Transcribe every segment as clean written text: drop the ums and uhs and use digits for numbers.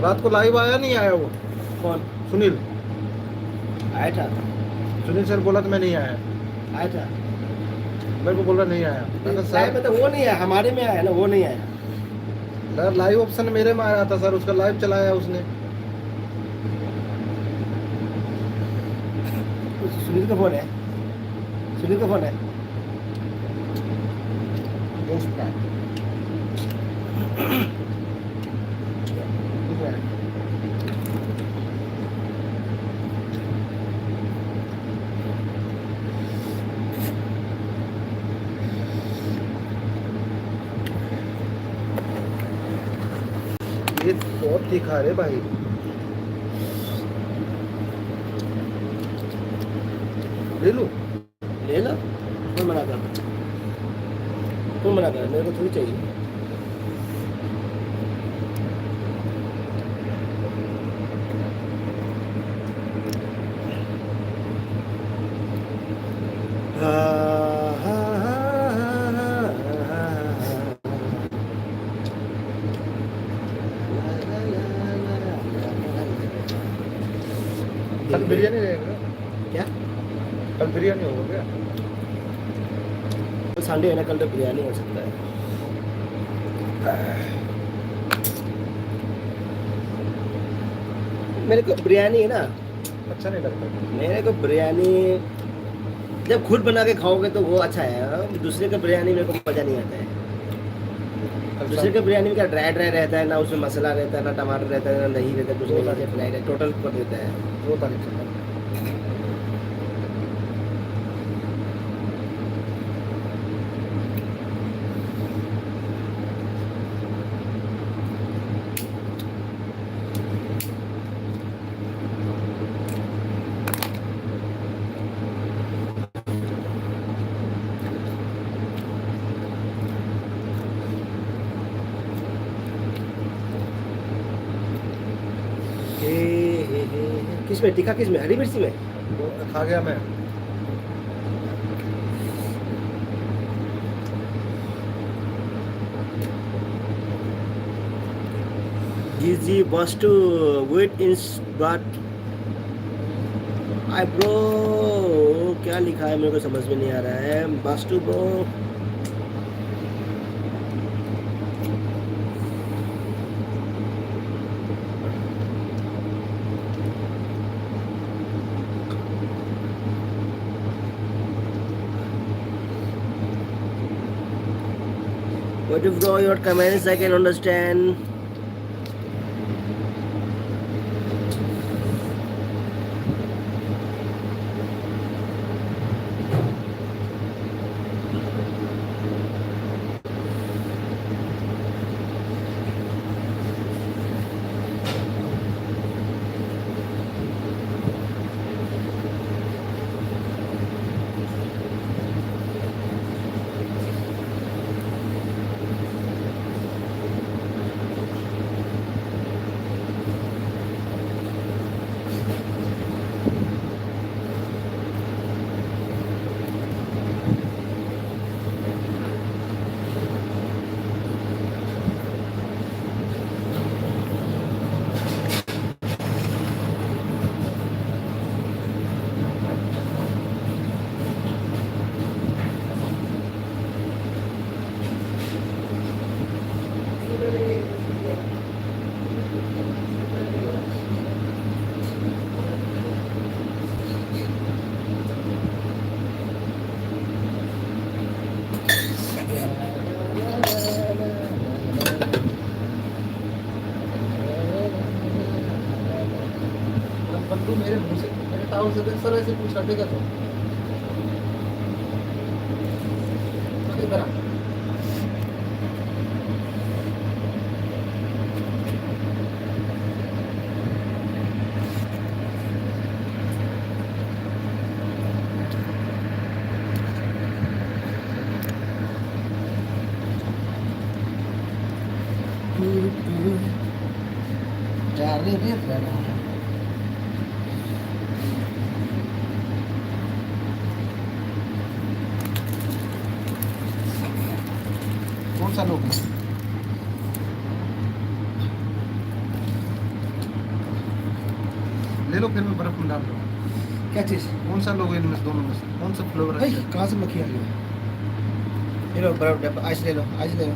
रात को लाइव आया नहीं आया वो कौन सुनील? आया था? सुनील सर बोला तो मैं नहीं आया, आया था मेरे को बोला नहीं आया। मैं कहा लाइव सर में, तो वो नहीं आया, हमारे में आया ना, वो नहीं आया। लाइव ऑप्शन मेरे में आया था सर, उसका लाइव चलाया उसने। सुनील का फोन है, सुनील का फोन है। दोस्त का ये बहुत तीखा रे भाई। ले लूं? ले लो, कौन मना कर, कौन मना कर, मेरे को थोड़ी चाहिए। कल बिरयानी रहेगा क्या? कल बिरयानी होगा क्या? कल संडे है ना, कल तो बिरयानी हो सकता है। मेरे को बिरयानी है ना, अच्छा नहीं लगता। मेरे को बिरयानी जब खुद बना के खाओगे तो वो अच्छा है, दूसरे का बिरयानी मेरे को मज़ा नहीं आता है। दूसरे का बिरयानी में क्या ड्राई ड्राई रहता है ना, उसमें मसाला रहता है ना, टमाटर रहता है ना, दही रहता है, कुछ नहीं रहता है, फ्राई रहता है, टोटल कर देता है। 2 तारीख से किस में तीखा, किस में हरी मिर्ची में? वो खा गया मैं। Easy bus to wait in but I bro क्या लिखा है मेरे को समझ में नहीं आ रहा है। बस टू bro what if bro your comments I can understand. बंदू मेरे मुंह से मेरे टाउन से देख सर ऐसे पूछ हटेगा तो अरे बरा चार्ली भी रहना है। कौन सा लोग? ले लो, फिर मैं बर्फ में डाल दूँगा। क्या चीज़? कौन सा लोगे इनमें से, दोनों में से कौन सा फ्लेवर भाई अच्छा है? कहाँ से मक्खी आ गई? ये लो बर्फ डब्बा, आइस ले लो, आइस ले लो।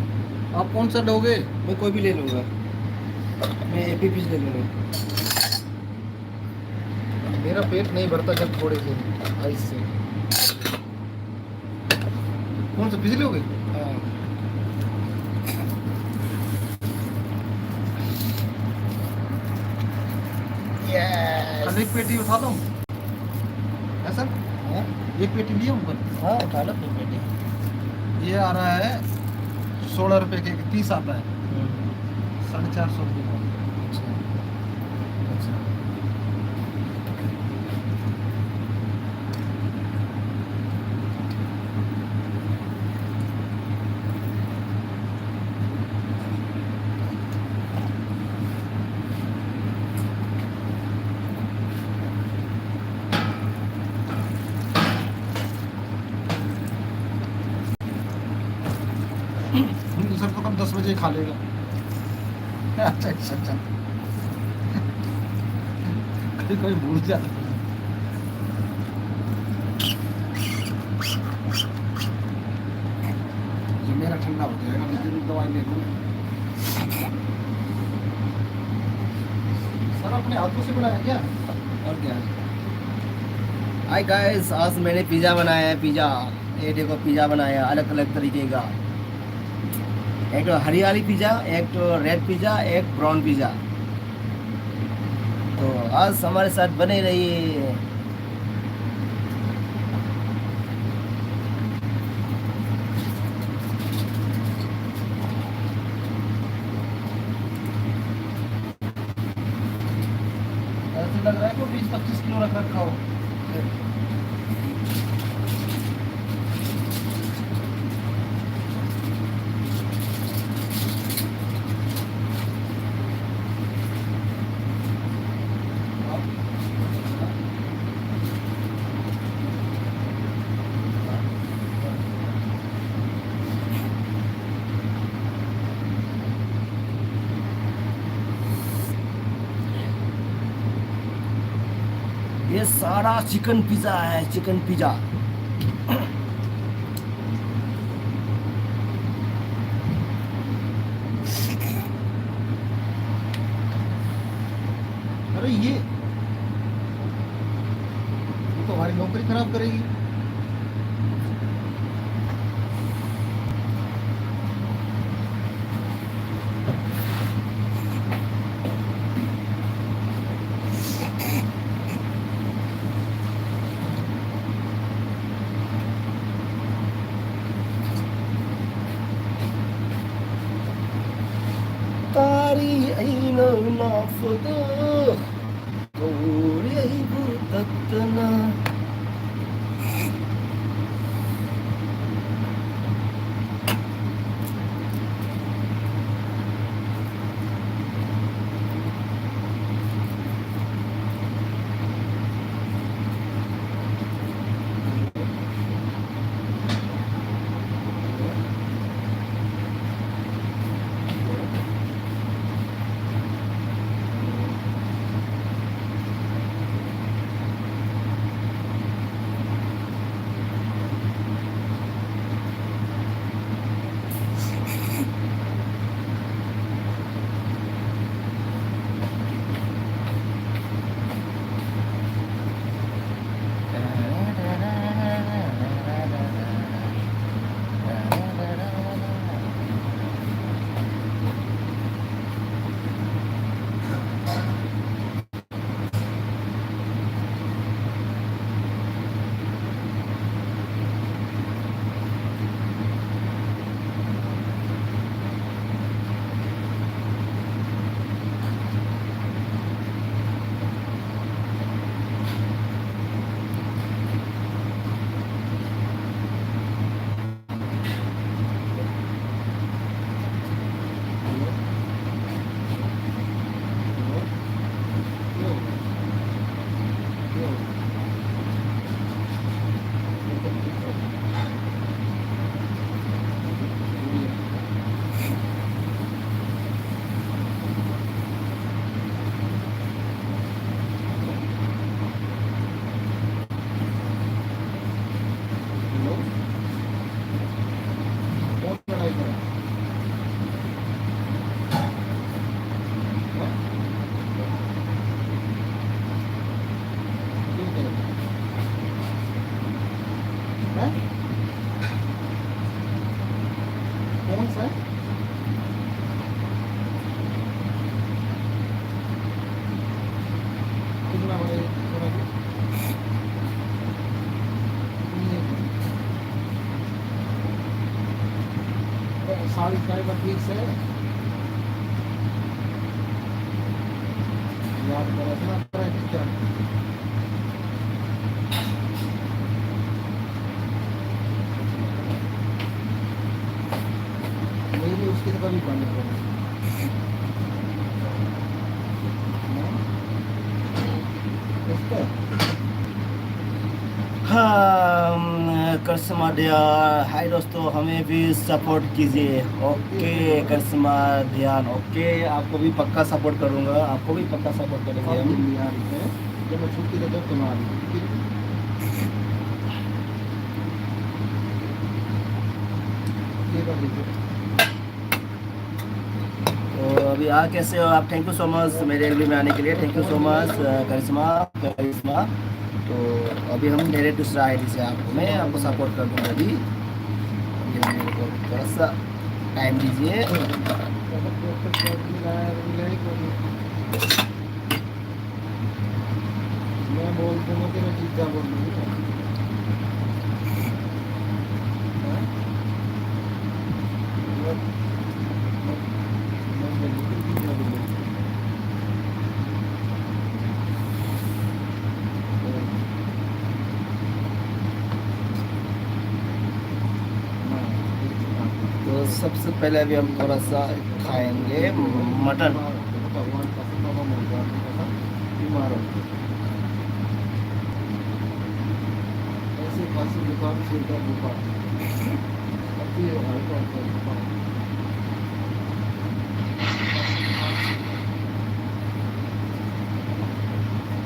आप कौन सा लोगे? मैं कोई भी ले लूँगा, मैं एपी पीस ले लूँगा। मेरा पेट नहीं भरता जब थोड़े से आइस से। कौन सा पीस लोगे? हाँ। यस। कल एक पेटी उठा दूँ ऐसा? हाँ एक पेटी लिए ऊपर। हाँ, उठा लो फिर बेटी। ये आ रहा है 16 रुपए के 30 आता है, 450 रुपये का। अच्छा अच्छा। दूसरा तो कब 10 बजे खा लेगा। अच्छा अच्छा अच्छा। कभी कोई भूल जाता है। ये मेरा ठंडा हो जाएगा, मैं जरूर दवाई ले लूँ। सर अपने हाथों से बनाया क्या? और क्या? हाय गाइस, आज मैंने पिज़्ज़ा बनाया है। पिज़्ज़ा, ये देखो पिज़्ज़ा बनाया अलग अलग तरीके का। एक तो हरियाली पिज़्ज़ा, एक तो रेड पिज़्ज़ा, एक ब्राउन पिज़्ज़ा। तो आज हमारे साथ बने रहिए। ऐसे लग रहा है कि 20-25 किलो रख रखा हो। ये सारा चिकन पिज़्ज़ा है, चिकन पिज़्ज़ा। अरे ये तो हमारी नौकरी खराब करेगी। Tari ay nafada, tori ay butatana. कौन सा है? कितना बड़ा है? थोड़ा भी? साड़ी का ठीक से याद करा था ट्रैफिक क्या मेरी उसकी तो कभी बंद हो हाँ करिश्मा हाय दोस्तों, हमें भी सपोर्ट कीजिए। ओके करिश्मा ध्यान, ओके आपको भी पक्का सपोर्ट करूँगा, आपको भी पक्का सपोर्ट करेंगे हम। जब मैं छुट्टी देता हूँ तुम्हारी ये कर लीजिए। तो अभी आ कैसे हो आप? थैंक यू सो मच मेरे एलबी में आने के लिए, थैंक यू सो मच करिश्मा। तो अभी हम डायरेक्ट दूसरा आईडी से आपको मैं आपको सपोर्ट कर दूँगा। अभी मेरे को थोड़ा सा टाइम दीजिए। मैं बोल दूँगा कि मैं जीता बोल दूँगा। तो सबसे पहले अभी हम थोड़ा सा खाएंगे मटन। भगवान का बाबा मोहन बीमार हो ऐसे खांसी जुकाम सिर का बुखार अभी हल्का बुखार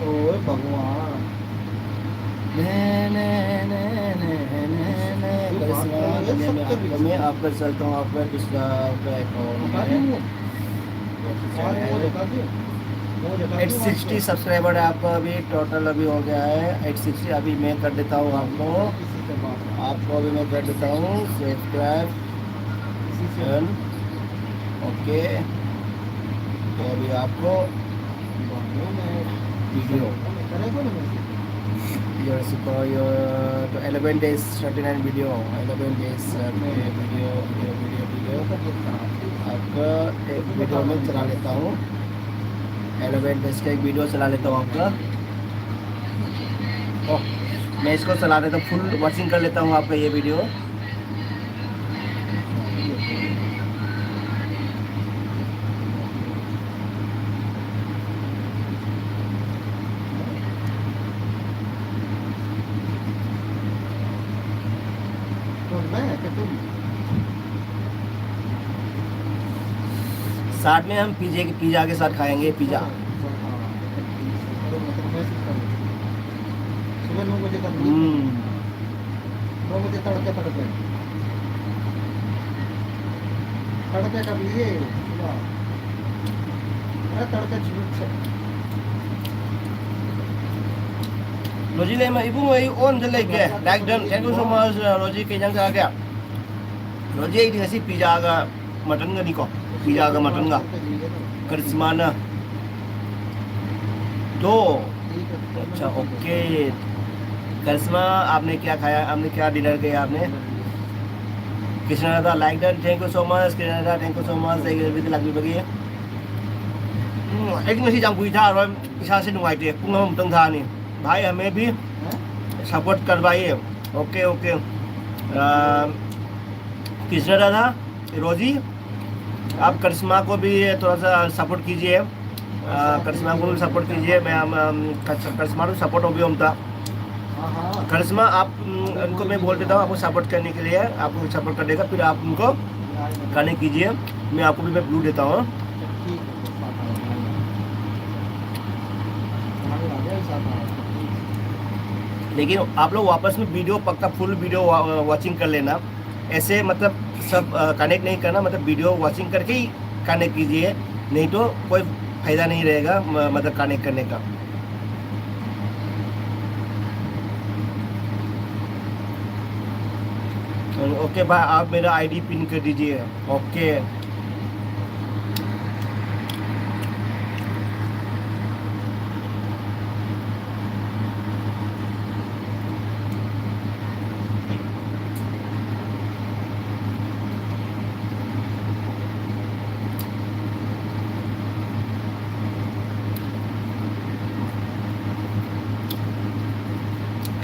ओए भगवान मैं आपका चलता हूँ, आपका दूसरा अकाउंट 860 सब्सक्राइबर है आपका अभी टोटल अभी हो गया है 860। अभी मैं कर देता हूँ आपको अभी मैं कर देता हूँ सब्सक्राइब। ओके तो अभी आपको video your super your to 11 days 39 video 11 days video आपका एक वीडियो में चला लेता हूँ। 11 डेज का एक वीडियो चला लेता हूँ आपका। ओह मैं इसको चला देता हूँ, फुल वॉचिंग कर लेता हूँ आपका ये वीडियो। साथ में हम पिज़्ज़ा के साथ खाएंगे पिज़्ज़ा। सुबह 9 बजे तक 9 बजे तड़के तड़के कर लिए अरे तड़के रोजी ले मैं इबू मैं ऑन जले के like done thank you so much रोजी के जंग आ गया रोजी एक दिन ऐसी पिज़्ज़ा का मटन का निको पिज़्ज़ा का मटन का करिश्मा ना दो। अच्छा ओके करिश्मा आपने क्या खाया, आपने क्या डिनर किया आपने? कृष्णा दादा like done thank you so much Krishna दादा थैंक यू सो मच एक लाख बगी एक दिन जाम बुई था और इसा से नुआइते पुंग हम तंग था नहीं भाई हमें भी सपोर्ट करवाइए। ओके ओके कृष्णा दादा रोजी आप करिश्मा को भी थोड़ा सा सपोर्ट कीजिए, करिश्मा को भी सपोर्ट कीजिए। मैं करिश्मा को सपोर्ट हो भी हम था करिश्मा आप उनको मैं बोल देता हूँ आपको सपोर्ट करने के लिए, आपको सपोर्ट कर देगा फिर आप उनको खाने कीजिए। मैं आपको भी मैं ब्लू देता हूँ। लेकिन आप लोग वापस में वीडियो पक्का फुल वीडियो वॉचिंग कर लेना, ऐसे मतलब सब कनेक्ट नहीं करना, मतलब वीडियो वॉचिंग करके ही कनेक्ट कीजिए, नहीं तो कोई फ़ायदा नहीं रहेगा मतलब कनेक्ट करने का। ओके भाई, आप मेरा आईडी पिन कर दीजिए। ओके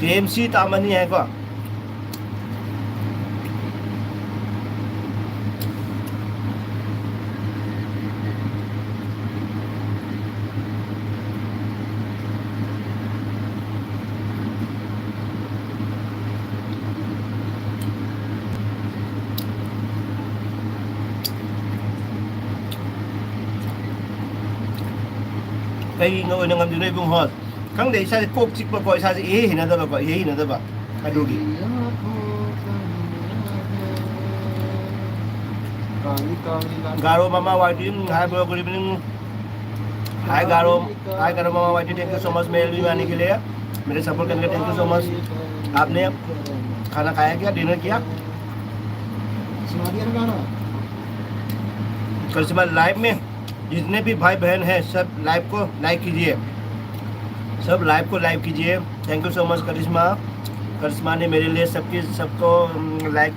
KMC तामनी है को kay ngồi nang ngam dinay bung hot kang de sa kok chik pa ko sa hinada ba hinada ba adugi काली काली गारो मामा वाइटी hi bro, good evening. Hi Garo मामा वाइटी, थैंक यू सो मच मेरे भी आने के लिए, मेरे सपोर्ट करने के लिए थैंक यू सो मच। आपने खाना खाया क्या, डिनर किया? सुना दिया ना गाना। करिश्मा लाइव में जितने भी भाई बहन हैं सब लाइव को लाइक कीजिए, सब लाइव को लाइक कीजिए। थैंक यू सो मच करिश्मा ने मेरे लिए सबको लाइक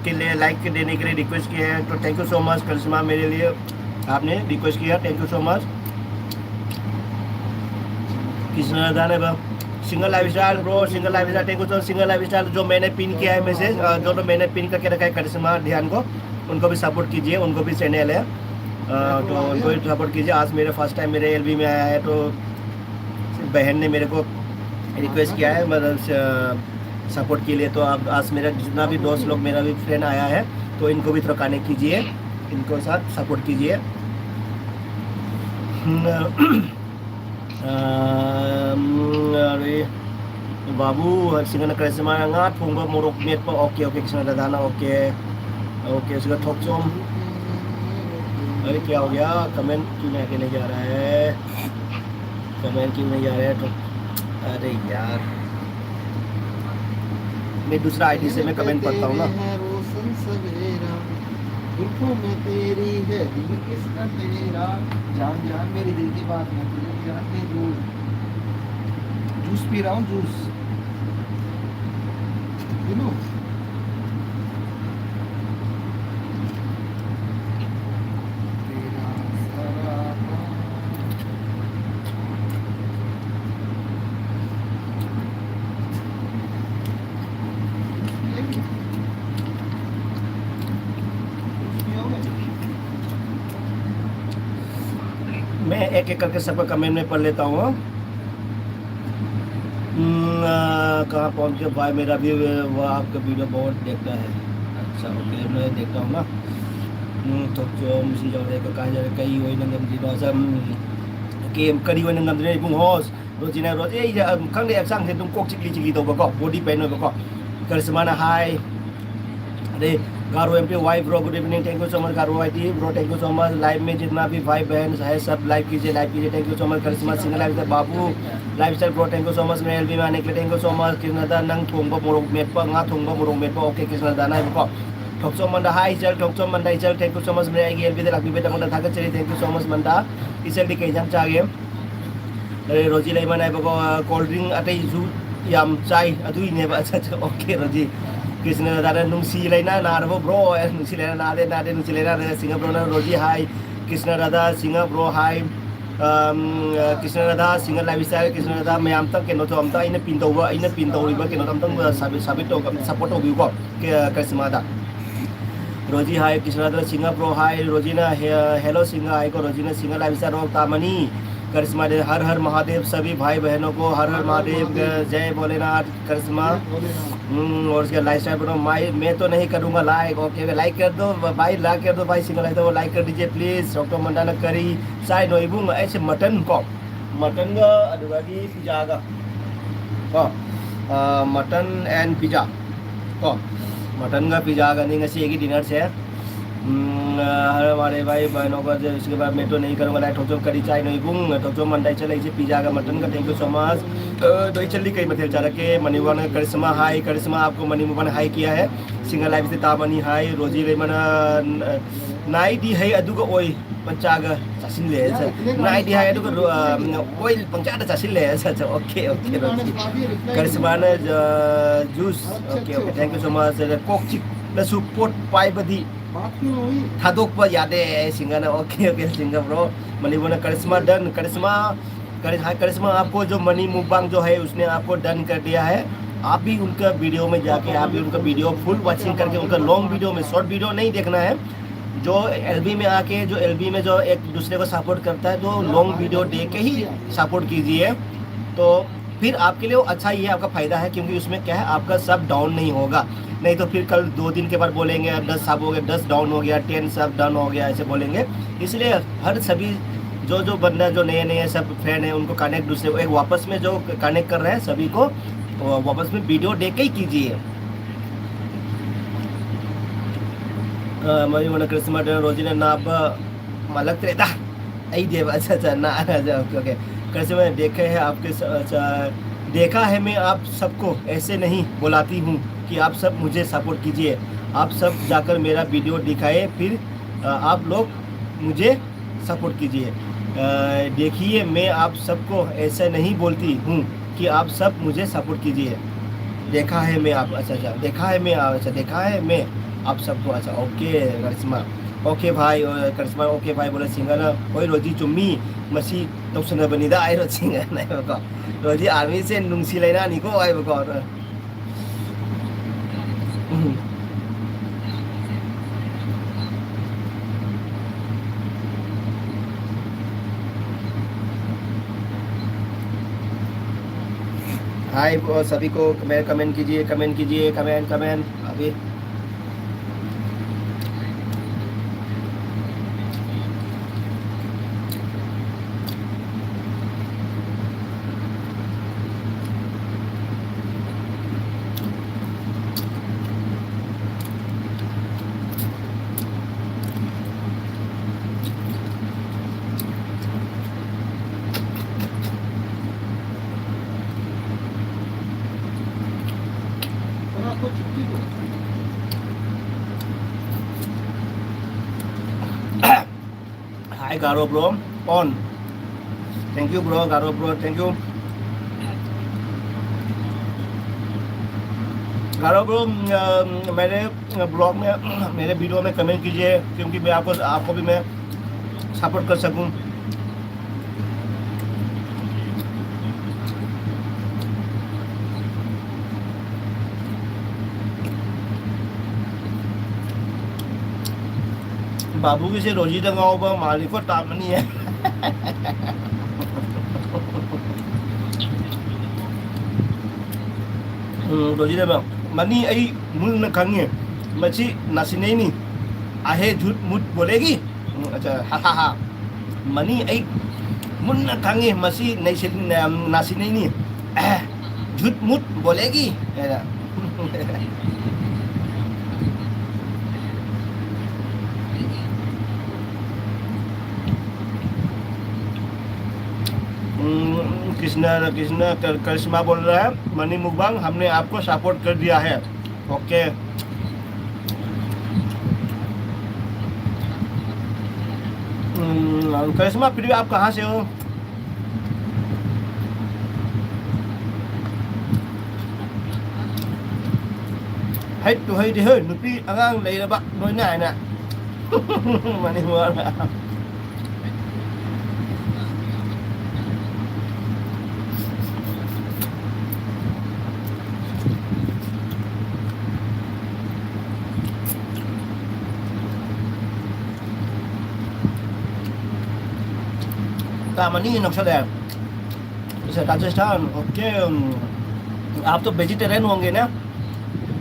के लिए लाइक के देने के लिए रिक्वेस्ट किया है, तो थैंक यू सो मच करिश्मा, मेरे लिए आपने रिक्वेस्ट किया, thank you so much. Krishna दाने बा single life style bro, single life style thank you so. Single life style जो मैंने पिन किया है मैसेज, जो तो मैंने पिन करके रखा है करिश्मा ध्यान को, उनको भी सपोर्ट कीजिए, उनको भी चैनल है तो उनको भी सपोर्ट कीजिए। आज मेरे फर्स्ट टाइम मेरे LB में आया है, तो बहन ने मेरे को रिक्वेस्ट किया है मतलब सपोर्ट के लिए, तो अब आज मेरा जितना भी दोस्त लोग, मेरा भी फ्रेंड आया है, तो इनको भी थोड़ा कनेक्ट कीजिए, इनको साथ सपोर्ट कीजिए। अरे बाबू single Karishma nga thungba morok met pa, okay okay Krishna दादाना, ओके ओके उसका थोक चोम। अरे क्या हो गया, कमेंट क्यों नहीं आके नहीं जा रहा है, कमेंट क्यों नहीं जा रहा है तो, अरे यार मैं दूसरा आईडी से मैं कमेंट पढ़ता हूँ ना। रोशन सवेरा जुल्फों में तेरी है दिल किसका तेरा, जान जान मेरी दिल की बात है तुझे जान के जूस पी रहा हूँ, जूस पी लो। मैं एक एक करके सबका कमेंट में पढ़ लेता हूँ। कहाँ पहुँच गया भाई, मेरा भी वो आपका वीडियो बहुत देखता है। अच्छा ओके, मैं देखता हूँ ना। तो जो मुझे जो है कहाँ जा रहे कई वही नंगम जी रोज़ गेम करी वही नंगम जी बुंग होस रोज़ ना रोज़ ये कहाँ दे एक्साम से तुम कोक चिकली तो बको बॉडी पेन हो बको करिश्मा ना हाय अरे गारो MP वाई bro, good evening, thank you so much Garo वाई bro, thank you so much. Live में जितना भी भाई बहन है सब लाइव कीजिए, thank you so much. Karishma single live बाबू life style bro, thank you so much. मेरे LB में आने के लिए thank you so much. Krishna नंग थोंबा मोरक मेटपा nga थोंबा मोरक मेटपा, ओके कृष्णा दाना है को ठोकसो मंदा हाई चल ठोकसो मंदा चल, थैंक यू सो मच। मेरे LB दे लगी बेटा मंदा थाका चली, थैंक यू सो मच मंदा इसे भी कई जम चागे। अरे रोजी लाई मनाई बको कोल्ड ड्रिंक अतई जू याम चाय अदुई ने अच्छा ओके रोजी कृष्ण दादा नुंसी लेना नारबो ब्रो, नुंसी लेना नादे नुंसी लेना सिंगा ब्रो ना रोजी हाय कृष्ण दादा सिंगा ब्रो हाय कृष्ण दादा सिंगल लाइफ स्टाइल कृष्ण दादा मैं आम तक केनो तो आम तक इन पिन तौरीबा केनो तम तम साबित तो सपोर्ट हो बिको करिश्मा दा रोजी हाय कृष्ण दादा सिंगा ब्रो हाय रोजीना हेलो सिंगा हाय को रोजीना सिंगल लाइफ स्टाइल रो तामनी करिश्मा दे हर हर महादेव, सभी भाई बहनों को हर हर महादेव, जय भोलेनाथ। करिश्मा और उसके लाइफ स्टाइल बनो मैं तो नहीं करूँगा लाइक, ओके लाइक कर दो भाई, लाइक कर दो भाई, सिंगल लाइक तो लाइक कर दीजिए प्लीज़। डॉक्टर मंडाना करी साई नोइबुंग ऐसे मटन को मटन का अदुगागी पिज़्ज़ा का मटन एंड पिज़्ज़ा को मटन का पिज़्ज़ा का नहीं ऐसे डिनर से हर हमारे भाई बहनों का जो इसके बाद मैं तो नहीं करूँगा लाइक ठोचो करी चाय नहीं बुंग ठोचो मंडाई चले इसे पिज़्ज़ा का मटन का, थैंक यू सो मच। दही चल्ली कई मथेल चारा के मनीवन करिश्मा हाई, करिश्मा आपको मनीवन हाई किया है, singa live te tabani hai roji le mana nai di hai aduga oi panchaga chasin le sa nai di hai aduga oi panchaga chasin le sa okay okay roji karisma na juice okay okay thank you so much kok chik na support pai badi बात क्यों हुई थादोकपा यादे सिंगा ना okay okay सिंगा bro money बोना करिश्मा done करिश्मा आपको जो मनी मुकबांग जो है उसने आपको डन कर दिया है आप भी उनका वीडियो में जाके आप भी उनका वीडियो फुल वॉचिंग करके उनका लॉन्ग वीडियो में शॉर्ट वीडियो नहीं देखना है जो एलबी में आके जो एलबी में जो एक दूसरे को सपोर्ट करता है तो लॉन्ग वीडियो देख के ही सपोर्ट कीजिए तो फिर आपके लिए वो अच्छा ही है आपका फ़ायदा है क्योंकि उसमें क्या है आपका सब डाउन नहीं होगा नहीं तो फिर कल 2 दिन के बाद बोलेंगे 10 सब हो गया 10 डाउन हो गया 10 सब डाउन हो गया ऐसे बोलेंगे इसलिए हर सभी जो बंदा जो नए सब फ्रेंड है उनको कनेक्ट दूसरे को एक वापस में जो कनेक्ट कर रहे हैं सभी को वापस में वीडियो देख के ही कीजिए मैं मन क्रिस्मा रोजी ने ना अब मलक रहता आई देव अच्छा ना ओके कैसे मैं देखे है आपके देखा है मैं आप सबको ऐसे नहीं बुलाती हूँ कि आप सब मुझे सपोर्ट कीजिए आप सब जाकर मेरा वीडियो दिखाए फिर आप लोग मुझे सपोर्ट कीजिए देखिए मैं आप सबको ऐसे नहीं बोलती हूँ कि आप सब मुझे सपोर्ट कीजिए देखा है मैं आप अच्छा देखा है मैं अच्छा देखा है मैं आप सबको अच्छा ओके करिश्मा ओके भाई करिश्मा ओके भाई बोले सिंगना ओए रोजी चुम्मी मसी तौसनबनिदा आई रो सिंगना बको रोजी आर्मी से नुंसी लेना निको आई बको हाय सभी को कमेंट कीजिए कमेंट अभी आपको छुट्टी को hi Garo bro on thank you bro Garo bro thank you Garo bro मेरे ब्लॉग में मेरे वीडियो में कमेंट कीजिए क्योंकि मैं आपको भी मैं सपोर्ट कर सकूं बाबू की से रोजी दंगाओ पर मालिक को तामनी है रोजी दंगा मनी आई मुल न खंगे मची नासिने नहीं आहे झूठ मूठ बोलेगी अच्छा हा मनी आई मुल न खंगे मसी नहीं नासिने नहीं झूठ मूठ बोलेगी कृष्णा करिश्मा बोल रहा है मनी मुकबांग हमने आपको सपोर्ट कर दिया है ओके करिश्मा फिर भी आप कहाँ से होให้ตัวให้เฮ้ยหนุ่มอ่างเลยนะบักน้อยหน่ายนะมันนี่หัวนะतामनी नक्सलेर राजस्थान ओके आप तो वेजिटेरियन होंगे ना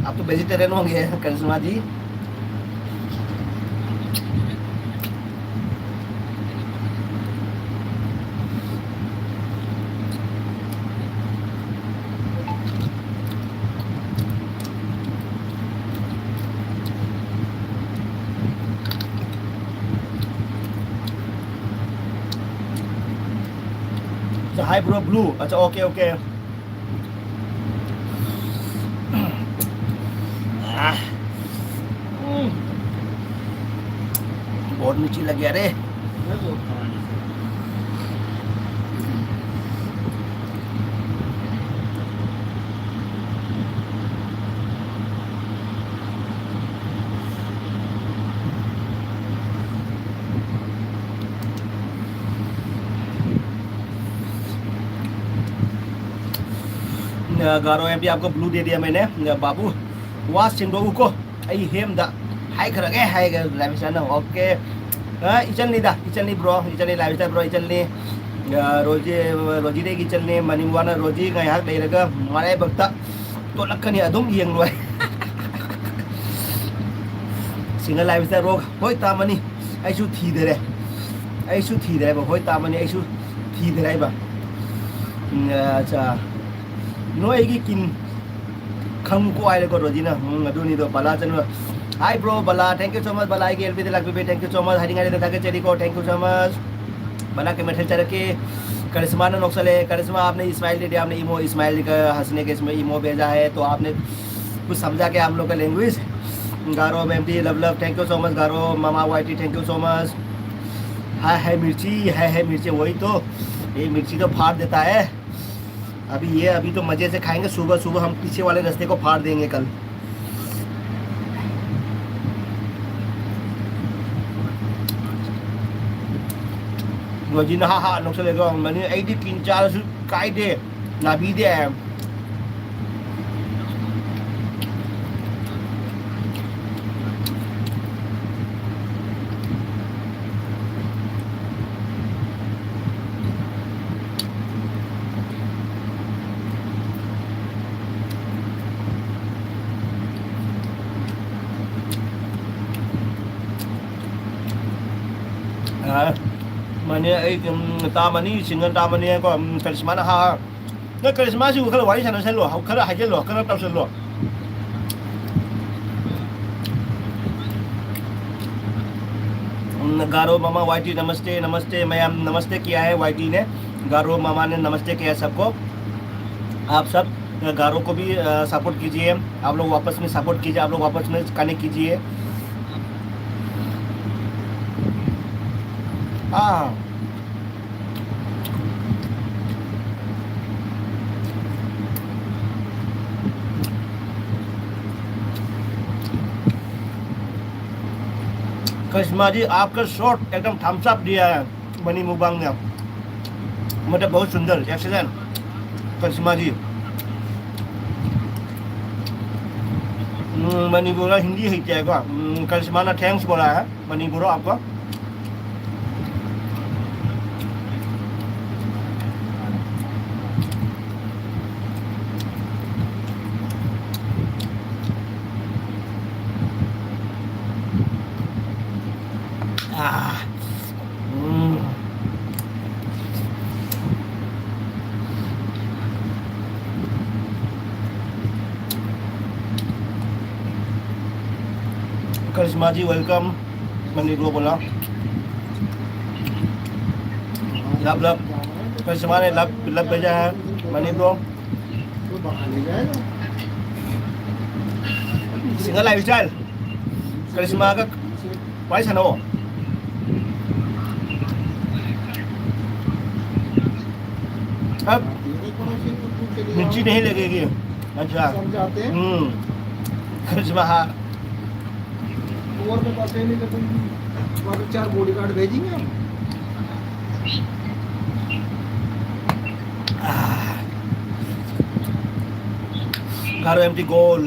आप तो वेजिटेरियन होंगे करिश्मा जी हाय ब्रो ब्लू अच्छा ओके ओके बहुत मिर्ची लग गया रे। मैं बहुत खाना नहीं गारो एम आपको ब्लू दे दिया मैंने बाबू वाह सिंधु को आई हेम दा hi Kharge hi life okay इचल नहीं दा इचल नहीं ब्रो इचल नहीं लाइफ ब्रो इचल नहीं रोजी रोजी दे इचल नहीं मनी वाना रोजी ngay hak dai daga marai bakta to lakkani adum yeng loi single life sta rog hoi ta mani ai su thi dere ba hoi ta mani ai su thi dere ba acha no ai gi kin kham ko ai ko roji na aduni do bala chan hi bro bala thank you so much bala ai gi lb de lag be thank you so much hari ngari da ke cheri ko thank you so much बना के मेठल चढ़ के करिश्मा ने नौकसले करिश्मा आपने इस्माइल दे दिया आपने इमो इस्माइल का हंसने के इसमें इमो भेजा है तो आपने कुछ समझा के हम लोग का लैंग्वेज गारो एमटी love thank you so much Garo मामा वाईटी थैंक यू सो मच है मिर्ची वही तो ये मिर्ची तो फाड़ देता है अभी तो मज़े से खाएंगे सुबह सुबह हम पीछे वाले रास्ते को फाड़ देंगे कल Roji na ha nok sale ko mani ai di kin cha su kai de na bi de mani ai ta mani singan ta mani ko karisma na ha na karisma su khala wari sana sen lo khala ha je lo khala tau sen lo गारो मामा YT नमस्ते नमस्ते मैं नमस्ते किया है YT ने गारो मामा ने नमस्ते किया सबको आप सब गारो को भी सपोर्ट कीजिए आप लोग वापस में सपोर्ट कीजिए आप लोग वापस में कनेक्ट कीजिए हाँ करिश्मा जी आपका शॉट एकदम थम्स अप दिया है बनी मुबांग ने मतलब बहुत सुंदर एक्सीलेंट करिश्मा जी बनी बोला हिंदी है क्या करिश्मा ने थैंक्स बोला है बनी बोलो आपको Karishma ji welcome money bro बोला लव करिश्मा ने लव भेजा है money bro single life style Karishma का वाइस है ना वो अब मिर्ची नहीं लगेगी अच्छा करिश्मा हाँ और में बात नहीं करते वहाँ पे 4 बॉडी गार्ड भेजेंगे हम गारो एम्प्टी गोल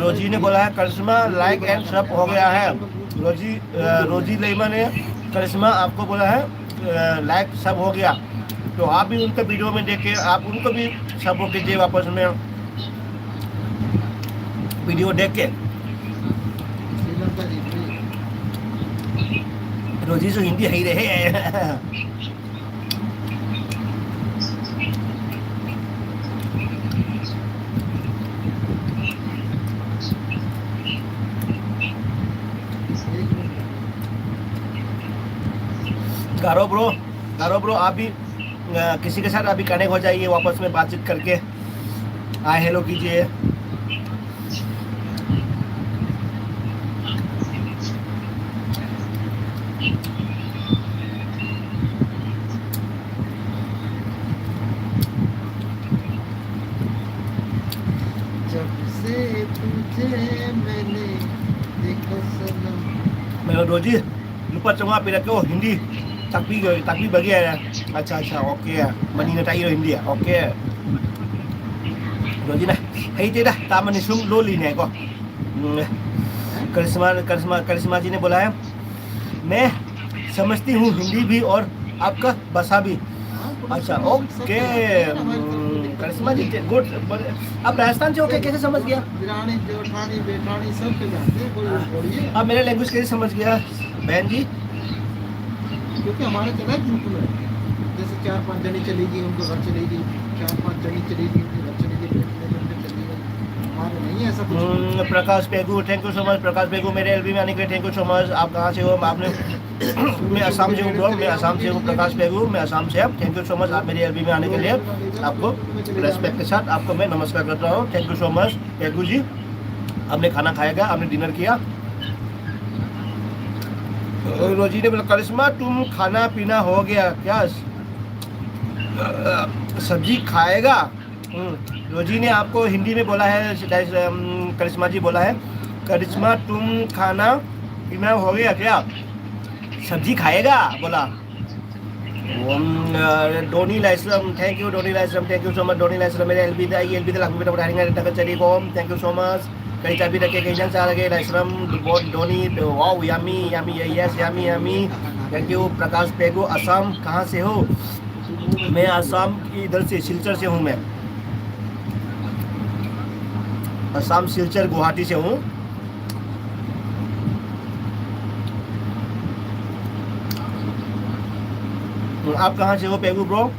रोजी ने बोला है करिश्मा लाइक एंड सब हो गया है रोजी लेमा ने करिश्मा आपको बोला है लाइक सब हो गया तो आप भी उनके वीडियो में देख के आप उनको भी सपोर्ट कीजिए वापस में वीडियो देख के रोजी से हिंदी ही रहे गारो ब्रो आप भी किसी के साथ अभी कनेक्ट हो जाइए, वापस में बातचीत करके हाय हेलो कीजिए। जब से तुझे मैंने देखा सनम। मैं रोजी lupa cuma pilih tu Hindi tapi bagi ya. अच्छा oke ya. Manina tayo Hindi ya. Oke. Roji ना है ते dah तामन सुम लोली ने को करिश्मा जी ने बोला है मैं समझती हूँ हिंदी भी और आपका भाषा भी। अच्छा ओके करिश्मा जी गुड। आप राजस्थान से होके कैसे समझ गया? दिरानी जेठानी बेठानी सब के जानते हैं, बोलिए। आप मेरे लैंग्वेज कैसे समझ गया बहन जी? क्योंकि हमारे चला ग्रुप में जैसे 4-5 जनी चली गई उनके घर चली गई, 4-5 जनी चली गई उनके घर चली गई, चली गई। हमारे नहीं है ऐसा कुछ। Prakash Pegu thank you so much. Prakash Pegu मेरे एलबी में आने के लिए थैंक यू सो मच। आप कहाँ से हो? आपने मैं असम से हूँ ब्रो, मैं असम से हूँ। प्रकाश पेगू मैं असम से हूँ। थैंक यू सो मच आप मेरे एलबी में आने के लिए। आपको रेस्पेक्ट के साथ आपको मैं नमस्कार करता हूँ। Thank you so much Pegu ji. आपने खाना खाएगा, आपने डिनर किया? रोजी ने बोला करिश्मा तुम खाना पीना हो गया क्या? सब्जी खाएगा? रोजी ने आपको हिंदी में बोला है, करिश्मा जी बोला है करिश्मा तुम खाना पीना हो गया क्या? सब्जी खाएगा बोला। Doni Laishram thank you, Doni Laishram thank you so much. Doni Laishram मेरे एलबी लाख रुपये बढ़ाएंगे तक चली कॉम थैंक यू सो मच। कई चाबी रखे कई जन से आ गए Laishram Doni wow yummy yummy yes yummy yummy thank you. Prakash Pegu Assam कहाँ से हो? मैं असम इधर से सिलचर से हूँ। मैं असम सिलचर गुवाहाटी से हूँ। आप कहाँ से हो पेगू ब्रो?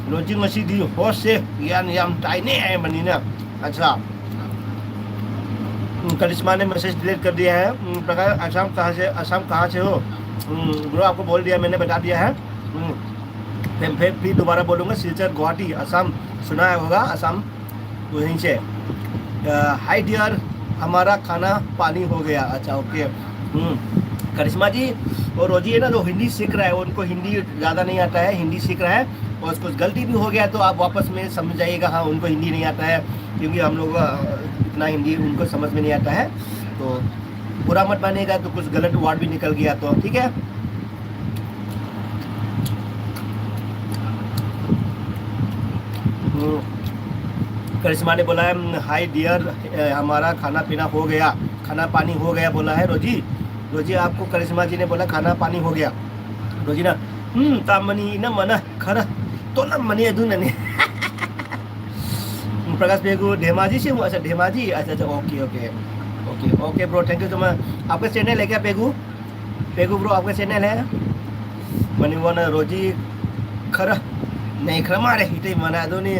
रोजी मसीदी हो से यान याम टाइने है बनी ना। अच्छा करिश्मा ने मैसेज डिलीट कर दिया है। प्रकाश असम कहाँ से हो? ब्रो आपको बोल दिया मैंने, बता दिया है। फिर दोबारा बोलूँगा सिलचर गुवाहाटी असम सुना है होगा असम वहीं से। हाय डियर हमारा खाना पानी हो गया। अच्छा ओके करिश्मा जी और रोजी है ना जो हिंदी सीख रहा है उनको हिंदी ज़्यादा नहीं आता है, हिंदी सीख रहा है और उसको गलती भी हो गया तो आप वापस में समझ जाइएगा। हाँ उनको हिंदी नहीं आता है क्योंकि हम लोग इतना हिंदी उनको समझ में नहीं आता है, तो बुरा मत मानिएगा तो कुछ गलत वर्ड भी निकल गया तो ठीक है। करिश्मा ने बोला है हाय डियर हमारा खाना पीना हो गया, खाना पानी हो गया बोला है रोजी। रोजी आपको करिश्मा जी ने बोला खाना पानी हो गया। रोजी ना तामनी ना मना खरा तो ना मनी अदू नने प्रकाश बेगू धेमाजी से हूँ। अच्छा धेमाजी अच्छा okay okay okay okay bro thank you so much. आपका चैनल है क्या पेगू? पेगू ब्रो आपका चैनल है? मनी वन रोजी खरा नहीं खरा मारे हिटे मना दो नहीं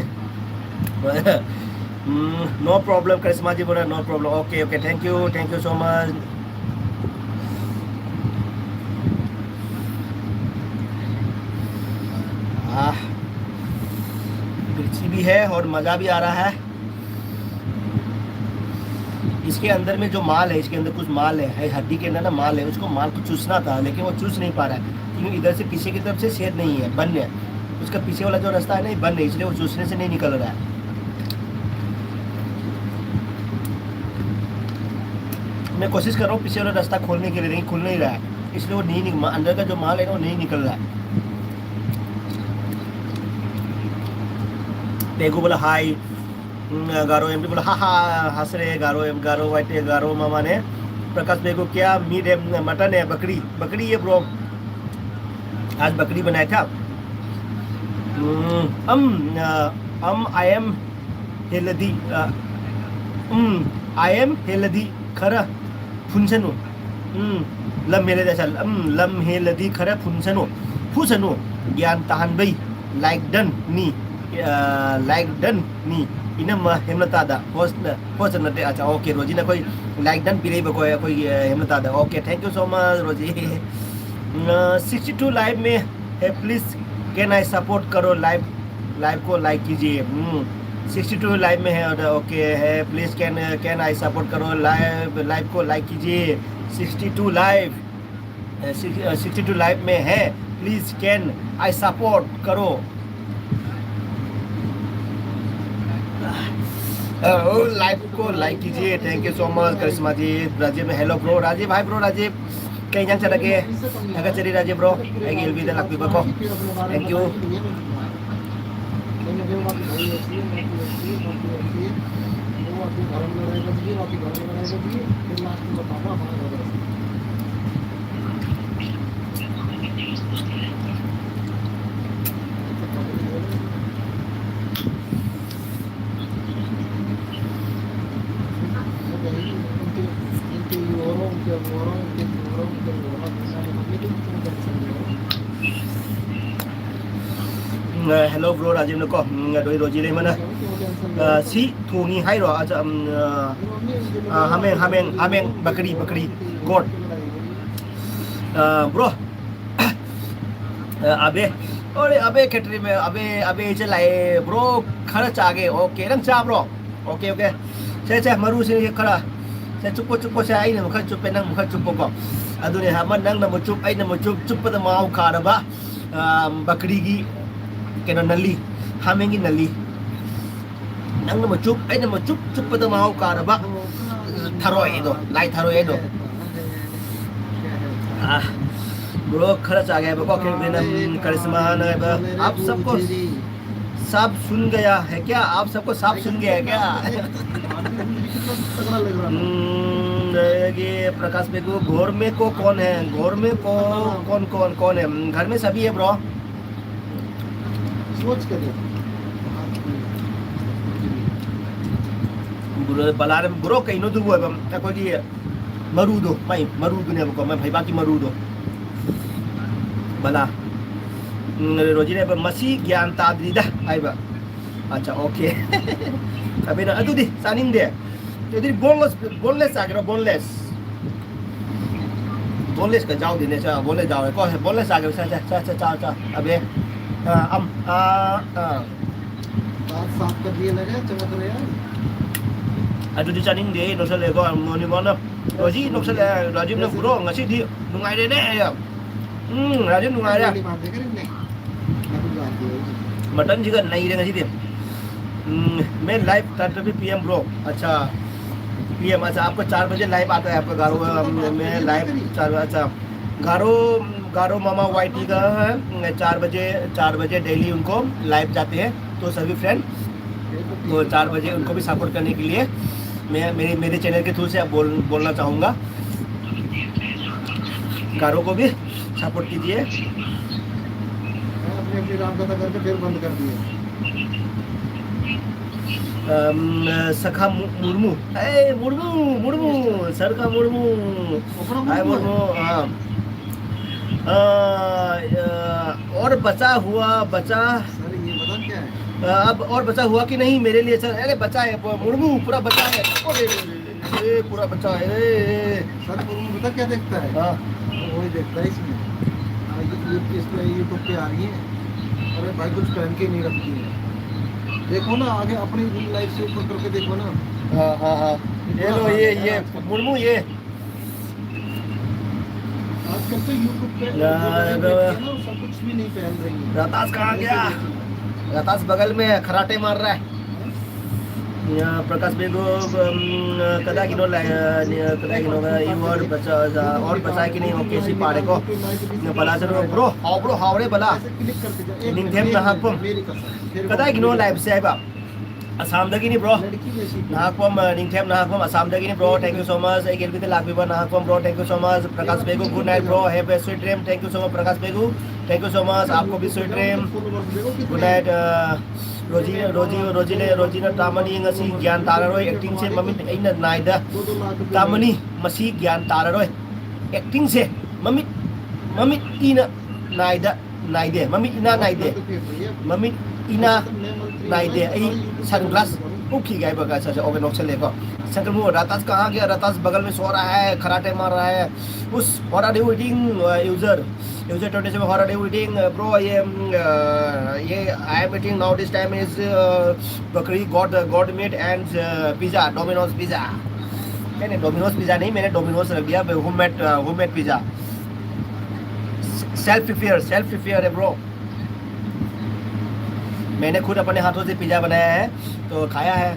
नो प्रॉब्लम करिश्मा जी बोला no problem okay okay thank you so much. मिर्ची भी है और मज़ा भी आ रहा है। इसके अंदर में जो माल है, इसके अंदर कुछ माल है हड्डी के अंदर ना माल है, उसको माल को चूसना था लेकिन वो चूस नहीं पा रहा है क्योंकि इधर से पीछे की तरफ से सेहत नहीं है, बंद है। उसका पीछे वाला जो रास्ता है ना बंद है, इसलिए वो चूसने से नहीं निकल रहा है। मैं कोशिश कर रहा हूँ पीछे वाला रास्ता खोलने के लिए, नहीं खुल नहीं रहा है, इसलिए वो नहीं अंदर का जो माल है ना वो नहीं निकल रहा है। पेगू बोला हाय, गारो एम बोला हा हंस रहे गारो वाइट गारो मामा ने। प्रकाश पेगू क्या मीट है? मटन है, बकरी है ब्रो, आज बकरी बनाया था। आई एम हेल्दी खरा फुंसनु लम मेरे जैसा लम हेल्दी खरा फुंसनु ज्ञान ताहन भाई लाइक डन नी इनम हेमलतादा होस्ट नते। अच्छा ओके रोजी ना कोई लाइक डन पिरे कोई हेमलतादा okay thank you so much Rosy. 62 live में है प्लीज कैन आई सपोर्ट करो लाइव को लाइक कीजिए 62 लाइव में है और ओके है प्लीज़ कैन आई सपोर्ट करो लाइव को लाइक कीजिए 62 लाइव में है प्लीज़ कैन आई सपोर्ट करो लाइव को लाइक कीजिए thank you so much Karishma जी राजीव में हेलो ब्रो राजीव भाई ब्रो राजीव कहीं जंग चला गए अगर चली राजीव ब्रो एक एलबी दे लग को thank you hello bro Rajiv ने को डोई रोजी ले मना सी थोंगी हाई रो हमें बकरी गोट ब्रो अबे कैटरी में अबे चलाए ब्रो खर्च आगे ओके रंग चा ब्रो ओके से मरु से खरा से चुप्पो से आई ने मुख चुप्पे नंग मुख चुप्पो को अदुने हम नंग न मुचुप आई न मुचुप चुप्पद माउ खारबा बकरी की केनो नली हामेंगी नली नंग न मुचुप आई न मुचुप चुप्पद माउ खारबा थरोए दो लाई थरोए दो ब्रो खर्च आ गया बको के करिश्मा आप सबको सब सुन गया है क्या आप सबको सब सुन गया है क्या ये प्रकाश बेगू घोर में को कौन है घोर में को कौन है घर में सभी है ब्रो सोच कर बलार ब्रो कहीं नो दुबो है कोई मरूदो मैं मरूदो ने बको मैं भाई बाकी मरूदो बला रोजी ने मसी ज्ञान ताद्रीदा आइबा अच्छा ओके अबे ना अदुदी सानिंग दे यदि बोनलेस आ गया बोनलेस का जाओ दिने चा बोले जाओ को बोनलेस आ गया चा अबे साफ कर दिए लगे चमक रहे हैं अदुदी सानिंग दे नोसले को मोनी बोना रोजी नोसले राजीव ने bro ngasi di nungai de ne ya Rajiv nungai ya mutton chicken नहीं रहेगा सीधे मैं लाइव 4:30 PM ब्रो अच्छा PM अच्छा आपको 4 बजे लाइव आता है आपका गारो में लाइव 4 अच्छा गारो मामा YT का है 4 बजे डेली उनको लाइव जाते हैं तो सभी फ्रेंड तो 4 बजे उनको भी सपोर्ट करने के लिए मैं मेरे चैनल के थ्रू से आप बोलना चाहूँगा गारो को भी सपोर्ट कीजिए अपनी राम कथा करके फिर बंद कर दिए सखा मुर्मू मुर्मू सर का मुर्मू हाय मुर्मू हाँ और बचा सर ये बता क्या है अब और बचा हुआ कि नहीं मेरे लिए सर अरे बचा है मुर्मू पूरा बचा है पूरा बचा है सर मुर्मू बता क्या देखता है हाँ वही देखता है इसमें इसमें यूट्यूब पे आ रही है अरे भाई कुछ पहन के नहीं रखती है देखो ना आगे अपनी लाइफ से ऊपर करके देखो ना हाँ ये लो ये मुर्मू ये आजकल तो यूट्यूब पे सब कुछ भी नहीं पहन रही है रतास कहाँ गया रतास बगल में खराटे मार रहा है प्रकाश बेगो कदा किनो और बचा कि नहीं ओके सी पाड़े को बला से ब्रो हावड़े बला निंथेम नाहकपम कदा किनो लाइव से आइबा असम दगिनी ब्रो नाहकपम निंथेम नाहकपम असम दगिनी bro thank you so much एक एलबी लाख बिबा Nahakpam bro thank you so much Prakash Pegu good night bro have a sweet dream thank you so much Prakash Pegu thank you so much आपको भी स्वीट ड्रीम गुड नाइट रोजी ने तामनी ngasi ज्ञान ताररोय acting से ममित अइना नाइदा तामनी मसी ज्ञान ताररोय acting से ममित इना नाइदे ममित इना नाइदे ममित इना नाइदे आई सनग्लास ओके गाय बगा अच्छा ओके नोक चले को शंकर वो रतास कहाँ गया रतास बगल में सो रहा है खराटे मार रहा है उस what are you eating user user 27 what are you eating bro ये I am eating now this time is बकरी goat meat and pizza Domino's pizza मैंने डोमिनोज पिज्जा नहीं मैंने डोमिनोज रख दिया होममेड पिज्जा सेल्फ प्रिपेयर है bro मैंने खुद अपने हाथों से पिज़्ज़ा बनाया है तो खाया है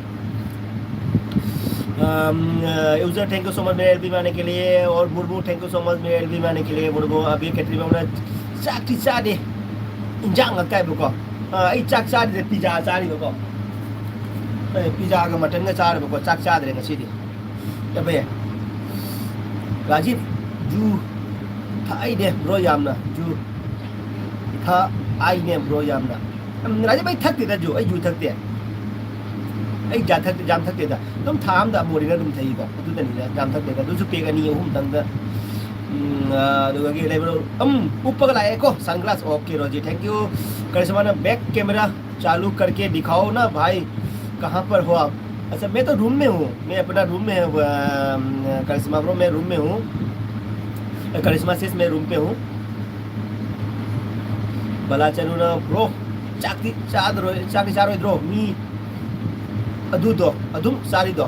user thank you so much मेरे एलबी में आने के लिए और बुरबू थैंक यू सो मच मेरे एलबी में आने के लिए बुरबू अभी कैटरी में मैंने चाक चादे इंजांग का बुको चाक चादे पिज़्ज़ा चारी बुको पिज़्ज़ा का मटन का चार बुको चाक चादे रहेंगे सीधी क्या भैया राजीव जू था आई ने ब्रो यामना जू था आई ने ब्रो यामना राजीव भाई थकते था जो आई जू थकते हैं आई जाम थकते था तुम थाम दा मोरी ना तुम थई को तू तनी जाम थकते था तू सुपे का नहीं हूं तंग दुगा के ले ब्रो ऊपर लाए को सनग्लास ओके रोजी थैंक यू करिश्मा ने बैक कैमरा चालू करके दिखाओ ना भाई कहां पर हो आप अच्छा मैं तो रूम में हूं मैं अपना रूम में करिश्मा ब्रो मैं रूम में हूं करिश्मा सिस मैं रूम पे हूं भला चलू ना ब्रो चाकती चारो इधरो मी अदू दो अदुम सारी दो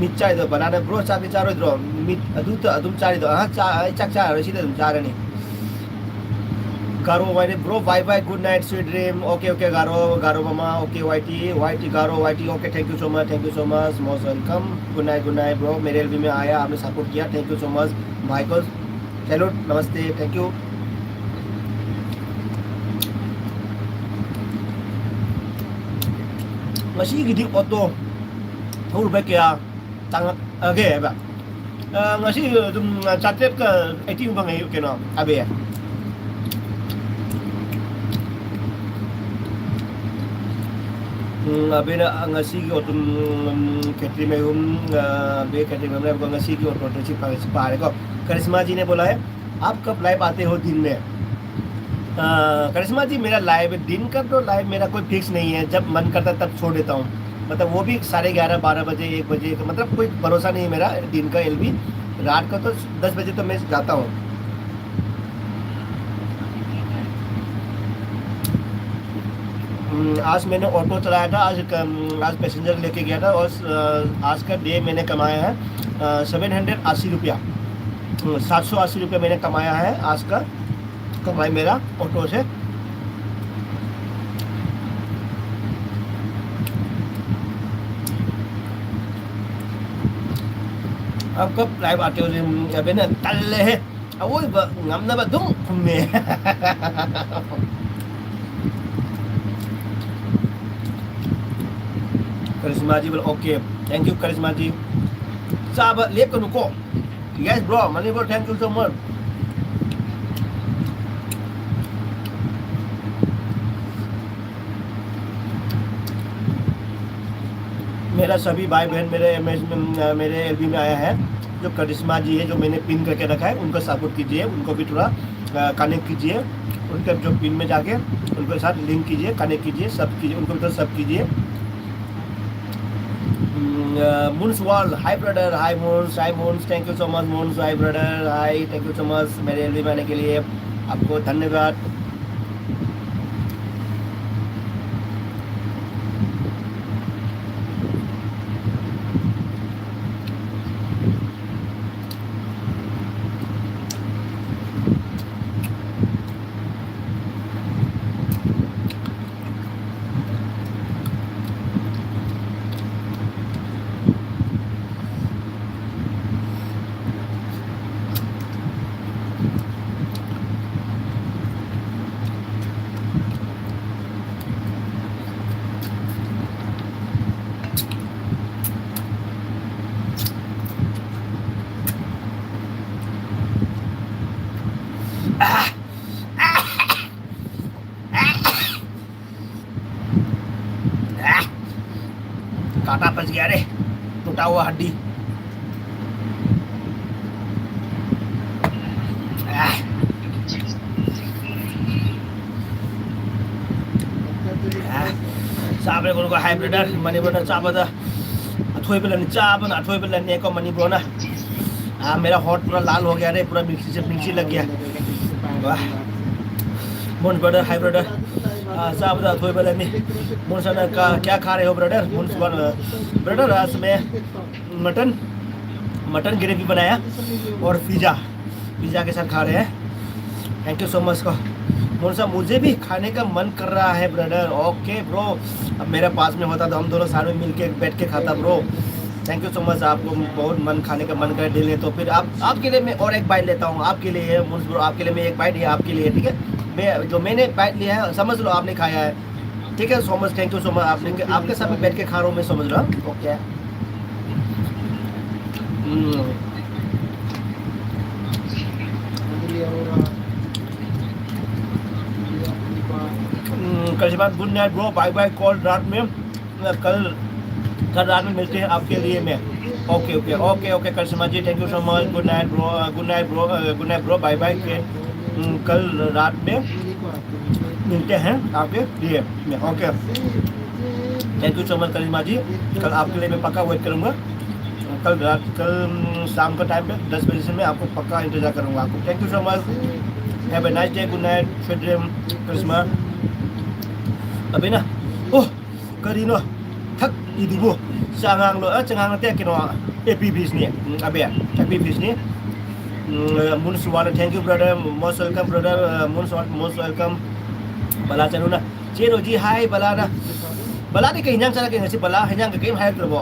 मिच्चा इधर बनाने ब्रो चाकती चारो इधरो मी अदू तो अदुम चारी दो हाँ चाक चार रशी तुम चार नहीं गारो वाइटी bro bye good night sweet dream okay Garo मामा ओके वाइटी गारो वाइटी okay thank you so much most welcome good night bro मेरे एलबी में आया आपने सपोर्ट किया थैंक यू सो मच भाई को सैल्यूट नमस्ते thank you ngasi auto thâu ba kya tang age ba ngasi dum chatet ka 18 ba ngai ke no abe abe na ngasi ki auto खेती में बे खेती में हमने ngasi की auto तो छिपा को करिश्मा जी ने बोला है आप कब लाइव आते हो दिन में करिश्मा जी मेरा लाइव दिन का तो लाइव मेरा कोई फिक्स नहीं है जब मन करता तब छोड़ देता हूँ मतलब वो भी 11:30 12 बजे 1 बजे मतलब कोई भरोसा नहीं है मेरा दिन का एलबी रात का तो 10 बजे तो मैं जाता हूँ आज मैंने ऑटो चलाया था आज पैसेंजर लेके गया था और आज का डे मैंने कमाया है 780 रुपया 780 रुपया मैंने कमाया है आज का कमाई मेरा ऑटो से अब कब लाइव आते हो अबे ना तल्ले है अब वो ngắm ना बदूं खुम्मे करिश्मा जी बोल ओके थैंक यू करिश्मा जी साहब लेप कनु को yes bro money bro thank you so much मेरा सभी भाई बहन मेरे एलबी में आया है जो करिश्मा जी है जो मैंने पिन करके रखा है उनको सपोर्ट कीजिए उनको भी थोड़ा कनेक्ट कीजिए उनके जो पिन में जाके उनके साथ लिंक कीजिए कनेक्ट कीजिए सब कीजिए उनको भी सब कीजिए moons world high brother high moons thank you so much moons high brother high thank you so much मेरे एलबी में आने के लिए आपको धन्यवाद काटा फंस गया रे टूटा हुआ हड्डी चाबे को हाई ब्रदर मनी ब्रो चाबदा अथोई बेलन चाबना अथोई बेलन ने को मनी ब्रो ना मेरा हॉट पूरा लाल हो गया रे पूरा मिक्सी से मिक्सी लग गया वाह मुन ब्रदर हाई ब्रदर चाबदा अथोई बेलन ने मुन सन का क्या खा रहे हो ब्रदर मुन ब्रदर आज मैं मटन ग्रेवी बनाया और पिज़्ज़ा के साथ खा रहे हैं थैंक यू सो मच को मुझे मुझे भी खाने का मन कर रहा है ब्रदर ओके ब्रो अब मेरे पास में होता तो हम दोनों साथ में मिल के बैठ के खाता bro thank you so much आपको बहुत मन खाने का मन कर दिले तो फिर आपके लिए मैं और एक बाइट लेता हूँ आपके लिए मुझे ब्रो आपके लिए मैं एक बाइट ये आपके लिए ठीक है मैं जो मैंने बाइट लिया है समझ लो आपने खाया है ठीक है so much thank you so much आपने आपके साथ में बैठ के खा रहा हूँ मैं समझ रहा हूँ ओके कल good night bro bye bye call रात में कल रात में मिलते हैं आपके लिए मैं okay okay okay okay Karishma ji thank you so much good night bro bye bye कल रात में मिलते हैं आपके लिए मैं okay thank you so much Karishma ji कल आपके लिए मैं पक्का वेट करूँगा कल शाम का टाइम पे 10 बजे से मैं आपको पक्का इंतजार करूँगा आपको thank you so much have a nice day good night sweet dream Karishma अबे ना ओह करीनो थक इदिबो चांगांग लो चांगांग ते किनो एपी बीस ने अबे एपी बीस ने मुनसवाल thank you brother most welcome brother most welcome बला चलो ना चेरो जी हाय बला ना बला दे कहीं चला के ngasi बला हैजांग के गेम हाय करबो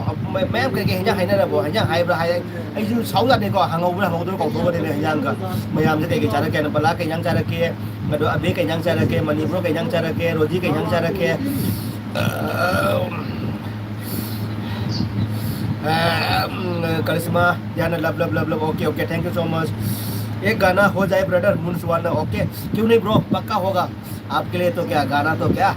मैम के हैजांग हाय ना रबो हैजांग हाय ब्रा हाय ai ju sau da ne ko hangau bra hangau do ko do de हैजांग का मैम से के चला के बला के हैजांग चला के मदो अबे के हैजांग चला के मनी ब्रो के हैजांग चला के रोजी के हैजांग चला के करिश्मा जाना love love love love okay okay thank you so much एक गाना हो जाए ब्रदर मुनसवाल ओके क्यों नहीं ब्रो पक्का होगा आपके लिए तो क्या गाना तो क्या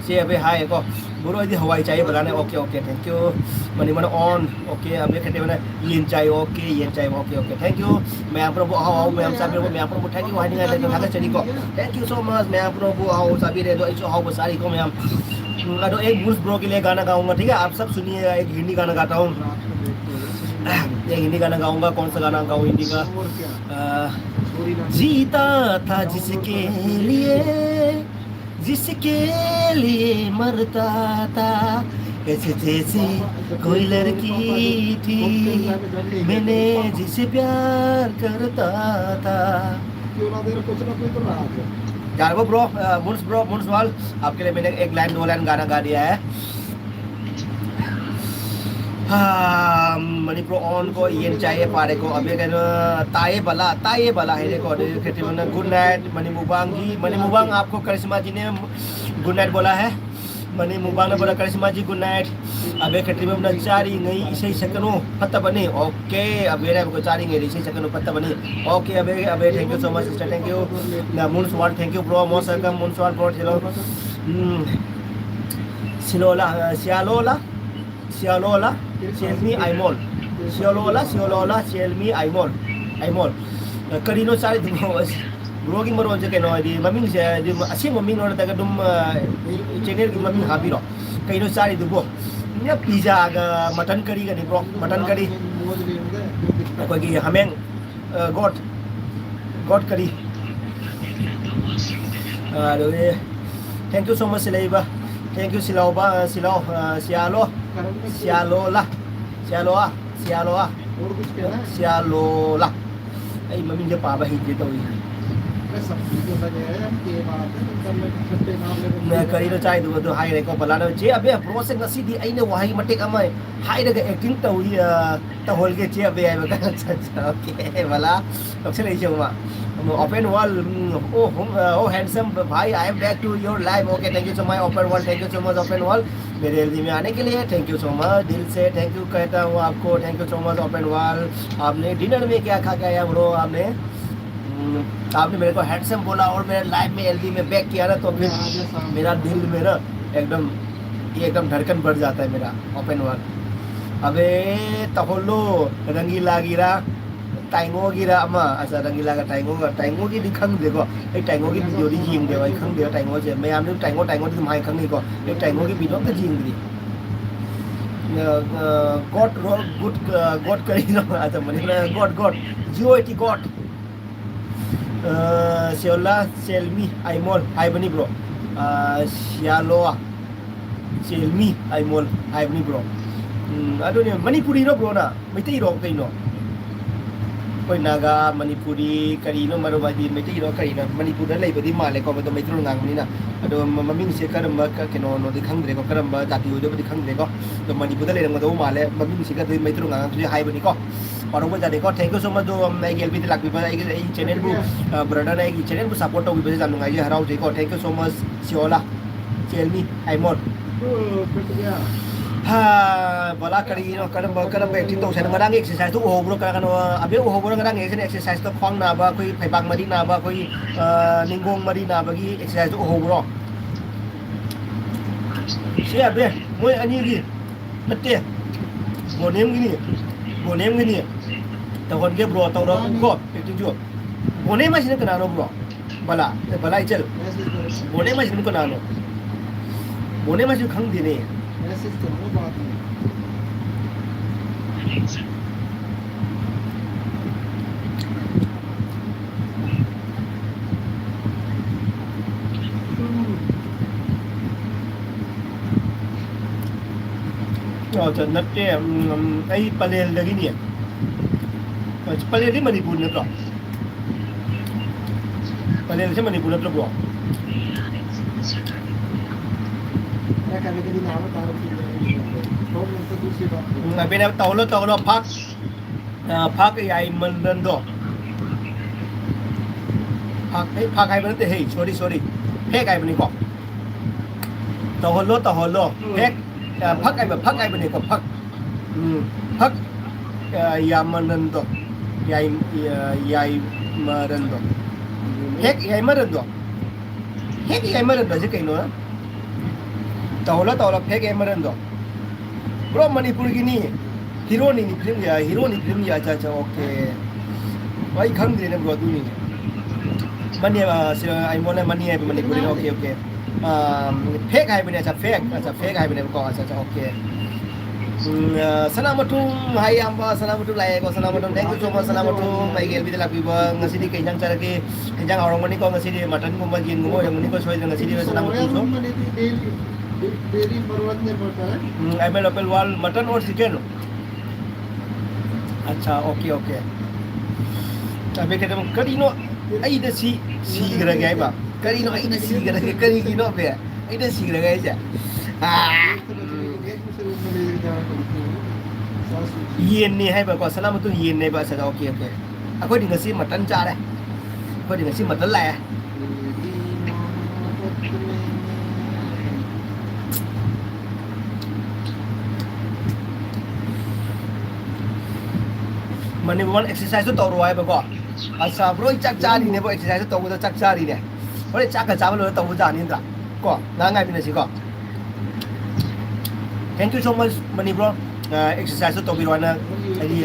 से अबे हाय को बुरो यदि हवाई चाहिए बनाने okay okay thank you money मन ऑन ओके अबे कहते हैं येन चाहिए ओके ओके थैंक यू मैं आप प्रभु आओ मैं हम सब मैं आप प्रभु थैंक यू हाई नहीं लेकिन थका चली को थैंक यू सो मच मैं आप प्रभु आओ सभी रे दो ऐसे आओ सारी को मैं हम तो एक बुल्स ब्रो के लिए गाना गाऊंगा ठीक है आप सब सुनिएगा एक हिंदी गाना गाता हूँ एक हिंदी गाना गाऊंगा कौन सा गाना गाऊँ हिंदी का जीता था जिसके लिए मरता था ऐसे जैसे कोई लड़की थी मैंने जिसे प्यार करता था यार वो ब्रो मुंसवाल आपके लिए मैंने एक लाइन 2 लाइन गाना गा दिया है मनी प्रो ऑन को ये चाहिए पारे को अभी कहना ताये बला है देखो कहते हैं गुड नाइट मनी मुबांग आपको करिश्मा जी ने गुड नाइट बोला है मनी मुबांग ने बोला करिश्मा जी गुड नाइट अबे कहते हैं चारी नहीं इसे सकनो पत्ता बने ओके अबे रे को चारी नहीं इसे सकनो पत्ता बने ओके अबे thank you so much sister thank you मुनसवाल thank you bro most welcome मुनसवाल ब्रो चलो Sialola, Chelmi Aimol. Sialola, Chelmi Aimol. Karino sari di blogging maro je keno di maming je di asim maming no daga dum channel ki maming habiro. Karino sari dubo. Nya pizza ga mutton curry ga di bro, mutton curry. Ko gi hameng got curry. Thank you so much Silaiba. Thank you Sialola ay mami je pa ba hi je to मैं करी तो चाहे तो high रे को बला ना जे अबे process ngasi di ai ne wahi matik amai hai daga acting to ta hol ke che abe ai ba अच्छा ओके वाला सबसे नहीं चूमा ओपन वॉल ओ हैंडसम भाई I am back to your live okay thank you so much open wall thank you so much open wall मेरे LD में आने के लिए थैंक यू सो मच दिल से थैंक यू कहता हूँ आपको thank you so much open wall आपने डिनर में क्या खा के आया ब्रो आपने मेरे को हैंडसम बोला और मेरे लाइव में एलडी में बैक किया ना तो फिर मेरा दिल में ना एकदम धड़कन बढ़ जाता है मेरा ओपन वॉल अबे तहोलो रंगीला गिरा Tango gira ama asa rangila ka Tango ki di khang de ko ai Tango ki video di jing de ai khang de Tango je mayam ni Tango di mai khang ni ko ai Tango ki video ka jing di God God kari no asa mani God GOT God Siola Selmi Aimol hai bani bro Sialoa Selmi Aimol hai bani bro aduh ni Manipuri no bro na Maitai ro kai no koi naga Manipuri kari no marobadi Maitai ro kari na Manipur da leibadi male ko to Maitro ngang ni na aduh maming se karamba ka keno no di khangre ko karamba jati ho di khangre ko to Manipur da leirang do male maming se ka di Maitro ngang tu hai bani ko orang pun jadi ko thank you so much do मैं गेलपी ते लागबी पर आई channel बु brother I channel बु support हो बे जानू आई हराउ जे को thank you so much सियोला चेलमी आइमोन कट गया ha bala kari no kadam acting to sen ngarang exercise to ho bro kan abe ho bro ngarang exercise to khong na ba koi phaibang mari na ba koi ningong mari na ba gi exercise to ho bro se abe moi ani gi natte bonem gi ni ta hon ge bro ta ro ko acting jo bonem ma sin kana no bro bala ichal bonem ma sin kana no bonem ma sin khang di ne message करो बात मेंจะนัดเนี่ยไอ้ปลาเลนเลยนี่ปลาเลนที่มันญี่ปุ่นนะบรอปลาเลนที่มันญี่ปุ่นนะบรอ मैं कभी नाम तार की तो तो दूसरी बात अबे ना तौलोพักใหญ่มันเดินดอกพักใครมันเฮ้ย sorry เพกไอ้มันนี่ก็ตอโลเพกพักไอ้แบบพักไอ้มันนี่ก็พักยามันเดินดอกใหญ่มาเดินดอกเพกใหญ่มาเดินดอกเพกใหญ่มาเดินดอกจะกี่โน่ตอโลเพกใหญ่มาเดินดอกเพราะมณีปุรกินีhero ni film ya cha okay wai khang de ne bro tu ni mani ai mon mani ai mani puri okay fake hai bane cha fake hai bane ko cha okay Salaamatum hai amba salaamatum lai ko salaamatum thank you so much salaamatum mai gel bidala piba ngasi di kenyang cara ke kenyang orang mani ko ngasi di mutton ko majin mo yang mani ko soy ngasi di salaamatum so daily पर्वत में पड़ता है आई mail upper वाल mutton और chicken अच्छा okay अबे कहते करी नो आई द सी गर गए बा करी नो आई द सी गर के करी की नो बे आई द सी गर गए जा yen ni hai ba ko salam tu yen ne ba sa okay akoi ding si mutton cha dai akoi ding si mutton laiมันนี่วันเอ็กซ์ไซส์ตัวรวยไปก่อนอาซาบรอยจักจ้าดีเนี่ยพอเอ็กซ์ไซส์ตัวก็จักจ้าดีเนี่ยเพราะจักกับจ้ามันเลยตัวจ้านี่จ้ะก็ง่ายเป็นสิก็ thank you so much มันนี่ bro เอ็กซ์ไซส์ตัวพี่วันนะไอ้ที่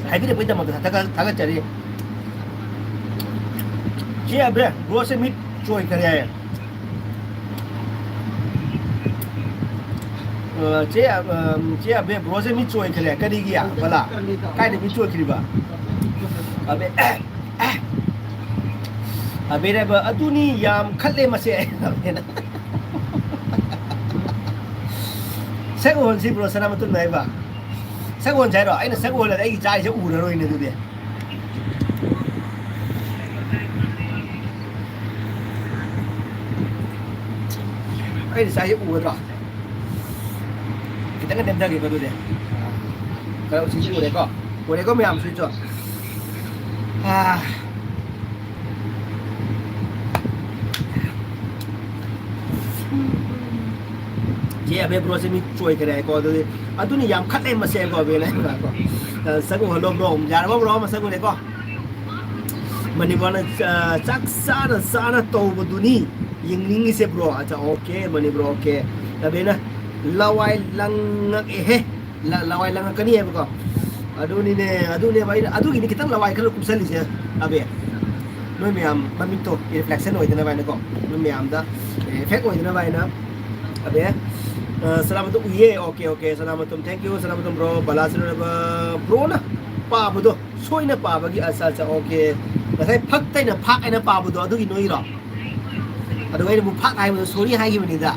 ให้พี่เด็กไปทำมันถ้าก็จะดีเจี๊ยบเลย bro เซมิดช่วยกันเลยเจี๊ยบเลย bro เซมิดช่วยกันเลยก็ดีกี่อ่ะเวลาใครจะมิดช่วยกันบ้างabe da ba aduni yam khalle ma se na sagon si bro sana matun nai ba sagon jai ro ai na sagon la ai jai je u ro ni du de ai sai u ro kita kan dem da ke du de kalau si u de ko me am si choเจี๊ยบเบรอเซมิช่วยกันได้ก็ตัวนี้ตัวนี้ยามคัดเล่นมาเซฟก็เวลาก็สักวันลมๆอย่าว่าร้อนมาสักวันเลยก็มันนี่วันจักซานะโตบตัวนี้ยิงลิงเซฟรออาจจะโอเคมันนี่บรโอเคแต่เบนะลาวายลังเฮ้ลาวายลังกันนี่เองก็ ꯑꯗꯨꯅꯤꯅꯦ ꯑꯗꯨꯅꯦꯕ ꯑꯩꯅ ꯑꯗꯨꯒꯤꯅꯤ ꯈꯤꯇꯪ ꯂꯋꯥꯏ ꯈꯔ ꯀꯨꯞꯁꯜꯂꯤꯁꯦ ꯑꯕꯦ ꯅꯣꯏ ꯃꯌꯥꯝ ꯃꯃꯤꯠꯇꯣ reflection ꯑꯣꯏꯗꯅꯕ ꯍꯥꯏꯅꯀꯣ ꯅꯣꯏ ꯃꯌꯥꯝꯗ ꯏꯐꯦꯛ ꯑꯣꯏꯗꯅꯕ ꯍꯥꯏꯅ अबे सलामतुम ये ओके ओके सलामतुम थैंक यू सलामतुम ब्रो बलासर ब्रो ना पाबदो सोइना पाबगी अच्छा अच्छा ओके नसाई फक्तैना फाकैना पाबदो अदुगी नोइरो अदुगैना मु फाक हाइबदो सोरी हाइगिबनिदा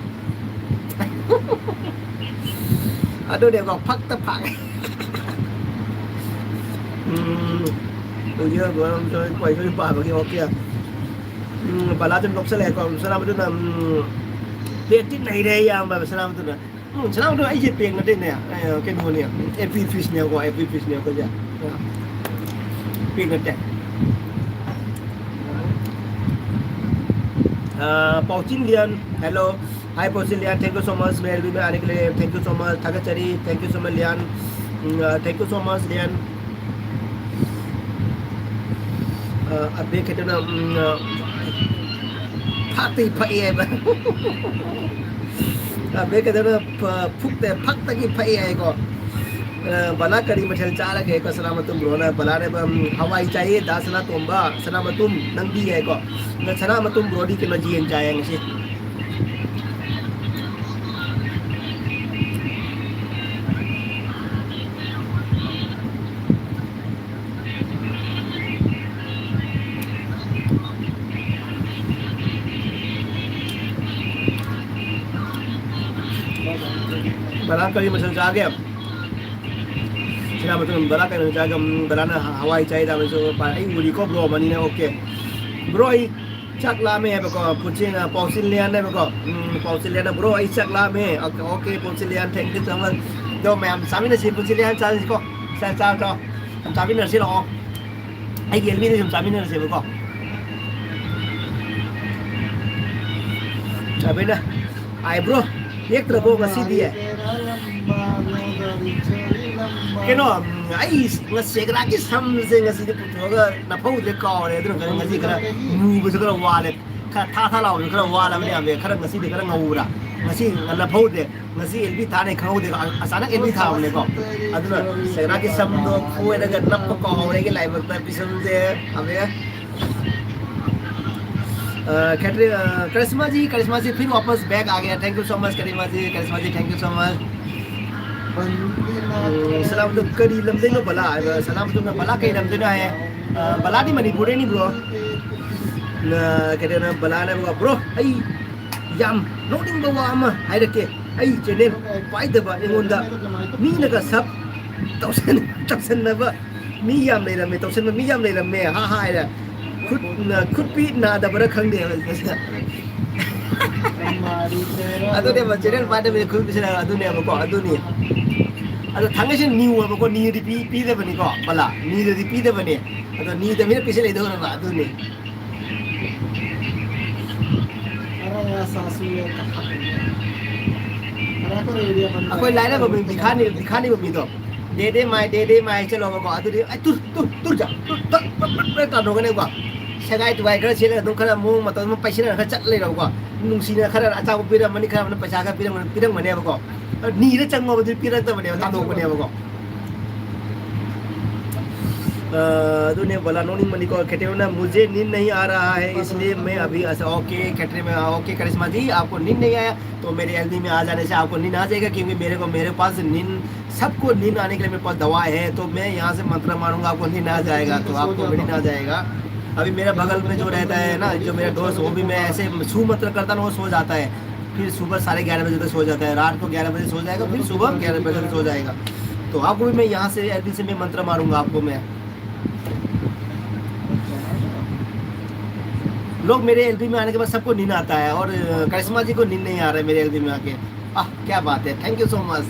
अदुनेको फक्त फाक ये गरम जो कोई पाबगी ओके बलासर नोक्सले को सलामतुम पेटी नहीं रहे यार मैं सलाम तो ऐसे पेंग ना देने क्या बोलने एपी फिश ने को जा पेंग ना Pauchin Lian hello hi Pauchin Lian thank you so much मेरे भी में आने के लिए थैंक यू सो मच थाकाचरी thank you so much Lian thank you so much Lian अबे कहते ना फाती फाई है अबे कहते ना फुकते फक्त की फाई है को बला करी मठल चाल के को सलामतुम रोना बला ने हवाई चाहिए दासना तोंबा सलामतुम नंदी है को न सलामतुम ब्रोडी के मजीन चाहिए से बला करी मसल जा गया सलामतुम बला करी जा गया बला ना हवाई चाहिए था मुझे आई उरी को ब्रो मनी ने ओके ब्रो आई चकला में है बको पुचिन पौसिन लियन है बको पौसिन लियन ब्रो आई चकला में okay Pauchin Lian thank you so much जो मैं सामी ने सी पुचिन लियन चाल को चा तो हम सामी ने सी लो आई गेल भी हम सामी ने सी बको अबे ना आई ब्रो एक तरफ का सीधी है keno ai ngasi kra ki sam se ngasi de putoga na phau de ka ore de ngasi kra mu bu kra wa le kha tha lao kra wa la me ave kra ngasi de kra ngau ra ngasi na phau de ngasi elbi tha ne khau de asana elbi tha le ko aduna se kra ki sam do fu de ga nap ko ore ki live ta pisam de ave करिश्मा जी फिर वापस back आ गया thank you so much Karishma ji thank you so much सलाम तो करी लमदे no बला सलाम तो बला कई लमदे ना है बला नी मणिपुर नी ब्रो कहते ना बला ने ब्रो आई याम नोटिंग बवा अमा हाइरके आई चैनल पाइदबा एंगोंदा मी नगा सब तौसन नबा मी याम लेरमे तौसन मी याम लेरमे हा हा हाइरा खुद भी ना दबरा खंग दे अदुने म चैनल पादे में खुद बिसना अदुने बको अदुने अदु थांगसे न्यू बको नी दी पी दे बनी को बला नी दी पी दे बनी अदु नी दे मेरे पिछले दो ना अदुने अरे सासू कोई लाइन में दिखाने में तो दे माय चलो बको अदुने तुर जा ता दोगने को सगाई तुगाई खरा छेले दो खरा मो मत पैसा खरा चट ले रहो नुसीना खरा अचा को पिरम मनी खरा पैसा का पिरम मने बको नीरे चंगो बदि पिरत बने तादो बने बको दुने बोला नोनी मनी को कहते ना मुझे नींद नहीं आ रहा है इसलिए मैं अभी ओके कैटरे में ओके करिश्मा जी आपको नींद नहीं आया तो मेरे एलबी में आ जाने से आपको नींद आ जाएगा क्योंकि मेरे पास नींद सबको नींद आने के लिए मेरे पास दवा है तो मैं यहाँ से मंत्र मारूंगा आपको नींद आ जाएगा तो आपको भी नींद आ जाएगा अभी मेरा बगल में जो रहता है ना जो मेरा दोस्त वो भी मैं ऐसे छू मंत्र करता ना वो सो जाता है फिर सुबह 11:30 बजे तक सो जाता है रात को 11 बजे सो जाएगा फिर सुबह 11 बजे तक सो जाएगा तो आपको भी मैं यहाँ से एलबी से मैं मंत्र मारूंगा आपको मैं लोग मेरे एलबी में आने के बाद सबको नींद आता है और करिश्मा जी को नींद नहीं आ रहा है मेरे एलबी में आके क्या बात है थैंक यू सो मच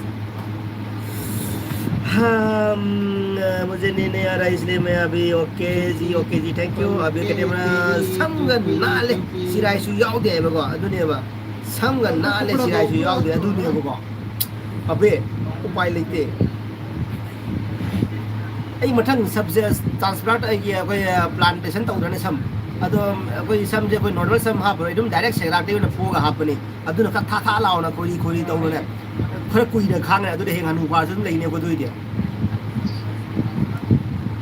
हाँ मुझे नींद नहीं आ रहा इसलिए मैं अभी ओके जी थैंक यू अभी कहते हैं संग नाले सिराइसु याउदे बको अदुनेबा संग नाले सिराइसु याउदे अदुने बको अबे उपाय लेते आई मठंग सबसे ट्रांसप्लांट आई प्लांटेशन तौदने सम अदो कोई सम जे कोई नॉर्मल सम हाप एकदम डायरेक्ट सेराक्टे न फोगा हापनी अदुन का था लाउना खोली तौने खरा कुइना खांग अदुदे हेंग हनु पास लेने को दुइदे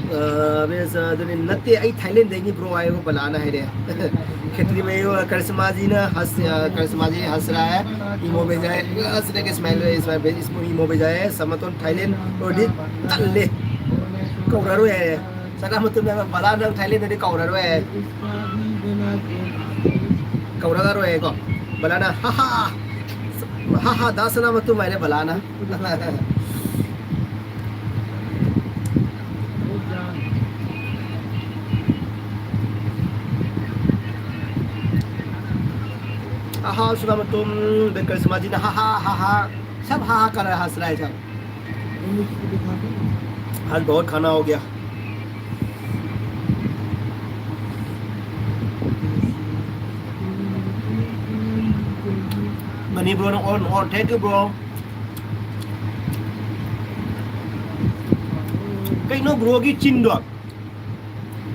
ꯑꯗꯨꯅꯤ ꯅꯠꯇꯦ ꯑꯩ ꯊꯥꯏꯂꯦꯟꯗꯒꯤ ꯕ꯭ꯔꯣ आएगा बुलाना है रे खितरी में यो करिश्मा जी ना करिश्मा जी हंस रहा है इमो भेजाए हंसने के स्माइल इसमें इमो भेजाए समतोन थाईलैंड और दी तल्ले कौरारो है सका मतलब मैं बुलाना थाईलैंड दी कौरारो है कौरारो है को बुलाना हा दासना मत मैंने बुलाना हाँ सुना मैं तुम बेकर समाजी ना हा सब हा कर रहा हंस रहा है सब आज बहुत खाना हो गया money bro on thank you bro कहीं नो ब्रो की चिन दो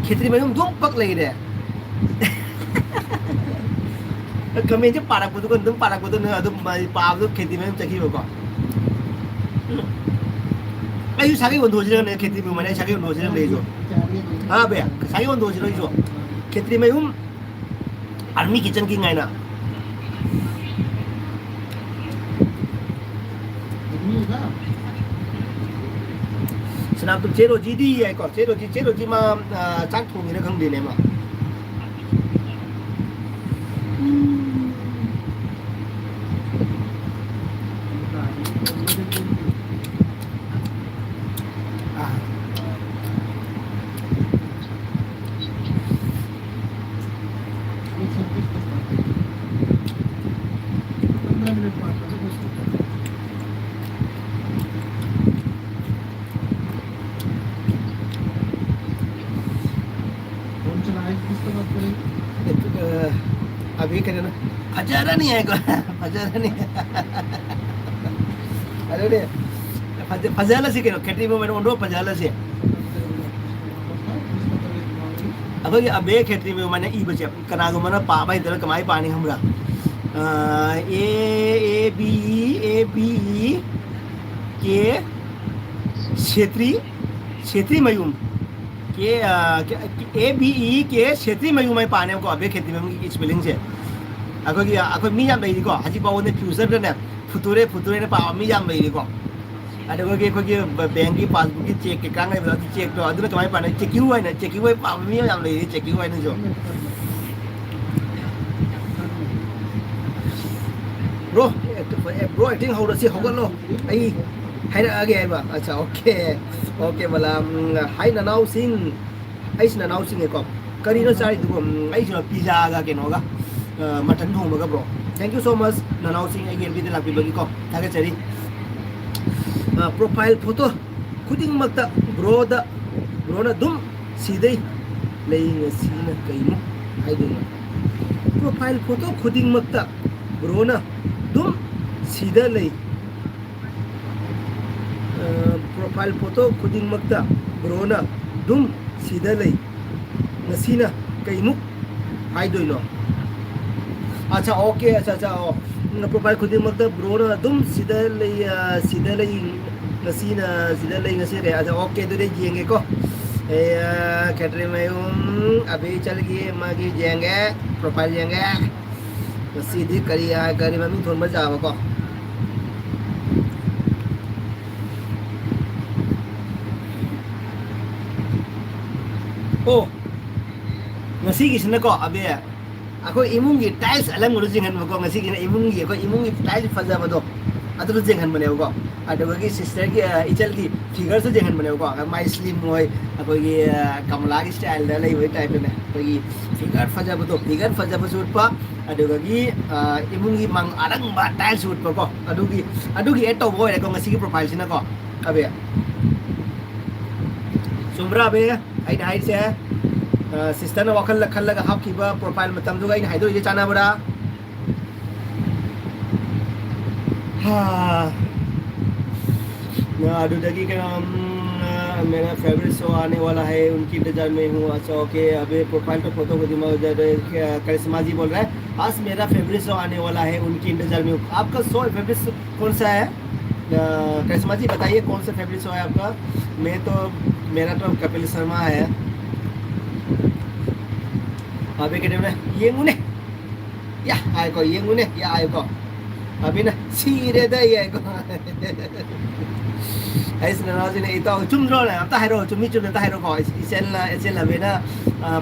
खितरी में हम दो पक लगी रहे कमेंट पारक पुतु को तुम पारक पुतु ने अदुम पाव तो खेती में चकी होगा अयु सागी वन दोजरे ने खेती में मैंने सागी वन दोजरे ले जो हाँ भैया सागी वन दोजरे जो खेती में हम आर्मी किचन की गायना सनाम तुम चेरो जी दी है को चेरो जी मां चाक थोंगी ने खंग देने मां अभी कहते ना फजारा नहीं आएगा फजारा नहीं अरे फजाला से करो खेती में मैंने उन्होंने फजाला से अब ये अबे खेती में मैंने ई बचे कनागो मना पापा इधर कमाई पानी हमरा ए बी के क्षेत्रीय मयूम के ए बी ई के क्षेत्रीय मयूम में पाने को अबे खेती में स्पेलिंग से अखोई मी याम लेदी को हजी पावने फ्यूचर ने फुतुरे ने पाव मी याम लेदी को अदुगे अखोई बैंक की पासबुक की चेक के कांग ने चेक तो अदुना कमाई पाने चेक हुआ है पाव मी याम लेदी चेक हुआ है जो ब्रो एक्टिंग हो रही होगा लो आई हाय आगे आइबा अच्छा ओके वाला हाय ननाउ सिंह आई ननाउ सिंह को करीनो चारी दुको आई पिज्जा गा के नोगा मटन थोंबगा bro thank you so much ननाउ सिंह आई गेल लापी बगी को थागे चरी प्रोफाइल फोटो खुदिंग मक्ता ब्रोना दुम सीधे लेंगे सीना कईमु हाय दुम प्रोफाइल फोटो खुदिंग मक्ता ब्रोना दुम सीधा ले प्रोफाइल फोटो खुदिंग मक्ता ब्रोना दुम सीधा ले नसीना कईमु हाय दोइनो अच्छा ओके अच्छा प्रोफाइल खुदिंग मक्ता ब्रोना दुम सीधा ले नसीना सीधा ले नसी रे अच्छा ओके तो दे जेंगे को कैटरी में अभी चल गए मागी जेंगे प्रोफाइल जेंगे सीधी करी मम्मी थोड़ा मजा आवा को ओ ngasi gi sina ko abe ako imung gi tiles alam ngulu jingan ko ngasi gi imung gi tiles faza ba do adu jingan bane ko adu gi sister gi ichal gi figure so jingan bane ko my slim moy ako gi kamla gi style da lai wai type ne ko gi figure faza ba do figure faza ba shoot pa adu gi imung gi mang arang ba tiles shoot pa ko adu gi eto boy ko ngasi gi profile sina ko abe sumra be ai dai se sister ने वखल लखल लगा half कीबा profile मतम दुगा इन हाइदो ये चाना बड़ा हाँ अडुदगी के मेरा फेवरेट शो आने वाला है उनकी इंतजार में हूँ अच्छा ओके अभी प्रोफाइल पे फोटो को दिमाग करिश्मा जी बोल रहा है आज मेरा फेवरेट शो आने वाला है उनकी इंतजार में हूँ आपका शो फेवरेट कौन सा है करिश्मा जी बताइए कौन सा फेवरेट शो है आपका मेरा तो कपिल शर्मा है अभी के टाइम में ये मुने या ai ko ये मुने या ai ko अभी ना सीरे दे ये को ऐसे ना जी ने इतो चुम रो ना ता हेरो चुमी चुम ता हेरो को इसेन ला बेना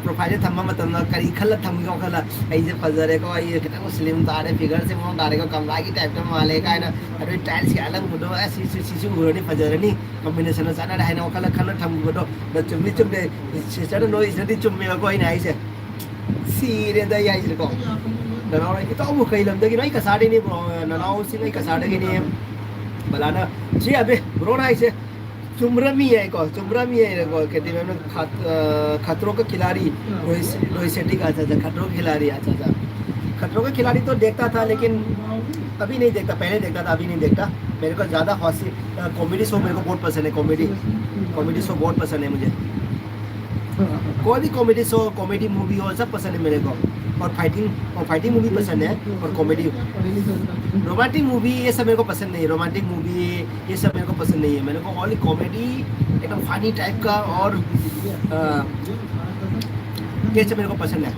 प्रोफाइल थम्मा मतम करी खल थम को खला ऐसे फजरे को ये कितना स्लिम तारे फिगर से मोन तारे को कमला की टाइप का माले का ना अरे टाइल्स के अलग मुदो ऐसी सी गुरनी फजरे नी कॉम्बिनेशन साना रहे ना खल खल थम को तो चुमी चुम दे सिस्टर नो इसे चुम में को इन ऐसे सीरे दे ऐसे को ननाव की तो वो कई लमदगी नहीं कसाड़े नहीं ननाव से नहीं कसाड़े की नहीं बलाना जी अबे ब्रो ना ऐसे चुमरमी है को कहते हैं खतरों का खिलाड़ी रोहित शेट्टी का अच्छा खतरों का खिलाड़ी अच्छा खतरों का खिलाड़ी तो देखता था लेकिन अभी नहीं देखता पहले देखता था अभी नहीं देखता मेरे को ज़्यादा हौसले कॉमेडी शो मेरे को बहुत पसंद है कॉमेडी शो बहुत पसंद है मुझे कोई भी कॉमेडी शो कॉमेडी मूवी हो सब पसंद है मेरे को और फाइटिंग मूवी पसंद है और कॉमेडी रोमांटिक मूवी ये सब मेरे को पसंद नहीं रोमांटिक मूवी ये सब मेरे को पसंद नहीं है मेरे को ओनली कॉमेडी एकदम फनी टाइप का और ये सब मेरे को पसंद है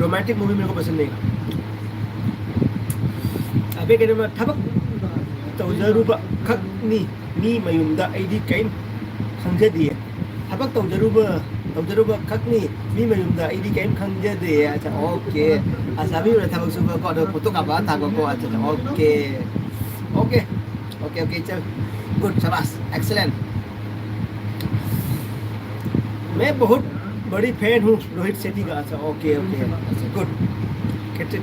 रोमांटिक मूवी मेरे को पसंद नहीं अबे कहते हैं थबक तौजरुबा खकनी मी मयुमदा आईडी कैन खंजदिए थबक तौजरुबा खकनी मी मयुमदा आईडी कैन खंजदिए अच्छा ओके असाबी रे थबक सुबह को दो फोटो का बात था को अच्छा ओके चल गुड शाबाश एक्सीलेंट मैं बहुत बड़ी फैन हूँ रोहित शेट्टी का अच्छा okay good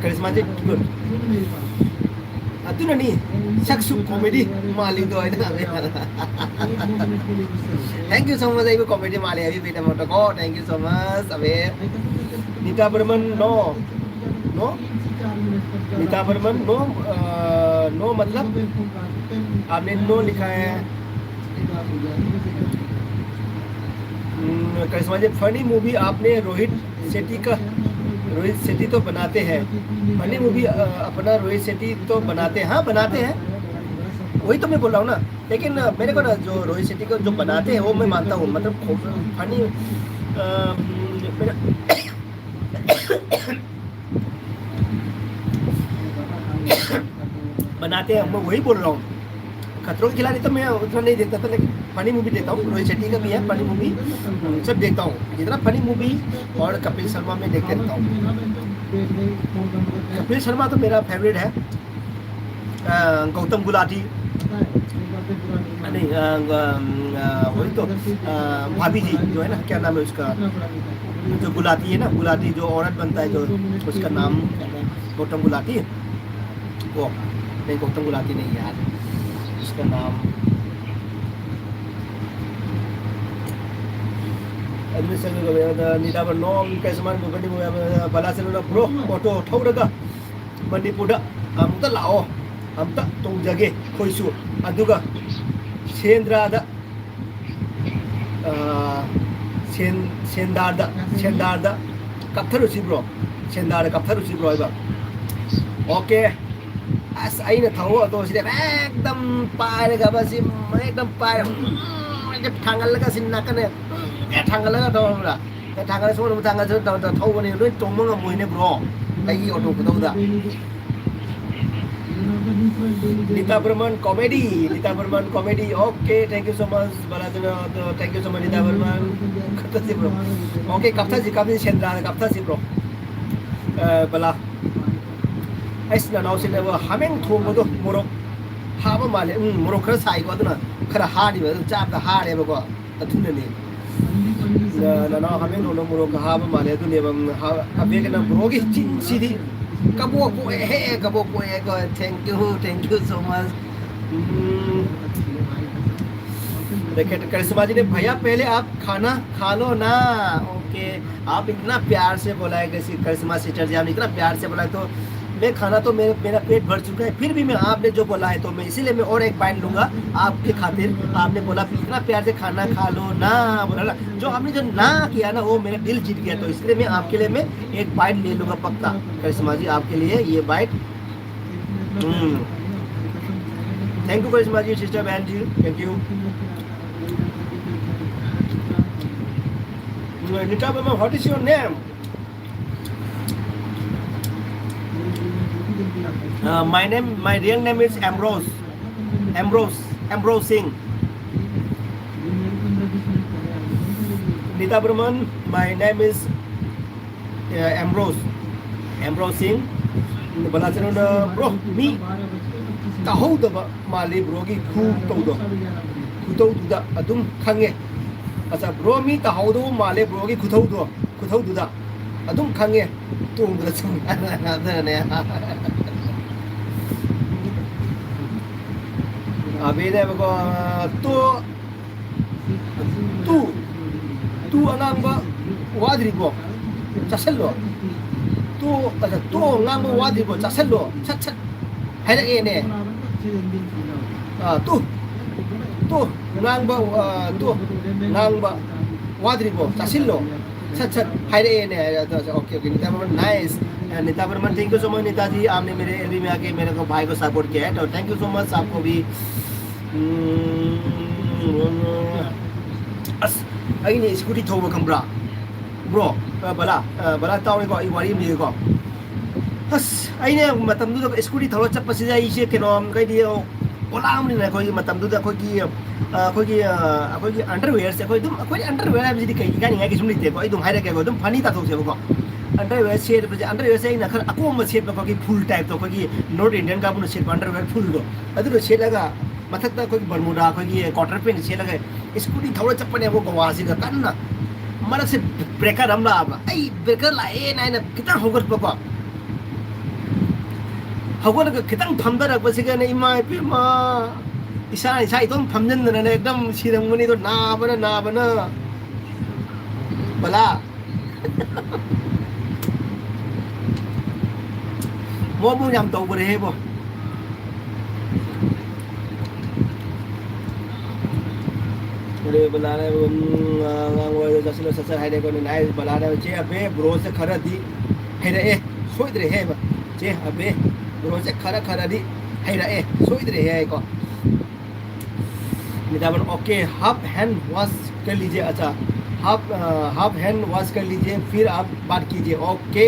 Karishma ji good अतुननी सक्सु कॉमेडी माली तो है ना थैंक यू सो मच आई कॉमेडी माली अभी बेटा मोटो को थैंक यू सो मच अबे नीता बर्मन नो नीता बर्मन नो मतलब आपने नो लिखा है करिश्मा जी फनी मूवी आपने रोहित शेट्टी तो बनाते हैं फनी मूवी अपना रोहित शेट्टी तो बनाते हैं हाँ बनाते हैं वही तो मैं बोल रहा हूँ ना लेकिन मेरे को ना जो रोहित शेट्टी को जो बनाते हैं वो मैं मानता हूँ मतलब फनी बनाते हैं मैं वही बोल रहा हूँ खतरों के खिलाड़ी तो मैं उतना नहीं देखता था लेकिन फनी मूवी देखता हूँ रोहित शेट्टी का भी है फनी मूवी सब देखता हूँ जितना फनी मूवी और कपिल शर्मा में देखते रहता हूँ कपिल शर्मा तो मेरा फेवरेट है गौतम गुलाटी नहीं वही तो भाभी जी जो है ना क्या नाम है उसका जो गुलाटी है ना गुलाटी जो औरत बनता है जो उसका नाम गौतम गुलाटी वो नहीं गौतम गुलाटी नहीं यार उसका नाम नीदाबर नोम कैसमान बुकनी बलासेना ब्रो ऑटो थौरगा मणिपुरदा अमुता लाओ अमुता तोंजगे खोइसु अदुगा सेंद्रादा सेंदारदा कपथरुसी ब्रो सेंदारदा कपथरुसी ब्रो इबा okay as aina thawo to sida ekdam paare ga basi ekdam paare je thangal laga sinna kane thangal laga to ra thangal so thangal so thawo ne loi tom nga moi ne bro ai auto ko da Nita Burman comedy okay thank you so much Baladuna thank you so much Nita Burman kata si bro okay kapta ji kapta shendra kapta si bro bala ऐसा now से वो हमें थोंग दो मोरक हाब माले मोरक खर साई को अदना खर हाडी बे चाप दा हाडे बको अथुने ने ना हमें नो मोरक हाब माले अदुने बम अबे के ना ब्रोगी सिदी कबो को हे को थैंक यू सो मच देखिए करिश्मा जी ने भैया पहले आप खाना खा लो ना ओके आप इतना प्यार से बोला है करिश्मा सिस्टर जी आपने इतना प्यार से बोला है तो मैं खाना तो मेरा पेट भर चुका है फिर भी मैं आपने जो बोला है तो मैं इसीलिए मैं और एक बाइट लूँगा आपके खातिर आपने बोला इतना प्यार से खाना खा लो ना बोला ना जो आपने जो ना किया ना वो मेरा दिल जीत गया तो इसलिए मैं आपके लिए मैं एक बाइट ले लूँगा पक्का करिश्मा जी आपके लिए ये बाइट thank you Karishma ji sister बहन जी thank you Nita Burman, what is your name? My real name is Ambrose. Ambrose Singh. Nita Burman, my name is Ambrose Singh. Bala chano bro, me tahauda mali bro gi khu tau da adum khange. Asa bro mi tahauda mali bro gi khu tau da adum khange. Tung da chung ada ne. Abi ne ko tu anang ba wadri ko chaselo tu ngang ba wadri ko chaselo chat hai da e ne tu ngang ba wadri ko chaselo chat hai da e ne okay Nita Burman nice Nita Burman thank you so much Nita जी आपने मेरे LB में आके मेरे को भाई को support किया है तो थैंक यू सो मच आपको भी अने स्कूटी थोब खबरा ब्रो बला ताउने को वारी में को अने स्कूटी थोड़ा चप्पसीद इसे कनो कई ओलामने अखोगी अंडरवेयर से अंडरवेयर है कई गानी सूम लेते है फनी ताथोसेबको अंडरवेयर सेट अंडरवेयर से खर अकोम सेट फुल टाइप तो नॉर्थ इंडियन का सेट अंडरवेयर फुल सेटगा मथक बर्मुडा क्वार्टर पेंट सेलगा स्कूटी थोड़ा चप्पने गोवासी कन्ना मरक से ब्रेकर ब्रेकर लाए नाइन खित हौगटपको हौगट खित फमदरपसीगने इमा इमा इसा इतम फमजन एकदम सिरमगनी तो नाबना बला मोबू याम तौबरे हेबो अरे बला ने वो जसलो ससर हाइदे को नाइ बला ने जे अबे ब्रो से खरा दी हेरे ए सोइदरे हे जे अबे ब्रो से खरा दी हेरे ए सोइदरे हे को Nita Burman okay half hand wash कर लीजिए अच्छा हाफ हैंड वॉश कर लीजिए फिर आप बात कीजिए okay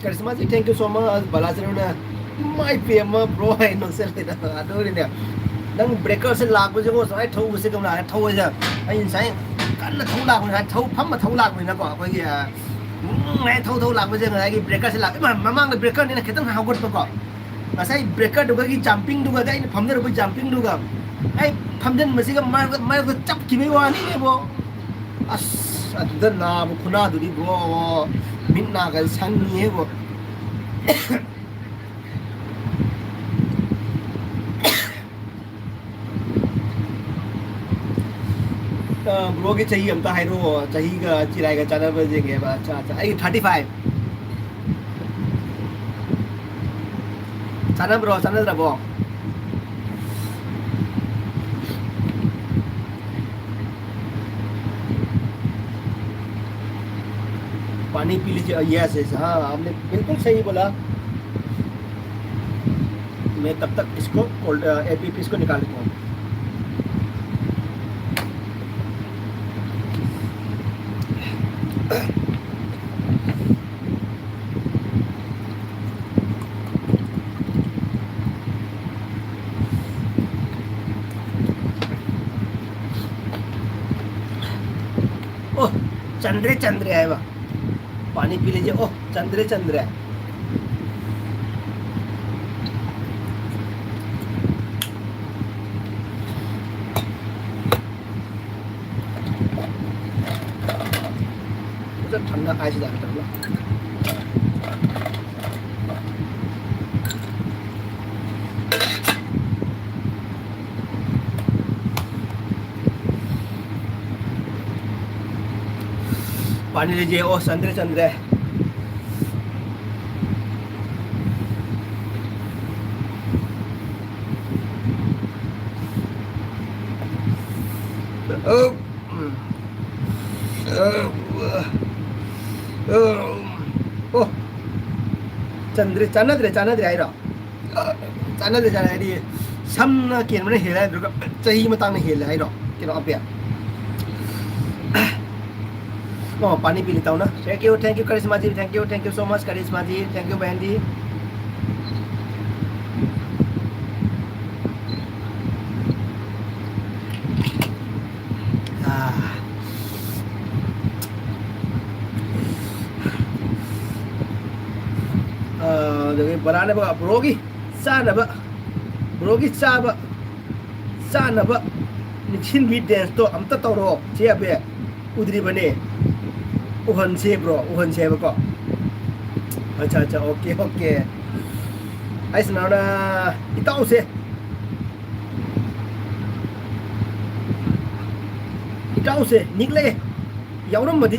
Karishma ji thank you so much बला से माय पेमा ब्रो है नो से अदोरिने नंग ब्रेकर से लाग बजे को सय थौ से कम ला थौ से ai sai कन्न थौ लाग ने थौ फम थौ लाग ने को अखोगी नै थौ लाग बजे ngai ब्रेकर से लाग ममांग ब्रेकर ने खितंग हागोट को ngasai ब्रेकर दुगा की जंपिंग दुगा गाइ फमदर को जंपिंग दुगा ai फमजन मसी का मार को चप की वानी ने बो अस अदना बो खुना दुरी बो मिन्ना का संनी है बो ब्रो के चाहिए हमता हाइरो चाहिए का चिराएगा चैनल पर देंगे अच्छा आई 35 चैनल रबो पानी पी लीजिए यस यस हाँ आपने बिल्कुल सही बोला मैं तब तक इसको एपीपी इसको निकाल लेता हूँ ओह चंद्रे है वाह पानी पी लीजिए ओह चंद्रे है ठंडा आइस डाक्टर पानी लीजिए ओ चंद्रे ओ चंद्रे आइरा चंद्रे समना केन मने हेला चही मतांग हेला आइरा केनो अपिया पानी पी लेता हूँ ना। Thank you Karishma ji, thank you so much Karishma ji, thank you बहन जी। देखिए बनाने ब्रोगी चानब ब्रोगी चानब निक्सिन भी डेंस तो अमता तौरो चे अबे उदरी बने उहन से ब्रो उहन से बको। अच्छा ओके ऐसा ना इताऊ से निकले यावरम मदी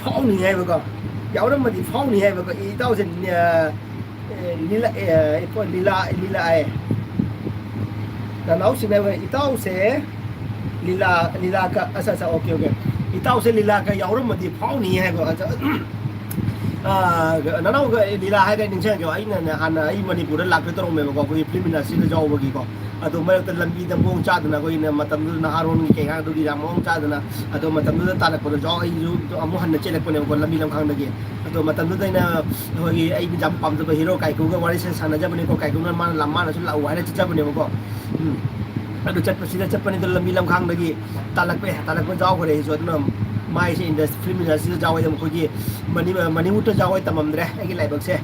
फाउनी है बको यावरम मदी फाउनी है बको इताऊ से लीला आए नाउ से इताऊ से लीला का अच्छा ओके इताऊ से लीला का यावरम मदी फाउनी है बको। अच्छा नानाउ लीला है निंसे जो हाना मणिपुर लाख तौरमेबको कोई फिल्म इंडस्ट्री जाऊबगीको अदो मरक्ता लंबी दमों चादना कोई मतमदु नहारोन की कहीं दुगी रामों चादना अदो मतमदु तालकपो जाओ अइजु अमु हन्न चेलकपनेबको लंबी लमखांगदगी अदो मतमदु दैना होगी अइ जम पामदबो हीरो काइकुगा वारी से सानजबनेको काइकुना मान लमानसु लाउ हाइना चचबनेबको अदो चटपनी तो लंबी लमखांगदगी तालकपे जाओ करे जो अदुना माइ से इंडस्ट्री फिल्म इंडस्ट्री जाओ दम कोगी मणिपुर जाओ तममद्रे अगी लाइबक से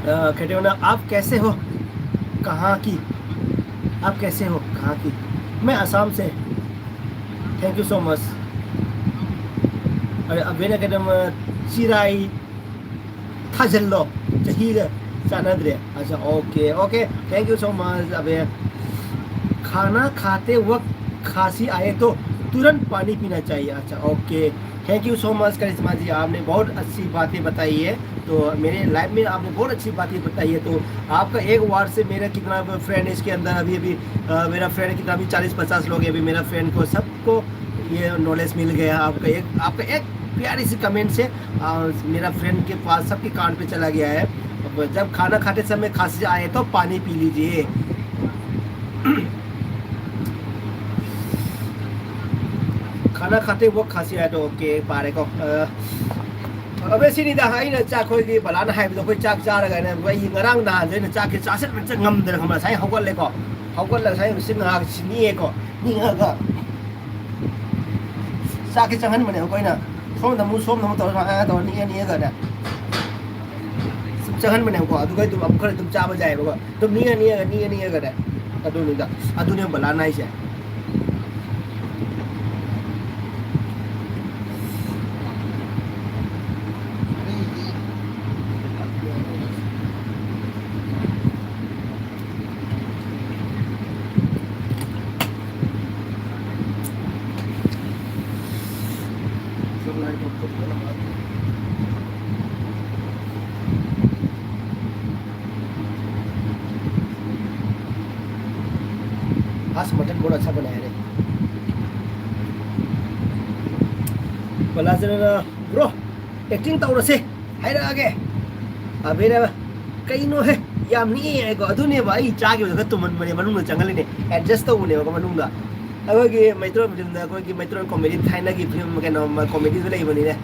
कहते आप कैसे हो कहाँ की आप कैसे हो कहाँ की? मैं असम से। Thank you so much. अरे अब मेरा कदम चिराई थाजल्लो चाहिए चानद्रे। अच्छा okay thank you so much. अबे खाना खाते वक्त खांसी आए तो तुरंत पानी पीना चाहिए। अच्छा okay thank you so much Karishma ji, आपने बहुत अच्छी बातें बताई है। तो मेरे लाइफ में आपने बहुत अच्छी बातें बताई है। तो आपका एक वार्ड से मेरा कितना फ्रेंड है इसके अंदर अभी मेरा फ्रेंड कितना अभी 40-50 लोग है अभी मेरा फ्रेंड को सबको ये नॉलेज मिल गया। आपका एक प्यारी सी कमेंट से मेरा फ्रेंड के पास सबके कान पे चला गया है। जब खाना खाते समय खांसी आए तो पानी पी लीजिए। खाना खाते वो खांसी आए तो ओके पारे को अबे सिनिदा हाइना चाक खोइगी बलाना हाइबदो खोइ चाक चारगा ने वइ ngरang नान जे चाक के चासेट मन ngमदर खमला साइ हौगल लेको हौगल साइ सिंगा सिनिएको निगा चाक के चंगन मने कोइना सोम दमु तोर आ तो नि गना चंगन मने को अदुगै तुम अब खरे तुम चाबा जायबको तुम नि गना अदुनिदा अदुने बलाना इसे आज मटन बहुत अच्छा बनाया रे ब्रो एक्टिंग तौरसे हाइरगे अबेरा कईनो है याम नी आइको अदुने भाई चागे बदक तुमन मने मनुंग चंगलिने एडजस्ट तौने बको मनुंगा अबगे मैत्रो फिल्म कोई की मैत्रो कॉमेडी थाइना की फिल्म के नाम कॉमेडी तो लेइ बनी ने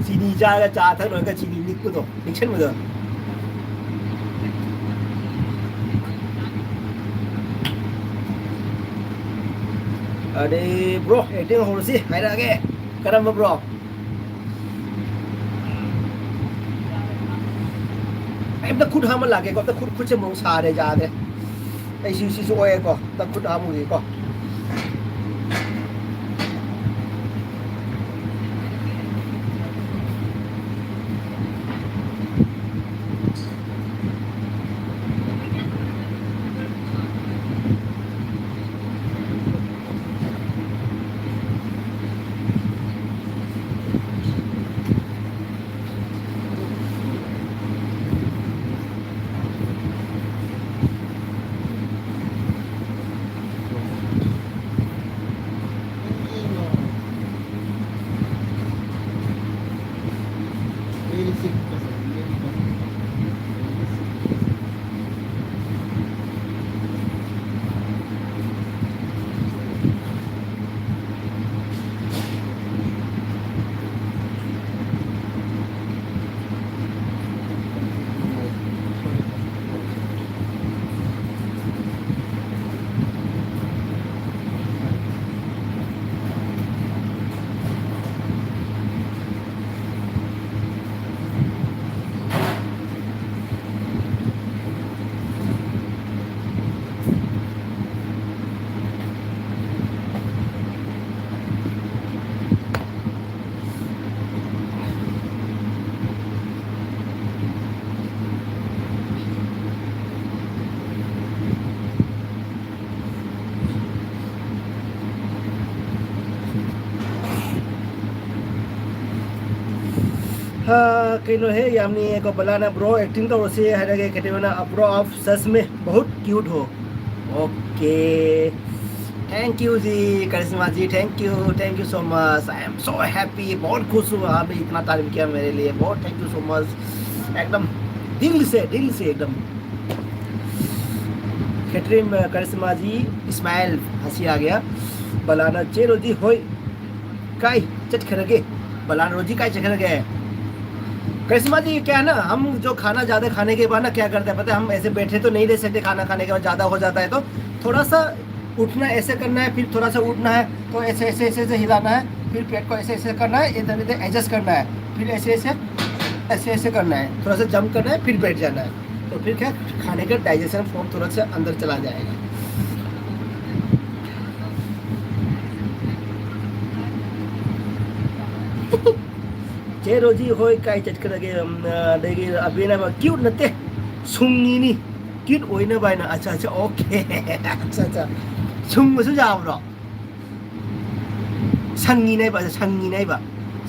चीनी जागा चा थक लगा चीनी निकपुदो निक्सन मदो अरे ब्रो एक्टिंग होरसी हाइरगे करम ब्रो अब तक खुद हम लागे को तक खुद से मौ सारे जा दे ऐ सी ओए को तक खुद हम को कहीं है यामनी को बलाना ब्रो एक्टिंग तो वैसे है लगे कहते हैं ना ब्रो आप सच में बहुत क्यूट हो ओके थैंक यू जी Karishma ji thank you so much I am so happy बहुत खुश हूँ आपने इतना तारीफ किया मेरे लिए बहुत थैंक यू सो मच एकदम दिल से एकदम कैटरीन करिश्मा जी स्माइल हंसी आ गया बलाना चे रोजी होय काय चट खरगे बलाना रोजी काय चट खरगे करिश्मा जी क्या है ना हम जो खाना ज़्यादा खाने के बाद ना क्या करते हैं पता है हम ऐसे बैठे तो नहीं रह सकते खाना खाने के बाद ज़्यादा हो जाता है तो थोड़ा सा उठना ऐसे करना है फिर थोड़ा सा उठना है तो ऐसे हिलाना है फिर पेट को ऐसे करना है इधर इधर एडजस्ट करना है फिर ऐसे करना है थोड़ा सा जंप करना है फिर बैठ जाना है तो फिर क्या खाने का डाइजेशन फॉर्म थोड़ा सा अंदर चला जाएगा चे रोजी होय काय चटक लगे देखिए अभी ना क्यूट नते सुंगनी क्यूट ओइना बायना अच्छा ओके अच्छा सुंगसु जाब्रो संगी नहीं बा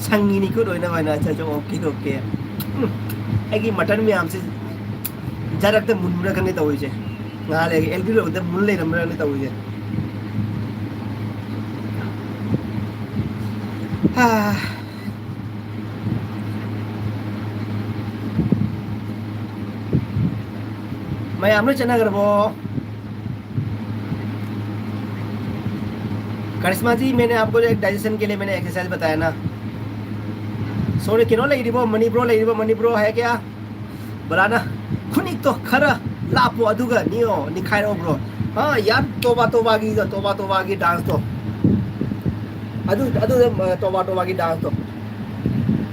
संगी क्यूट ओइना बायना अच्छा ओके आगे मटन में हमसे जरकते मुनमुना करने तो होइजे नाले एलबी लो दे मुन ले रमने तो होइजे मैं हमने चना करबो करिश्मा जी मैंने आपको एक डाइजेशन के लिए मैंने एक्सरसाइज बताया ना सोने किनो ले मनी ब्रो है क्या बलाना खुनिक तो खरा लापो अदुगा नियो निखाइरो ब्रो हाँ यार तोबा की डांस तो अदु तोबा की डांस तो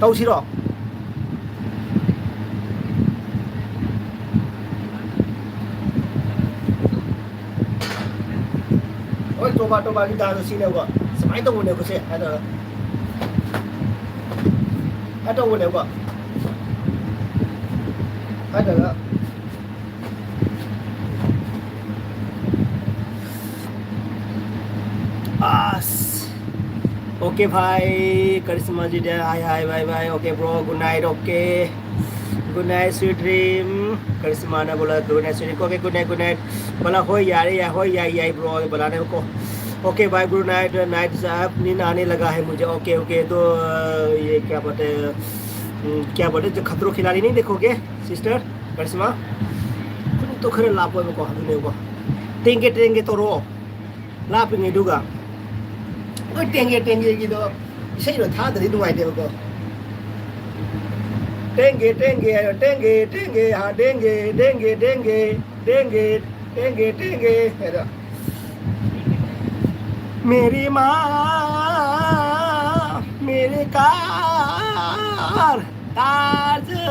तौसिरो ओए तोबा की डांस सीनेगो समाई तो बोने को से तो बोने को ada as ओके भाई करिश्मा जी हाय भाई okay bro good night okay good night sweet dream Karishma ने बोला good night sweet okay good night बोला हो यार ब्रो बुलाने को ओके भाई गुड नाइट साहब नींद आने लगा है मुझे ओके तो ये क्या बोलते जो खतरों खिलाड़ी नहीं देखोगे सिस्टर करिश्मा तो खरे लापो में को हमें को टेंगे तो रो लापेंगे दुगा ओए टेंगे की तो सही रो था दरी दुआई दे को टेंगे हां देंगे है मेरी माँ मेरे कार टार्जन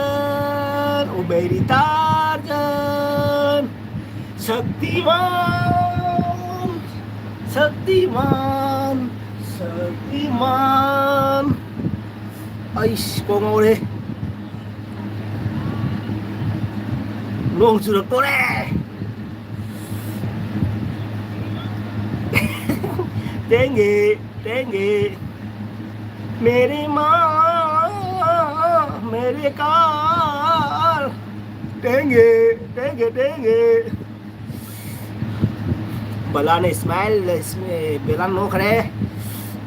ओ मेरी टार्जन शक्तिमान आइश को मोरे नोंग चुरक तो रे देंगे मेरी माँ मेरे कार देंगे बला ने स्माइल इसमें बेला नो करे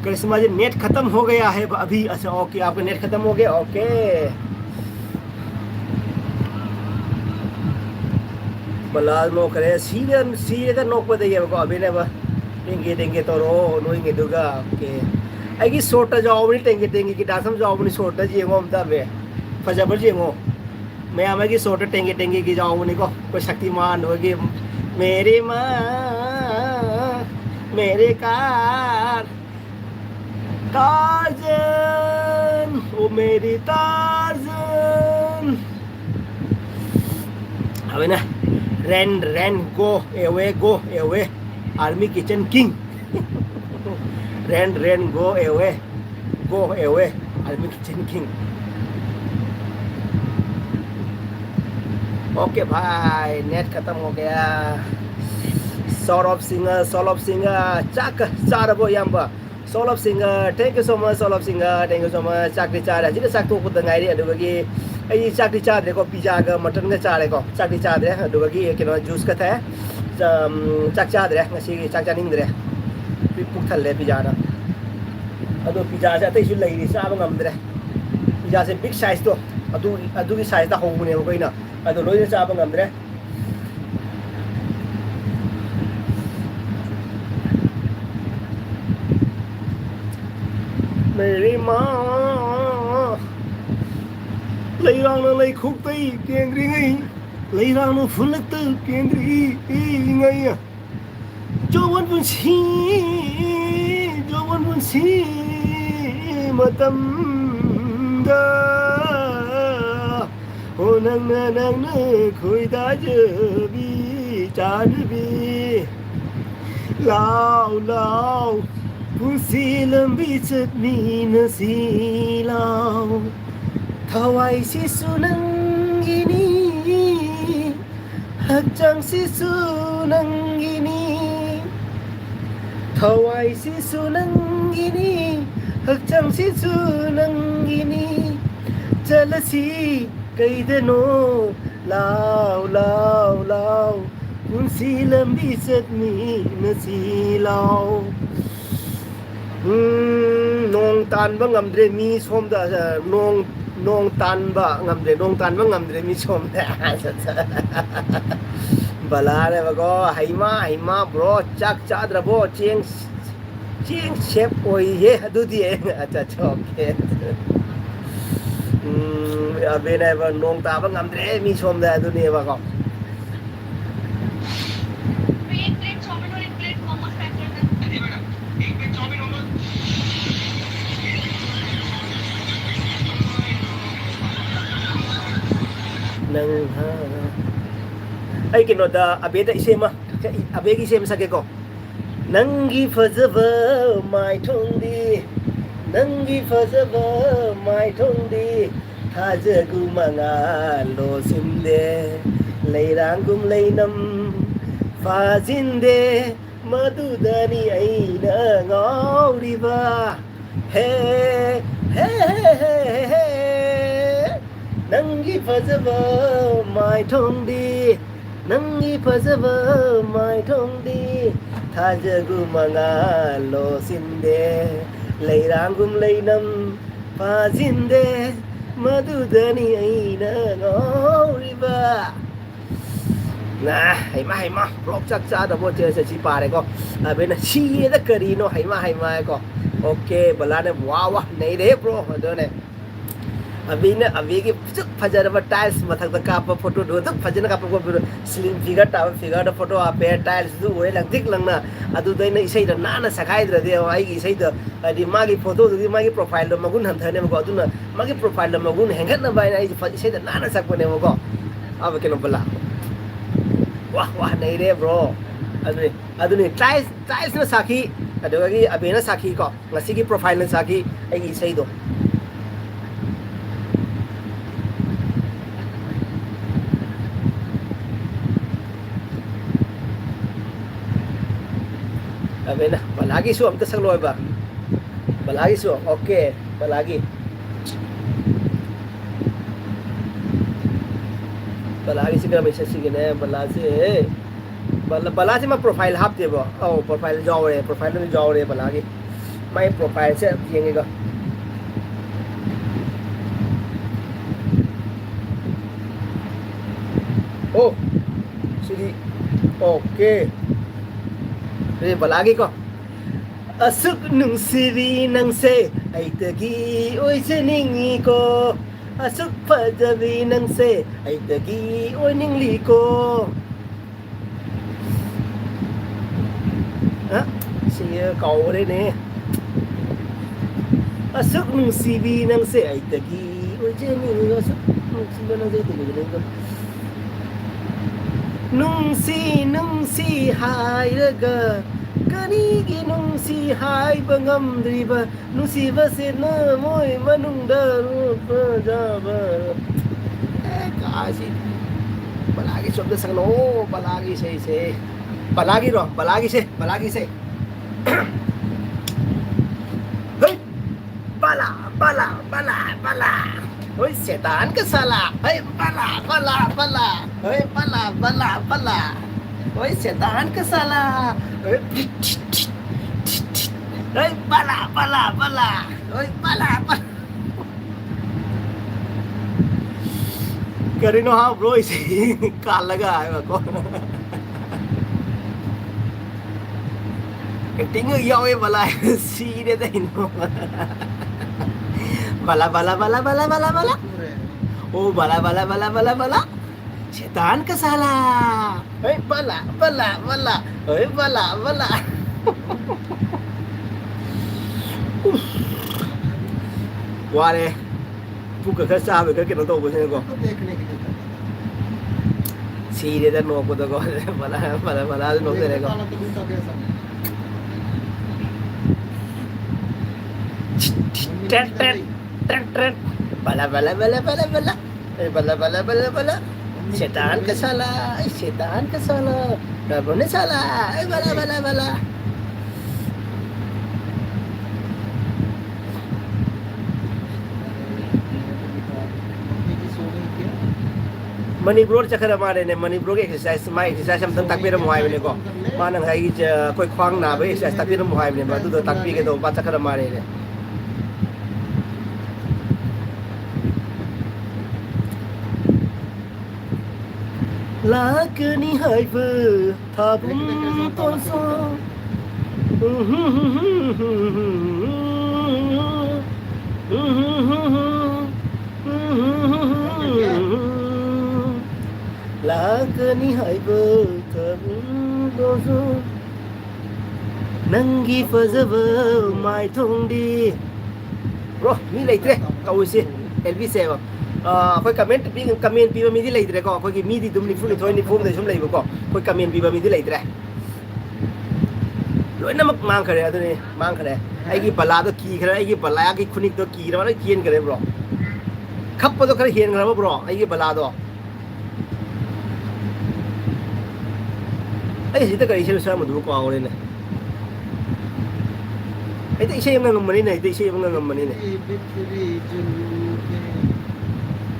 करिश्मा जी नेट खत्म हो गया है अभी अच्छा ओके आपका नेट खत्म हो गया ओके बला नो करे सीधे नो को देंगे अभी ने देंगे तो रो नोएंगे दुगा ओके आई सोटा जाओ टेंगे की डासम जाओ सोटा जेंगो अमता बे फजाबर जेंगो मैं आमेगी सोटा टेंगे की जाओ को कोई शक्तिमान होगी मेरी माँ मेरे कार टार्जन ओ मेरी टार्जन अबे ना run go away army kitchen king run go away army kitchen king okay भाई नेट खत्म हो गया सौरभ सिंह चाक चारबो यंबा Soul of Singer thank you so much Soul of Singer thank you so much จากที่จ่าเนี่ยที่จากตัวคนต่างไงเนี่ยดูว่ากี่ไอ้จากที่จ่าเนี่ยก็พิจารณามัตต์ก็จ่าเลยก็จากที่จ่าเนี่ยดูว่ากี่กินว่าจูสก็แท้จากจ่าเนี่ยงั้นสิจากจ่านิ่งเนี่ยพี่ปุ๊กทันเลยพิจารณาಅದು pizza से अतै सुन लगी साब ngam-द्रे पिज्जा से बिग साइज तो अदु की साइज ता होबने हो कइना अदु लोइ साब ngam-द्रे मेरी मां lấy răng nó lấy khúc tây kiên ri ngay lấy răng nó phun lắc tư kiên ri ngay à cho vẫn vẫn xí cho vẫn vẫn xí mà tâm da ô nang khơi ta chờ bi chán bi lao phun xí lâm bi chật mi na xí lao thawai si sunang ini hakjang si sunang ini thawai si sunang ini hakjang si sunang ini jalasi kaidano lao kun silam bisat ni nasilaw nong tan ba ngamdre mi som da nong tan ba ngamdre mi som da bala ne ba ko haima bro chak chadra bo cheng chef oi ye adu di acha chok ke abe ne ba nong ta ba ngamdre mi som da adu ne ba ko nang ha ai kinoda abeda isema abegi isema sake ko nangi fazava mai thongdi nangi fazava mai thongdi thajagu manga lo simde leirangum leinam fazinde madudani aina ngauriba he nangi fazava mai thongdi nangi fazava mai thongdi thajagu manga lo sinde leirangum leinam fazinde madudani aina ngauriba na haima blog chak cha da bo che se chi pare ko abena chi da kari no haima ko okay balane wow nei de bro do ne अभी की फजर पर tiles मथक का photo दो तो फजर का slim figure tower figure photo आपे टाइल्स दो वे लग दिख लगना अदु दैन इसै द नाना सखाइ द्रदे आई की इसै द अदि मागी फोटो दु मागी प्रोफाइल द मगुन हन्थने मगो अदुना मागी प्रोफाइल द मगुन हेंगत न बाइन आई इसै द नाना सकने मगो अब केनो बला वाह नै रे ब्रो अदुनी टाइल्स न साखी अदुगी अबेना साखी को ngasi की प्रोफाइल न साखी आई इसै दो Abe na, balagi suam ta sang loy ba. Balagi suam. Okay, balagi. Balagi sigara may sige na balasi. Balasi ma profile hap de ba. Oh, profile jawre, profile ni jawre balagi. May profile se yenge ga. Oh. Sige. Okay. Re balagi ko asuk nung siri nang se ai tagi oi seningi ko asuk pajavi nang se ai tagi oi ningli ko ha siya cầu đây nè asuk nung siri nang se ai tagi oi seningi ko asuk nung siri nang se ai tagi ko nung si hai raga kanigi nung si hai bangamdriba nung si vasena moi manungda rupa jaba kasi balagi sobda sangno balagi se balagi se bala bala bala oi setan ka sala hey bala bala bala hey bala bala bala oi setan ka sala hey bala bala bala oi bala bala Karino ha bro इसे काल लगा है मेरे को Ting yêu em bala si dia teh ino. Bala bala bala bala bala bala. Oh bala bala bala bala bala. Setan ka sala. Hey bala bala bala. Hey bala bala. Wale. Puka ka sa be ka kino to bo ko. तो देखने के लिए Si dia dah no ko to ko. Bala bala bala no देखने tere ko. वाला तो दूसरा कैसा है? Tren tren tren tren. Bala bala bala bala bala. Bala bala bala bala. Setan ka sala. Setan ka sala. Rabon na sala. Bala bala bala. Mummy की सो गई क्या? Manipur चक्कर हमारे ने मणिपुर के एक्सरसाइज माय एक्सरसाइज हम तक भी रमवाई बने को मां नंग हाई कोई ख्वांग ना बे एक्सरसाइज तक भी रमवाई बने बदु तो तक भी के तो बा चक्कर हमारे ने lakni haibu tabum tonso lakni haibu tabum tonso nangi fazaba mai thongdi bro mi leitre kaui se elvi se ba khoi comment pi comment pi ba mi di leitre ko khoi ki mi di dum ni fu ni thoi ni phum de sum lei ba ko khoi comment pi ba mi di leitre loi na mak mang khare adu ni mang khare ai ki bala to ki khare ai ki bala ki khunik to ki ra ma kien khare bro khap pa to khare hien khare bro ai ki bala to ai si ta kai se sa ma du ko ngore ne ai ta ise ngam ngam ni ne ta ise ngam ngam ni ne ये बिखरे जुलूके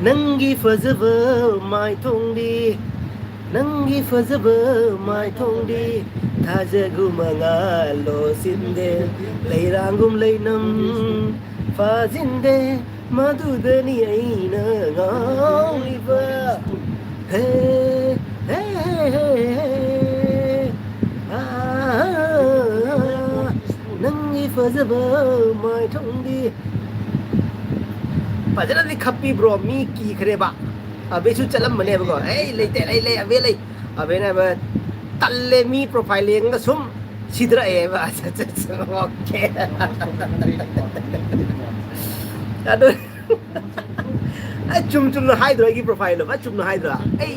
Nangi fazaba mai thongdi Nangi fazaba mai thongdi Thajagu manga lo sinde Leirangum leinam fazinde Madudani aina ngauliva Hey hey hey hey Nangi fazaba mai thongdi Pajaran ni kapi bro mi ki kare ba abe chu chalam mane ba ko ei leite le abe le abe na ba talle mi profile leng ga sum sidra e ba okay ado a chum no hydra ki profile ba chum no hydra ei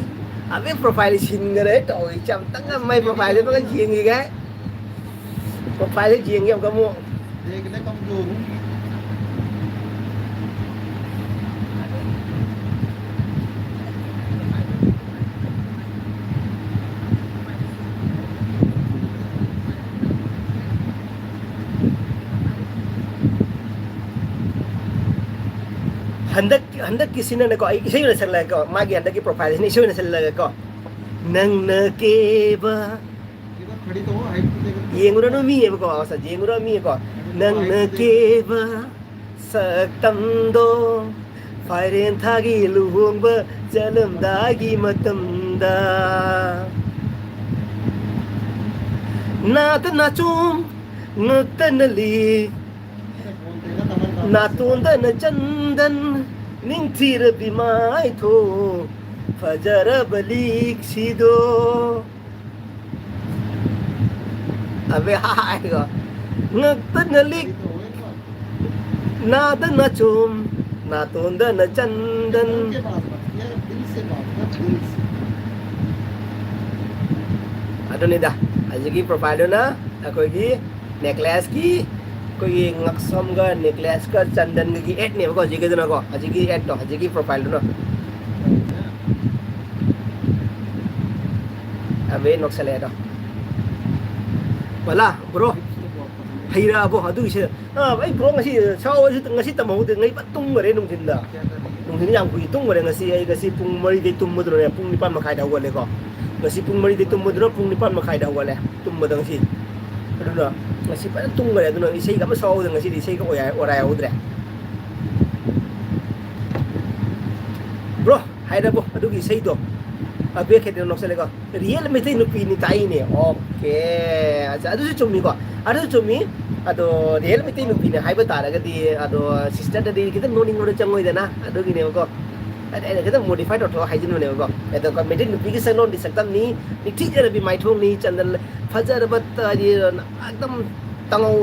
abe profile sin gare to cham tang mai profile ba jieng gi ga profile jieng gi ka mo देखने कमजोर हूँ Hendak kisina na ko ay isa yun sa ko magi hendak ki profile ni isa yun sa ko nang nakeba इधर खड़ी तो हो height पे देख yengura no mi ko sa yengura mi ko nang nakeba saktamdo fairen thagi luhungba jalam dagi matamda nat nachum nutanali बोलते हैं ना तमन्ना Natundan chandan ningthir bimai tho fajar balik sido abe hai go ngaktanalik तो हो एक बार nadan nachum natundan chandan के पास बात ये दिल से बात कर दिल से ado ni dah aji profile na akoi gi necklace ki koi ngaksom ga necklace ka chandan gi et ne ko ji ge na ko aji gi et to aji gi profile no abe nok sale do wala bro ꯍꯩꯔꯛꯑꯕꯣ ꯑꯗꯨꯒꯤꯁꯦ ꯑꯩ bro ꯉꯁꯤ ꯁꯥꯎꯁꯤ ꯉꯁꯤ ꯇꯝꯍꯧꯗꯦ ꯉꯩ ꯐꯠ ꯇꯨꯝꯈꯔꯦ ꯅꯨꯡꯊꯤꯟꯗ क्या कर रही है? ꯅꯨꯡꯊꯤꯟ ꯌꯥꯝ ꯀꯨꯏ ꯇꯨꯝꯈꯔꯦ ꯉꯁꯤ ꯑꯩ ꯉꯁꯤ ꯄꯨꯡ 4ꯗꯩ ꯇꯨꯝꯕꯗꯨꯅꯦ ꯄꯨꯡ 9:30ꯗ ꯍꯧꯒꯠꯂꯦꯀꯣ ꯉꯁꯤ ꯄꯨꯡ 4ꯗꯩ ꯇꯨꯝꯕꯗꯨꯅ ꯄꯨꯡ 9:30ꯗ ꯍꯧꯒꯠꯂꯦ ꯇꯨꯝꯕꯗ ꯉꯁꯤ ꯑꯗꯨꯅ ꯉꯁꯤ ꯐꯖꯅ ꯇꯨꯝꯈꯔꯦ ꯑꯗꯨꯅ ꯏꯁꯩꯒ ꯑꯃ ꯁꯥꯎꯍꯧꯗꯦ ꯉꯁꯤꯗꯤ ꯏꯁꯩꯒ ꯑꯣꯔꯥꯏꯍꯧꯗ꯭ꯔꯦ ꯕ꯭ꯔꯣ ꯍꯥꯏꯔꯕꯣ ꯑꯗꯨꯒꯤ ꯏꯁꯩꯗꯣ ꯕꯦꯛ ꯈꯦꯇꯅ ꯅꯣꯛꯁꯜꯂꯦꯀꯣ ꯔꯤꯌꯦꯜ ꯃꯩꯇꯩ ꯅꯨꯄꯤꯅꯤ ꯇꯥꯛꯏꯅꯦ ꯑꯣꯀꯦ ꯑꯗꯨꯁꯨ ꯆꯨꯝꯃꯤꯀꯣ ꯑꯗꯨꯁꯨ ꯆꯨꯝꯃꯤ ꯑꯗꯣ ꯔꯤꯌꯦꯜ ꯃꯩꯇꯩ ꯅꯨꯄꯤꯅꯦ ꯍꯥꯏꯕ ꯇꯥꯔꯒꯗꯤ ꯑꯗꯣ ꯁꯤꯁꯇꯔꯗꯗꯤ ꯈꯤꯇꯪ ꯅꯣꯛꯅꯤꯡꯕꯗ ꯆꯪꯉꯣꯏꯗꯅ ꯑꯗꯨꯒꯤꯅꯦꯕꯀꯣ ꯑꯩꯅ ꯈꯤꯇꯪ ꯃꯣꯗꯤꯐꯥꯏ ꯇꯧꯊꯣꯛꯑ ꯍꯥꯏꯖꯤꯟꯕꯅꯦꯕꯀꯣ ꯑꯗꯣ ꯃꯩꯇꯩ ꯅꯨꯄꯤꯒꯤ ꯁꯛꯂꯣꯟꯗꯤ ꯁꯛꯇꯝꯅꯤ ꯅꯤꯡꯊꯤꯖꯔꯕꯤ ꯃꯥꯏꯊꯣꯡꯅꯤ ꯆꯟꯗꯟ ꯐꯖꯔꯕ ꯍꯥꯏꯗꯤ ꯑꯗꯨꯝ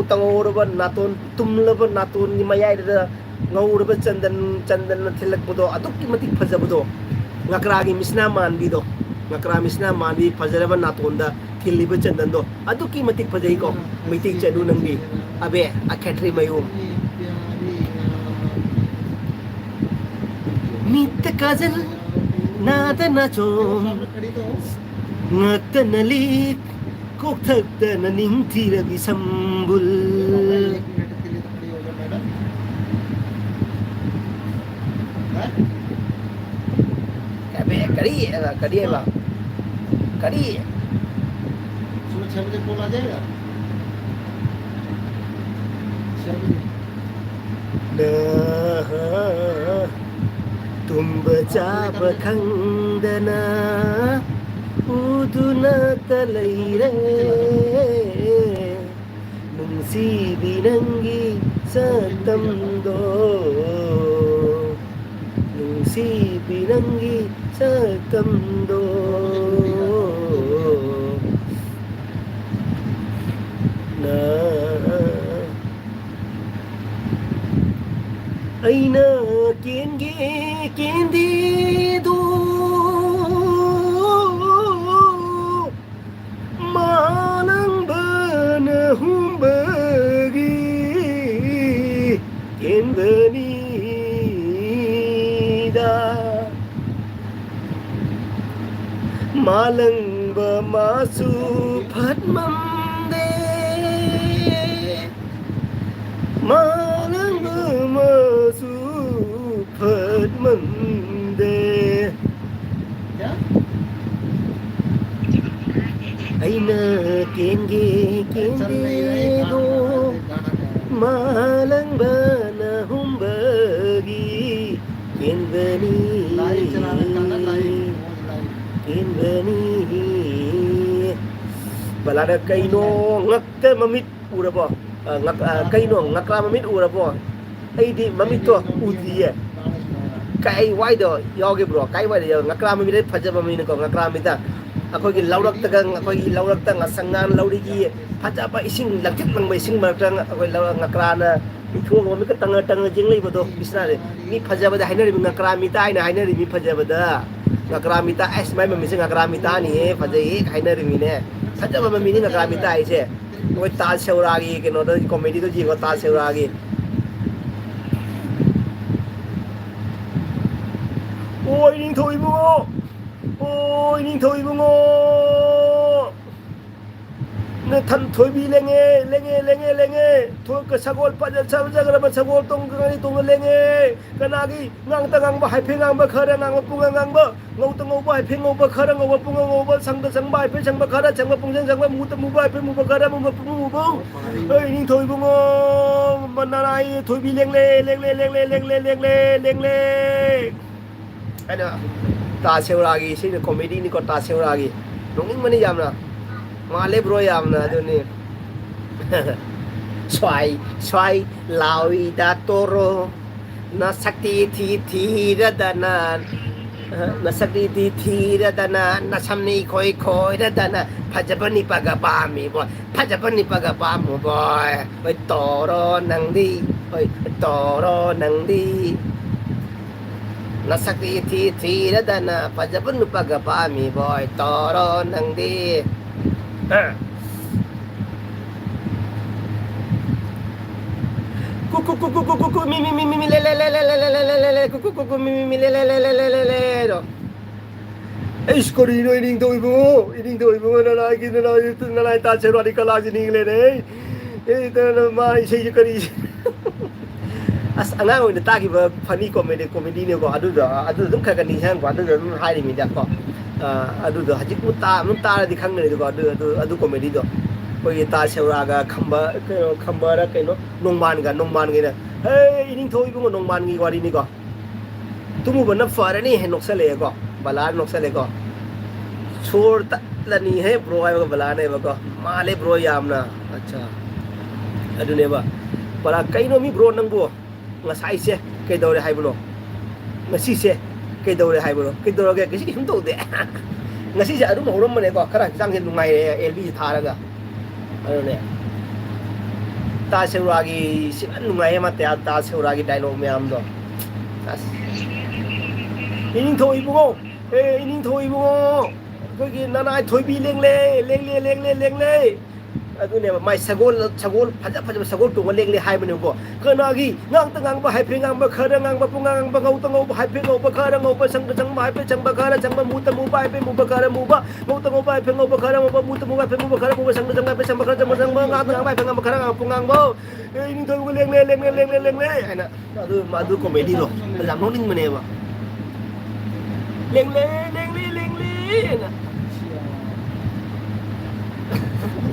ꯇꯉꯧꯔꯕ ꯅꯥꯇꯣꯟ ꯇꯨꯝꯂꯕ ꯅꯥꯇꯣꯟꯒꯤ ꯃꯌꯥꯏꯗ ꯉꯧꯔꯕ ꯆꯟꯗꯟꯅ ꯊꯤꯜꯂꯛꯄꯗꯣ ꯑꯗꯨꯛꯀꯤ ꯃꯇꯤꯛ ꯐꯖꯕꯗꯣ ꯉꯀ꯭ꯔꯥꯒꯤ ꯃꯤꯁꯅꯥ ꯃꯥꯟꯕꯤꯗꯣ ꯉꯀ꯭ꯔꯥ ꯃꯤꯁꯅꯥ ꯃꯥꯟꯕꯤ ꯐꯖꯔꯕ ꯅꯥꯇꯣꯟꯗ ꯊꯤꯜꯂꯤꯕ ꯆꯟꯗꯟꯗꯣ ꯑꯗꯨꯛꯀꯤ ꯃꯇꯤꯛ ꯐꯖꯩꯀꯣ ꯃꯩꯇꯩ ꯆꯅꯨ ꯅꯪꯗꯤ ꯑꯕꯦ ꯑꯈꯦꯇ꯭ꯔꯤ ꯃꯌꯨꯝ ꯃꯤꯠꯇ ꯀꯥꯖꯜ ꯅꯥꯗ ꯅꯥꯆꯣꯝ ꯉꯛꯇꯅ ꯂꯤꯛ ꯀꯣꯛꯊꯛꯇꯅ ꯅꯤꯡꯊꯤꯔꯕꯤ ꯁꯝꯕꯨꯜ एक मिनट के लिए तो खड़ी हो जाओ मैडम हैं? अबे करी है करी सुबह 6 बजे कॉल आ जाएगा 6 बजे तुम बचाब खंदना उदुना तलैरे नुंसी बिनंगी सतमदो नुंसी बिनंगी सतमदो ना अइना केंगे केंदी दो मानंग बन हुंबगी केंदनी दा मालंग मासु फटमम दे मालंग मासु फटमम दे क्या अइना केंगे चल नहीं रहे केंगे दो गाना गाना मालंग बन हुंबगी केंदनी लाइव चला रखा ना लाइव लाइव केंदनी balada kaino ngakte mamit urabo kaino ngakra mamit urabo aidi mamit to udiye kai wai do yoge bro kai wai do ngakra mamit phajaba min ko ngakra mita akoi gi laurak ta akoi gi laurak ta ngasangan lauri gi phajaba ising laktik langbai ising marakta akoi ngakra na ithuo mo mi ka tanga jing lei bodo bisna re mi phajaba da hainari ngakra mita aina hainari mi phajaba da ngakra mita es mai mi sing ngakra mita ni phajai hainari mi ne फजब में meaning अग्रामिता आई से कोई ताज सेवरागी के note comedy तो जी को ताज सेवरागी ओय निंग थोई बुंगो ने थन थोई भी लेंगे थोई का सगोल पजल सब जगह में सगोल तुंग लेंगे कनागी ngang ta ngang ba hai phe ngang ba khara ngang ba punga ngang ba ngau ta ngau ba hai phe ngau ba khara ngau ba punga ngau ba sang ba hai phe sang ba khara sang ba pung sang ba mu ta mu ba hai phe mu ba khara mu ba pung mu ba ơi ning thoi bung o bananai thoi bi leng le ada ta seuragi sini comedy ni ko ta seuragi nonging mani jamna male bro jamna aduni swai lawi da toro na sakti thi radana na sakti thi radana na samni khoi radana phajapani paga pa mi boy phajapani paga pa mo boy oi toro nang di na sakti thi radana phajapani paga pa mi boy toro nang di Kuku mi le do. Iskori no ining doi bu na lai ta chero di kala ji ning le nei. मा इसे करी अस अꯉꯥꯡ ꯑꯣꯏꯅ ꯇꯥꯈꯤꯕ ꯐꯅꯤ ꯀꯣꯃꯦꯗꯤꯅꯦꯀꯣ ꯑꯗꯨꯗ ꯑꯗꯨꯝ ꯈꯔ ꯅꯤꯡꯁꯤꯡꯉꯛꯄ ꯑꯗꯨꯗ ꯑꯗꯨꯝ ꯍꯥꯏꯔꯤꯃꯤꯗꯀꯣ ꯑꯗꯨꯗꯣ ꯍꯧꯖꯤꯛꯄꯨ ꯑꯗꯨꯝ ꯇꯥꯔꯗꯤ ꯈꯪꯒꯅꯤꯀꯣ ꯑꯗꯨ ꯀꯣꯃꯦꯗꯤꯗꯣ ꯑꯩꯈꯣꯏꯒꯤ ꯇꯥ ꯁꯦꯎꯔꯥꯒ ꯈꯝꯕꯔ ꯀꯩꯅꯣ ꯅꯣꯡꯃꯥꯟꯒꯤꯅ ꯍꯦ ꯏꯅꯤꯡꯊꯧ ꯏꯕꯨꯡꯉꯣ ꯅꯣꯡꯃꯥꯟꯒꯤ ꯋꯥꯔꯤꯅꯤꯀꯣ ꯇꯨꯝꯃꯨꯕꯅ ꯐꯔꯅꯤ ꯍꯦ ꯅꯣꯛꯁꯜꯂꯛꯑꯦꯀꯣ ꯕꯂꯥꯅ ꯅꯣꯛꯁꯜꯂꯦꯀꯣ ꯁꯣꯔ ꯇꯠꯂꯅꯤ ꯍꯦ ꯕ꯭ꯔꯣ ꯍꯥꯏꯕꯒ ꯕꯂꯥꯅꯦꯕꯀꯣ ꯃꯥꯜꯂꯦ ꯕ꯭ꯔꯣ ꯌꯥꯝꯅ ꯑꯠꯆꯥ ꯑꯗꯨꯅꯦꯕ ꯕꯂꯥ ꯀꯩꯅꯣ ꯃꯤ ꯕ꯭ꯔꯣ ꯅꯪꯕꯨ ꯉꯁꯥꯏꯁꯦ ꯀꯩꯗꯧꯔꯦ ꯍꯥꯏꯕꯅꯣ ꯉꯁꯤꯁꯦ ꯀꯩꯗꯧꯔꯦ ꯍꯥꯏꯕꯅꯣ ꯀꯩꯗꯧꯔꯒꯦ ꯉꯁꯤ ꯀꯩꯁꯨꯝ ꯇꯧꯗꯦ ꯉꯁꯤꯁꯦ ꯑꯗꯨꯝ ꯍꯧꯔꯝꯕꯅꯦꯀꯣ ꯈꯔ ꯍꯛꯆꯥꯡꯁꯦ ꯅꯨꯡꯉꯥꯏꯔꯦ ꯑꯦꯜꯕꯤꯁꯦ ꯊꯥꯔꯒ ꯑꯗꯨꯅꯦ ꯇꯥ ꯁꯦꯎꯔꯥꯒꯤ ꯁꯤꯃ ꯅꯨꯡꯉꯥꯏꯌꯦ ꯃꯥ ꯇꯥ ꯁꯦꯎꯔꯥꯒꯤ ꯗꯥꯏꯂꯣग ꯃꯌꯥꯝꯗꯣ ꯑꯁ ꯏꯅꯤꯡꯊꯧ ꯏꯕꯨꯡꯉꯣ ꯏꯅꯤꯡꯊꯧ ꯏꯕꯨꯡꯉꯣ ꯑꯩꯈꯣꯏꯒꯤ ꯅꯅꯥꯏ ꯊꯣꯏꯕꯤ ꯂꯦꯡꯂꯦ ꯑꯗꯨꯅꯦꯕ ꯃꯥꯏ ꯁꯒꯣꯜ ꯐꯖꯕ ꯁꯒꯣꯜ ꯇꯣꯡꯉ ꯂꯦꯡꯂꯦ ꯍꯥꯏꯕꯅꯦꯕꯀꯣ ꯀꯅꯥꯒꯤ ꯉꯥꯡꯇ ꯉꯥꯡꯕ ꯍꯥꯏꯐꯦꯠ ꯉꯥꯡꯕ ꯈꯔ ꯉꯥꯡꯕ ꯄꯨꯡꯉꯥꯡ ꯉꯥꯡꯕ ꯉꯧꯇ ꯉꯧꯕ ꯍꯥꯏꯐꯦꯠ ꯉꯧꯕ ꯈꯔ ꯉꯧꯕ ꯆꯪꯕ ꯍꯥꯏꯐꯦꯠ ꯆꯪꯕ ꯈꯔ ꯆꯪꯕ ꯃꯨꯇ ꯃꯨꯕ ꯍꯥꯏꯐꯦꯠ ꯃꯨꯕ ꯈꯔ ꯃꯨꯕ ꯉꯧꯇ ꯉꯧꯕ ꯍꯥꯏꯐꯦꯠ ꯉꯧꯕ ꯈꯔ ꯉꯧꯕ ꯃꯨꯇ ꯃꯨꯕ ꯍꯥꯏꯐꯦꯠ ꯃꯨꯕ ꯈꯔ ꯃꯨꯕ ꯆꯪꯕ ꯍꯥꯏꯐꯦꯠ ꯆꯪꯕ ꯈꯔ ꯆꯪꯕ ꯉꯥꯡꯇ ꯉꯥꯡꯕ ꯍꯥꯏꯐꯦꯠ ꯉꯥꯡꯕ ꯈꯔ ꯉꯥꯡꯕ ꯉꯥꯡꯕ ꯏꯅꯤꯡꯊꯧ ꯂꯦꯡꯂꯦ ꯍꯥꯏꯅ ꯑꯗꯨ ꯀꯣꯃꯦꯗꯤꯗꯣ ꯌꯥꯝ ꯅꯣꯛꯅꯤꯡꯕꯅꯦꯕ ꯂꯦꯡꯂꯦ ꯍꯥꯏꯅ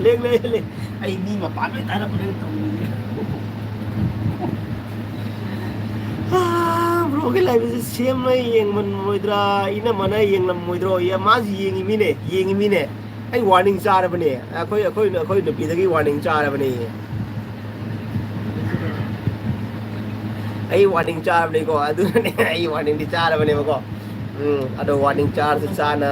ꯂꯦꯡꯂꯦ ꯑꯩ ꯃꯤ ꯃꯄꯥꯟ ꯂꯣꯏ ꯇꯥꯔꯛꯄꯅꯦ ꯇꯧꯔꯤꯁꯦ ꯕ꯭ꯔꯣꯒꯤ ꯂꯥꯏꯐꯁꯦ ꯁꯦꯝꯅ ꯌꯦꯡꯃꯟꯃꯣꯏꯗ꯭ꯔꯥ ꯏꯅꯝꯃꯅ ꯌꯦꯡꯂꯝꯃꯣꯏꯗ꯭ꯔꯣ ꯃꯥꯁꯨ ꯌꯦꯡꯉꯤꯃꯤꯅꯦ ꯑꯩ ꯋꯥꯔꯅꯤꯡ ꯆꯥꯔꯕꯅꯦ ꯑꯩꯈꯣꯏ ꯅꯨꯄꯤꯗꯒꯤ ꯋꯥꯔꯅꯤꯡ ꯆꯥꯔꯕꯅꯦ ꯑꯩ ꯋꯥꯔꯅꯤꯡ ꯆꯥꯔꯕꯅꯦꯀꯣ ꯑꯗꯨꯅꯅꯦ ꯑꯩ ꯋꯥꯔꯅꯤꯡꯗꯤ ꯆꯥꯔꯕꯅꯦꯕꯀꯣ ꯑꯗꯣ ꯋꯥꯔꯅꯤꯡ ꯆꯥꯔꯁꯨ ꯆꯥꯅ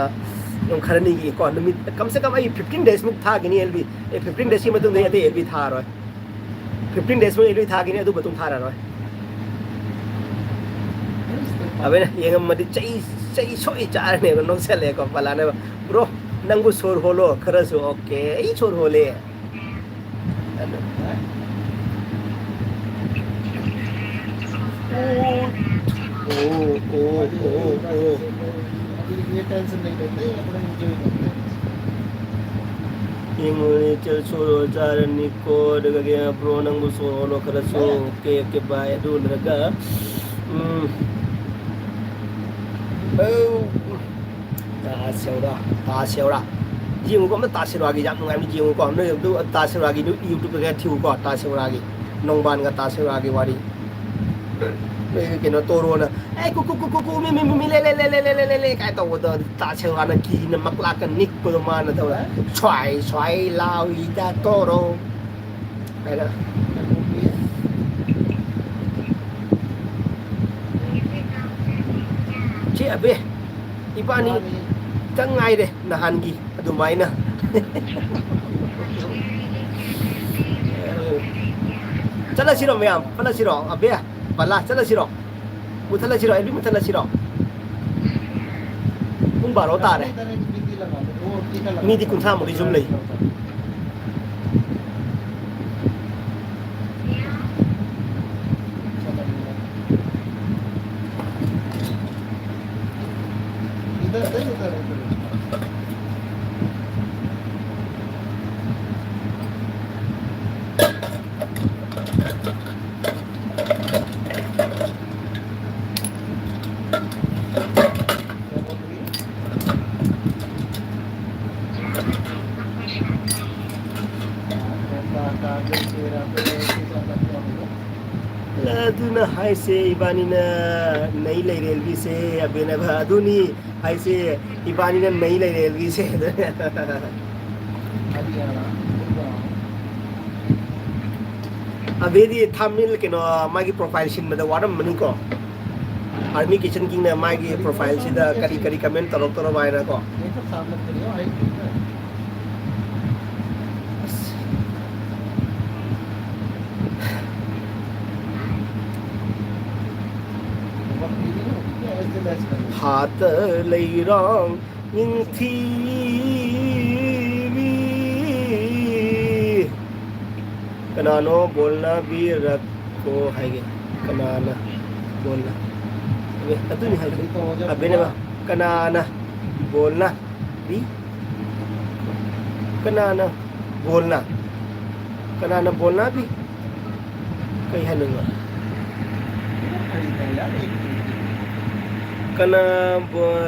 ꯑꯗꯨꯝ ꯈꯔꯅꯤꯒꯤꯀꯣ ꯅꯨꯃꯤꯠ ꯀꯝꯁꯦ ꯀꯝ ꯑꯩ 15 ꯗꯦꯖꯃꯨꯛ ꯊꯥꯒꯅꯤ ꯑꯦꯜꯕꯤ 15 ꯗꯦꯖꯀꯤ ꯃꯇꯨꯡꯗ ꯑꯇꯩ ꯑꯦꯜꯕꯤ ꯊꯥꯔꯣꯏ 15 ꯗꯦꯖꯃꯨꯛ ꯑꯦꯜꯕꯤ ꯊꯥꯒꯅꯤ ꯑꯗꯨ ꯃꯇꯨꯡ ꯊꯥꯔꯔꯣꯏ ꯑꯕꯦꯅ ꯌꯦꯡꯉꯝꯃꯗꯤ ꯆꯩ ꯁꯣꯏ ꯆꯥꯔꯅꯦꯕ ꯅꯣꯛꯁꯜꯂꯦꯀꯣ ꯄꯂꯥꯅꯦꯕ ꯕ꯭ꯔꯣ ꯅꯪꯕꯨ ꯁꯣꯔ ꯍꯣꯜꯂꯣ ꯈꯔꯁꯨ ꯑꯣꯀꯦ ꯑꯩ ꯁꯣꯔ ꯍꯣꯜꯂꯦ अभी ये टेंशन नहीं लेते अपना एंजॉय करते हैं Inguni tel solo jaran niko daga ge bro nang bu solo kada so ke bai adu daga oh ta seura jingu ko ma ta seura gi jam ngai mi jingu ko ne du ta seura gi youtube ga thiu ko ta seura gi nongban ga ta seura gi wari cái nó tô luôn ấy cu mi le cái tàu đó ta chơi vào nó kỳ nó mắc lá cái nick của mà nó đâu là xoài lao ý ta tô rồi cái đó chị à bê ibani chẳng ngay đây là hàn gì đủ máy nè chắc là xí rồi mày à chắc là xí rồi à bê à Bala, chala siro. Muthala siro, every muthala siro. Kung baro tare. Ni di kun thamu di zoom lei. Aduna hai se ibani na nahi lai railway se abena ba aduni hai se ibani na nahi lai railway se abedi thumbnail ke no magi profile shin mada waram mani ko army kitchen king na magi profile sida kari comment taro mai na ko हाथ लई रंग थी कनानो बोलना भी रखो है कनाना बोलना अबे नहीं है अबे ने कनाना बोलना भी कनाना बोलना कनाना बोलना भी कहीं है नहीं खरीदा यार एक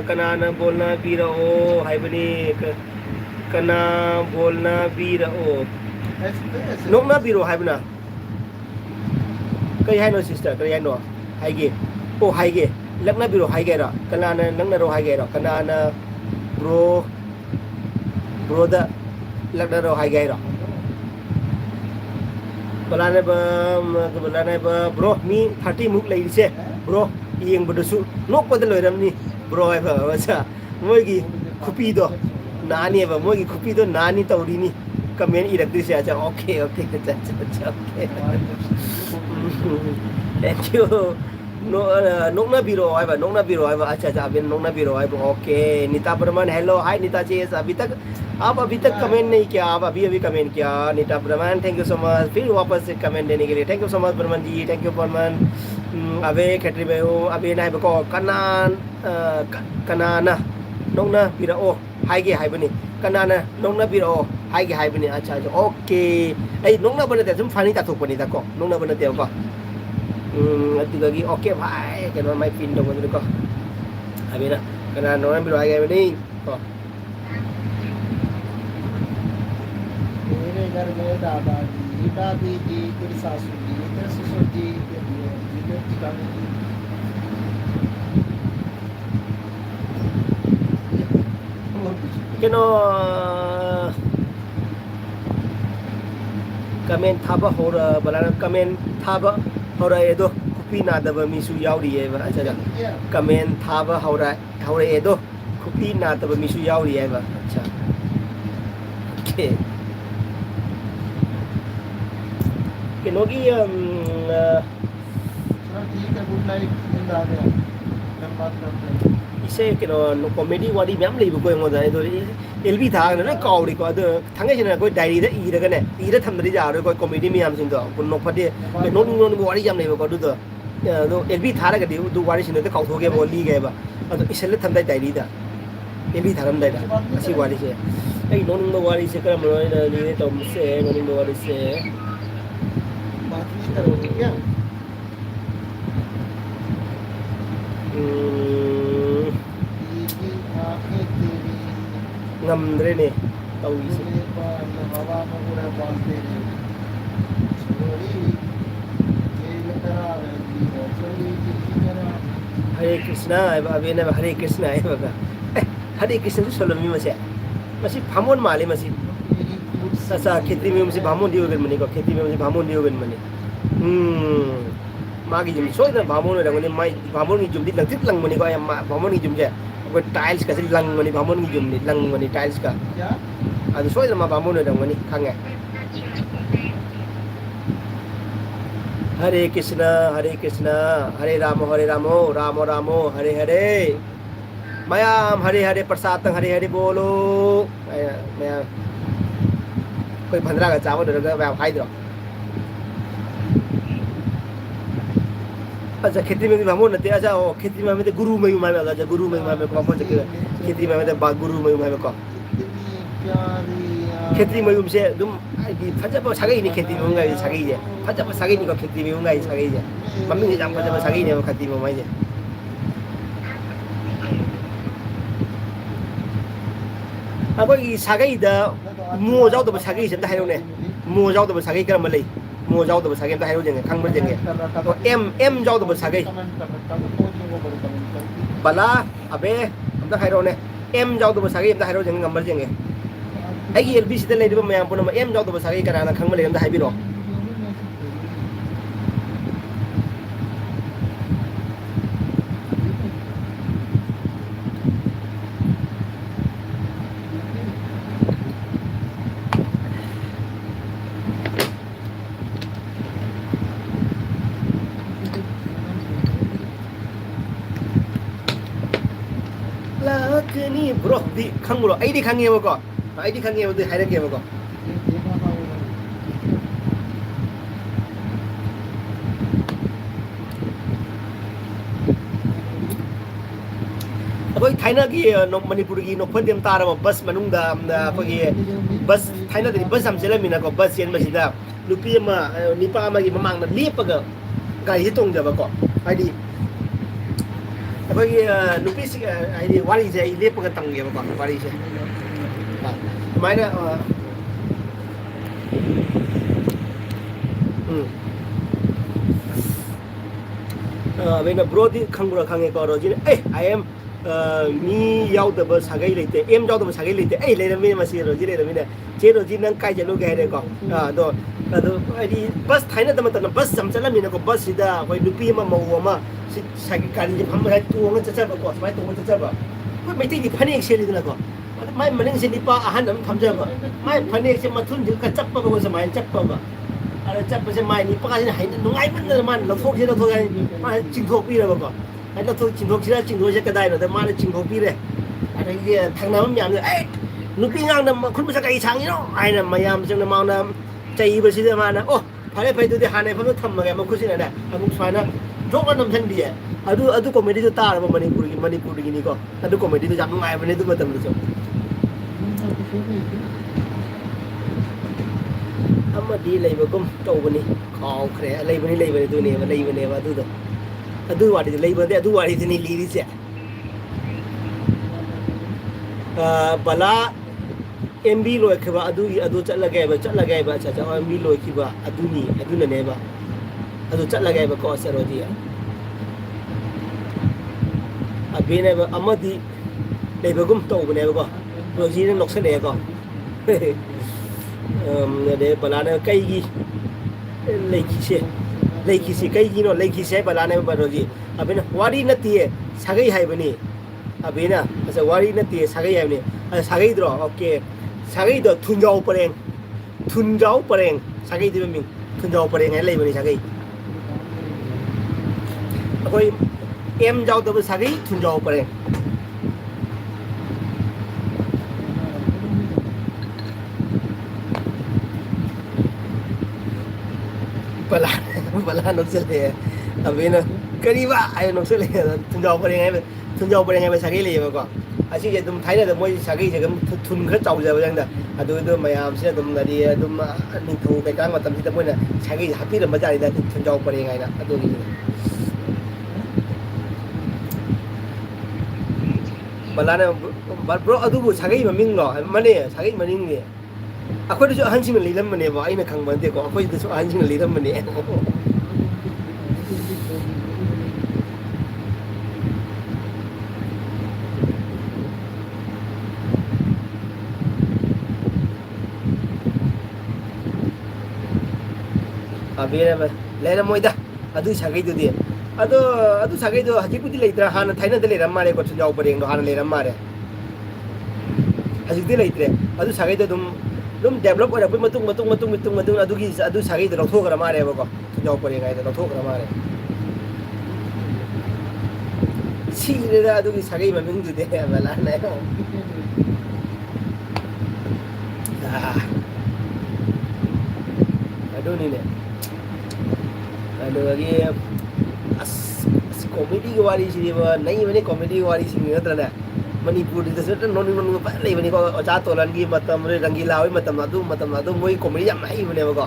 कनाना बोलना भी रहो हाय बनी कना बोलना भी रहो ऐसे नोकना भी रहो हाय बना कहीं है नो सिस्टर कहीं है नो हाय गे ओ हाय गे लगना भी रहो हाय गे रा कनाना लगना रहो हाय गे रा कनाना ब्रो ब्रोदा लगना रहो हाय गे रा Balane ba bro mi 30 muk lai se bro yeng bodu su nok pa de loiram ni bro ai ba sa moi gi khupi do nani ba moi gi khupi do nani tauri ni comment irak di se acha okay okay acha okay thank you no nokna biro ai ba nokna biro ai ba acha acha abin nokna biro ai ba okay Nita Burman hello hi Nita ji आप अभी तक comment नहीं किया आप अभी comment किया Nita Barman thank you so much फिर वापस से कमेंट देने के लिए thank you so much Barman ji thank you Barman अबे खेतरी में हो अबे ना बको कनाना नोंना बिराओ हाइगे हाइबनी कनाना नोंना बिराओ हाइगे हाइबनी अच्छा अच्छा ओके ए नोंना बनते तुम फानी ताथोपनी ताको नोंना बनते को अदुगी ओके भाई केनो माइ पिन दो बन को अबे ना कनाना नोंना बिराओ हाइगे हाइबनी को मेरे घर में दादाजी दादी जी तेरी सासू जी तेरे ससुर जी तेरे ठिकाने केनो कमेंट थाबा हो रहा बलाना कमेंट थाबा हो रहा है दो कुपी ना दबा मिसु यावरी है बा अच्छा अच्छा कमेंट थाबा हो रहा है दो कुपी ना दबा मिसु यावरी है बा अच्छा ओके केनोगी ठीक है गुड नाइट नींद आ गया हम बात करते हैं इसे केनो कॉमेडी वाली मैम लेबो को मोदा ए एलबी था ना काउरी को अद थांगे जने कोई डायरी दा इरगा ने इरा थमदरी जा रो कोई कॉमेडी मैम सिंग दो को नोफदे नो वारी जाम लेबो को दो एलबी था रगा दु वारी सिन ते काउथो के बोली गए बा अद इसले थमदai डायरी दा एलबी था रम दा असी वारी से ए नो वारी से करम रो ने तो से नो वारी से बात नहीं करोगे क्या आंखें तेरी ngamdre tawisi मेरे पास हवा में पूरा बांधते रहे छोड़ी जेल करा रही है छोड़ी जेल करा Hare Krishna abe na Hare Krishna ai baga Hare Krishna tu solomi masih bhamon male masih sasa kheti me masih bhamon diogen mani ko kheti me masih bhamon diogen mani magi jum so na bhamon na ngani mai bhamon ni jum di lang tit lang mani ko ay bhamon ni jum je ko tiles ka lang mani bhamon ni jum ni lang mani tiles ka क्या adu so na ma bhamon na mani khange Hare Krishna Hare Ramo Ramo Ramo Hare Hare Mayam Hare Hare Prasatang Hare Hare bolo मैं कोई 15 का चावल रगा मैं खाई दो अच्छा खेती में भी भामो नते अच्छा ओ खेती में तो गुरु में मैं अच्छा गुरु में मैं को कौन से खेती में तो गुरु में मैं को खेती में से तुम फजब 사기 니 खेती में होगा 사기 जे फजब 사기 니 को खेती में होगा 사기 जे मम्मी ने जाम फजब 사기 ने खेती में मैं जे अब ई 사기 दा मो जाओ तो 사기 से हाइरो ने मो जाओ तो 사기 करम ले मो जाओ तो 사기 हाइरो जेंगे खंग जेंगे तो एम जाओ तो 사기 बला अबे हम हाइरो ने एम जाओ तो 사기 हाइरो जेंगे गंबर जेंगे अगी एलबी सिदा लेदिबा मयाम पुनम एम जाउ दबा सागे कराना खंगम लेगम दा हाइबिरो लाकनी ब्रो दी खंगरो आईडी खंगेबो को आईडी खंगेबो दी हाइरकेबो को अबई थाइना की मणिपुर की नोफदेम तारब बस मनुंग दा अखोगी बस थाइना दि बस हम चलमिना को बस येन मसिदा nupi ama nipa ama gi mamang na lepaga gari hi tongjaba ko haidi abai nupi si haidi wari je lepaga tanggeba ko wari je maina abai na brodi khangura khange ko roji I am mi yaudaba sagai leite em yaudaba sagai leite leirami masi roji leirami ne che roji nang kai jalu ga re ko do ado ai bus thaina da mata bus sam chala mi na ko bus sida koi nupi ma mau ma si sagai kari je pham ra tu nga cha ba ko mai tu nga cha ba ko mai ti phane ek seli na ko mai maning se ni pa ahan am tham ja ba mai phane se mathun ju ka chap ba ko sa mai chap ba ara chap ba se mai ni pa ka hai nungai man na man lo thok je lo thok ai ma ching thok pi ra ba ko ai lo thok ching thok sira ching thok je ka dai no da ma na ching thok pi re ara ye thang na myam ne nupi ngang na khun ba sa kai chang ni no ai na mayam jang na mau na chai ba si da ma na oh phare phai tu de ha nei pham tham ma ga ma khusi na da amuk swa na dok na nam than di adu comedy ju ta ra ma manipur gi ni ko adu comedy ju jam ngai ba ne du ma tam lu so amadi leibagum tawbani khaw khre leibani du ne leibani ba adu wadi leibani adu wadi ni liri se bala MB loi khiba adu chatlagai ba cha MB loi khiba adu na ne ba adu chatlagai ba ko sarodi abine ba amadi leibagum tawbani ba ko roji ne nokse ne ko để bà nó cây gì lấy khí xe cây gì nó lấy khí xe bà nó bà rồi gì à bên wari nó tiề sagai hay bên này à bên à sao wari nó tiề sagai hay bên này sagai đó ok sagai đó thun dâu pareng sagai thì mình thun dâu pareng hay lấy bên này sagai coi em dâu đó sagai thun dâu pareng bala nok sele abina kariba ay nok sele thunjau pare ngai ba sagai le ba ko asi je dum thaina da moi sagai je gam thun kha chau ja ba jang da adu mayam se dum da di dum ni thu kai ka matam si da moi na sagai happy da ma ja da thunjau pare ngai na adu ni bala na bro adu bu sagai ma ming lo mane sagai maning ni akwai da su hanjin le lam ne ba aina khang ban de ko akwai da su hanjin le lam ne abira ba lera moida adu sagai du de adu sagai du haji pudi leitra hana thaina de leram mare ko chunjau pareng do hana leram mare haji de leitre adu sagai du dum develop ora pui matung adu gi adu sagai du thok ra mare ba ko chunjau pareng ai da thok ra mare si le da adu gi sagai ma ming du de ba la na yo adu ni ne adu lagi comedy ki wari si ba nahi bane comedy ki wari si natra na manipur de se non pa le bane ko acha tolan gi matam re rangila oi matam adu moi comedy jam ai bane ba ko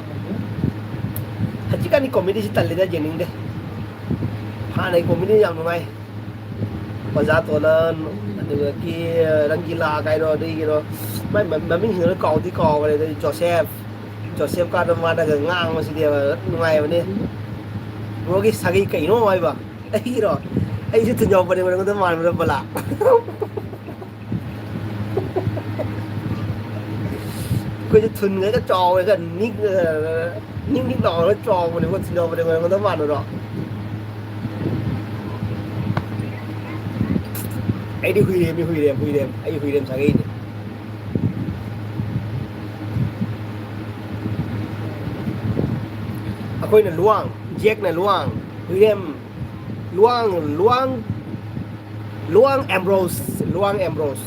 hajikani comedy si talle da jening de ha nai comedy jam ngai acha tolan adu ki rangila kai ro de gi ro mai min hin ko di ko ba de Joseph ka da ma da ngang ma si de ngai bane rogi sagai kai no ai ba ai ro ai se thunjau pare ko to man ma bala ko je thun ngai ka chaw ka nik no nó chaw ma ko thunjau pare ko to man ro ai đi hui dem ai hui dem sagai ni akoi na luang Jack na luang William luang Ambrose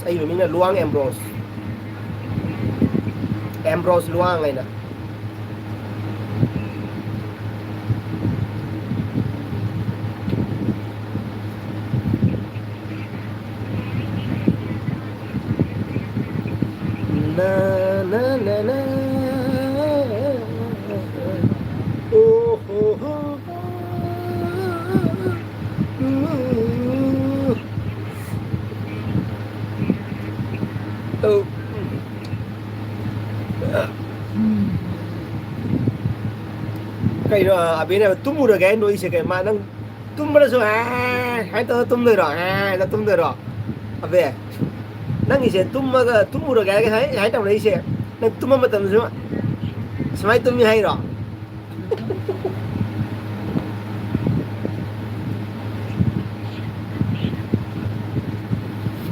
ai mình là luang Ambrose luang này nè na cái đó à bên này tum mù được cái nuôi sẽ cái mà nó tum bao giờ hai tao tum được rồi nó tum được rồi à về nó nghĩ sẽ tum mù được cái hai tao lấy sẽ nó tum mà tầm gì mà semai tum như hay rồi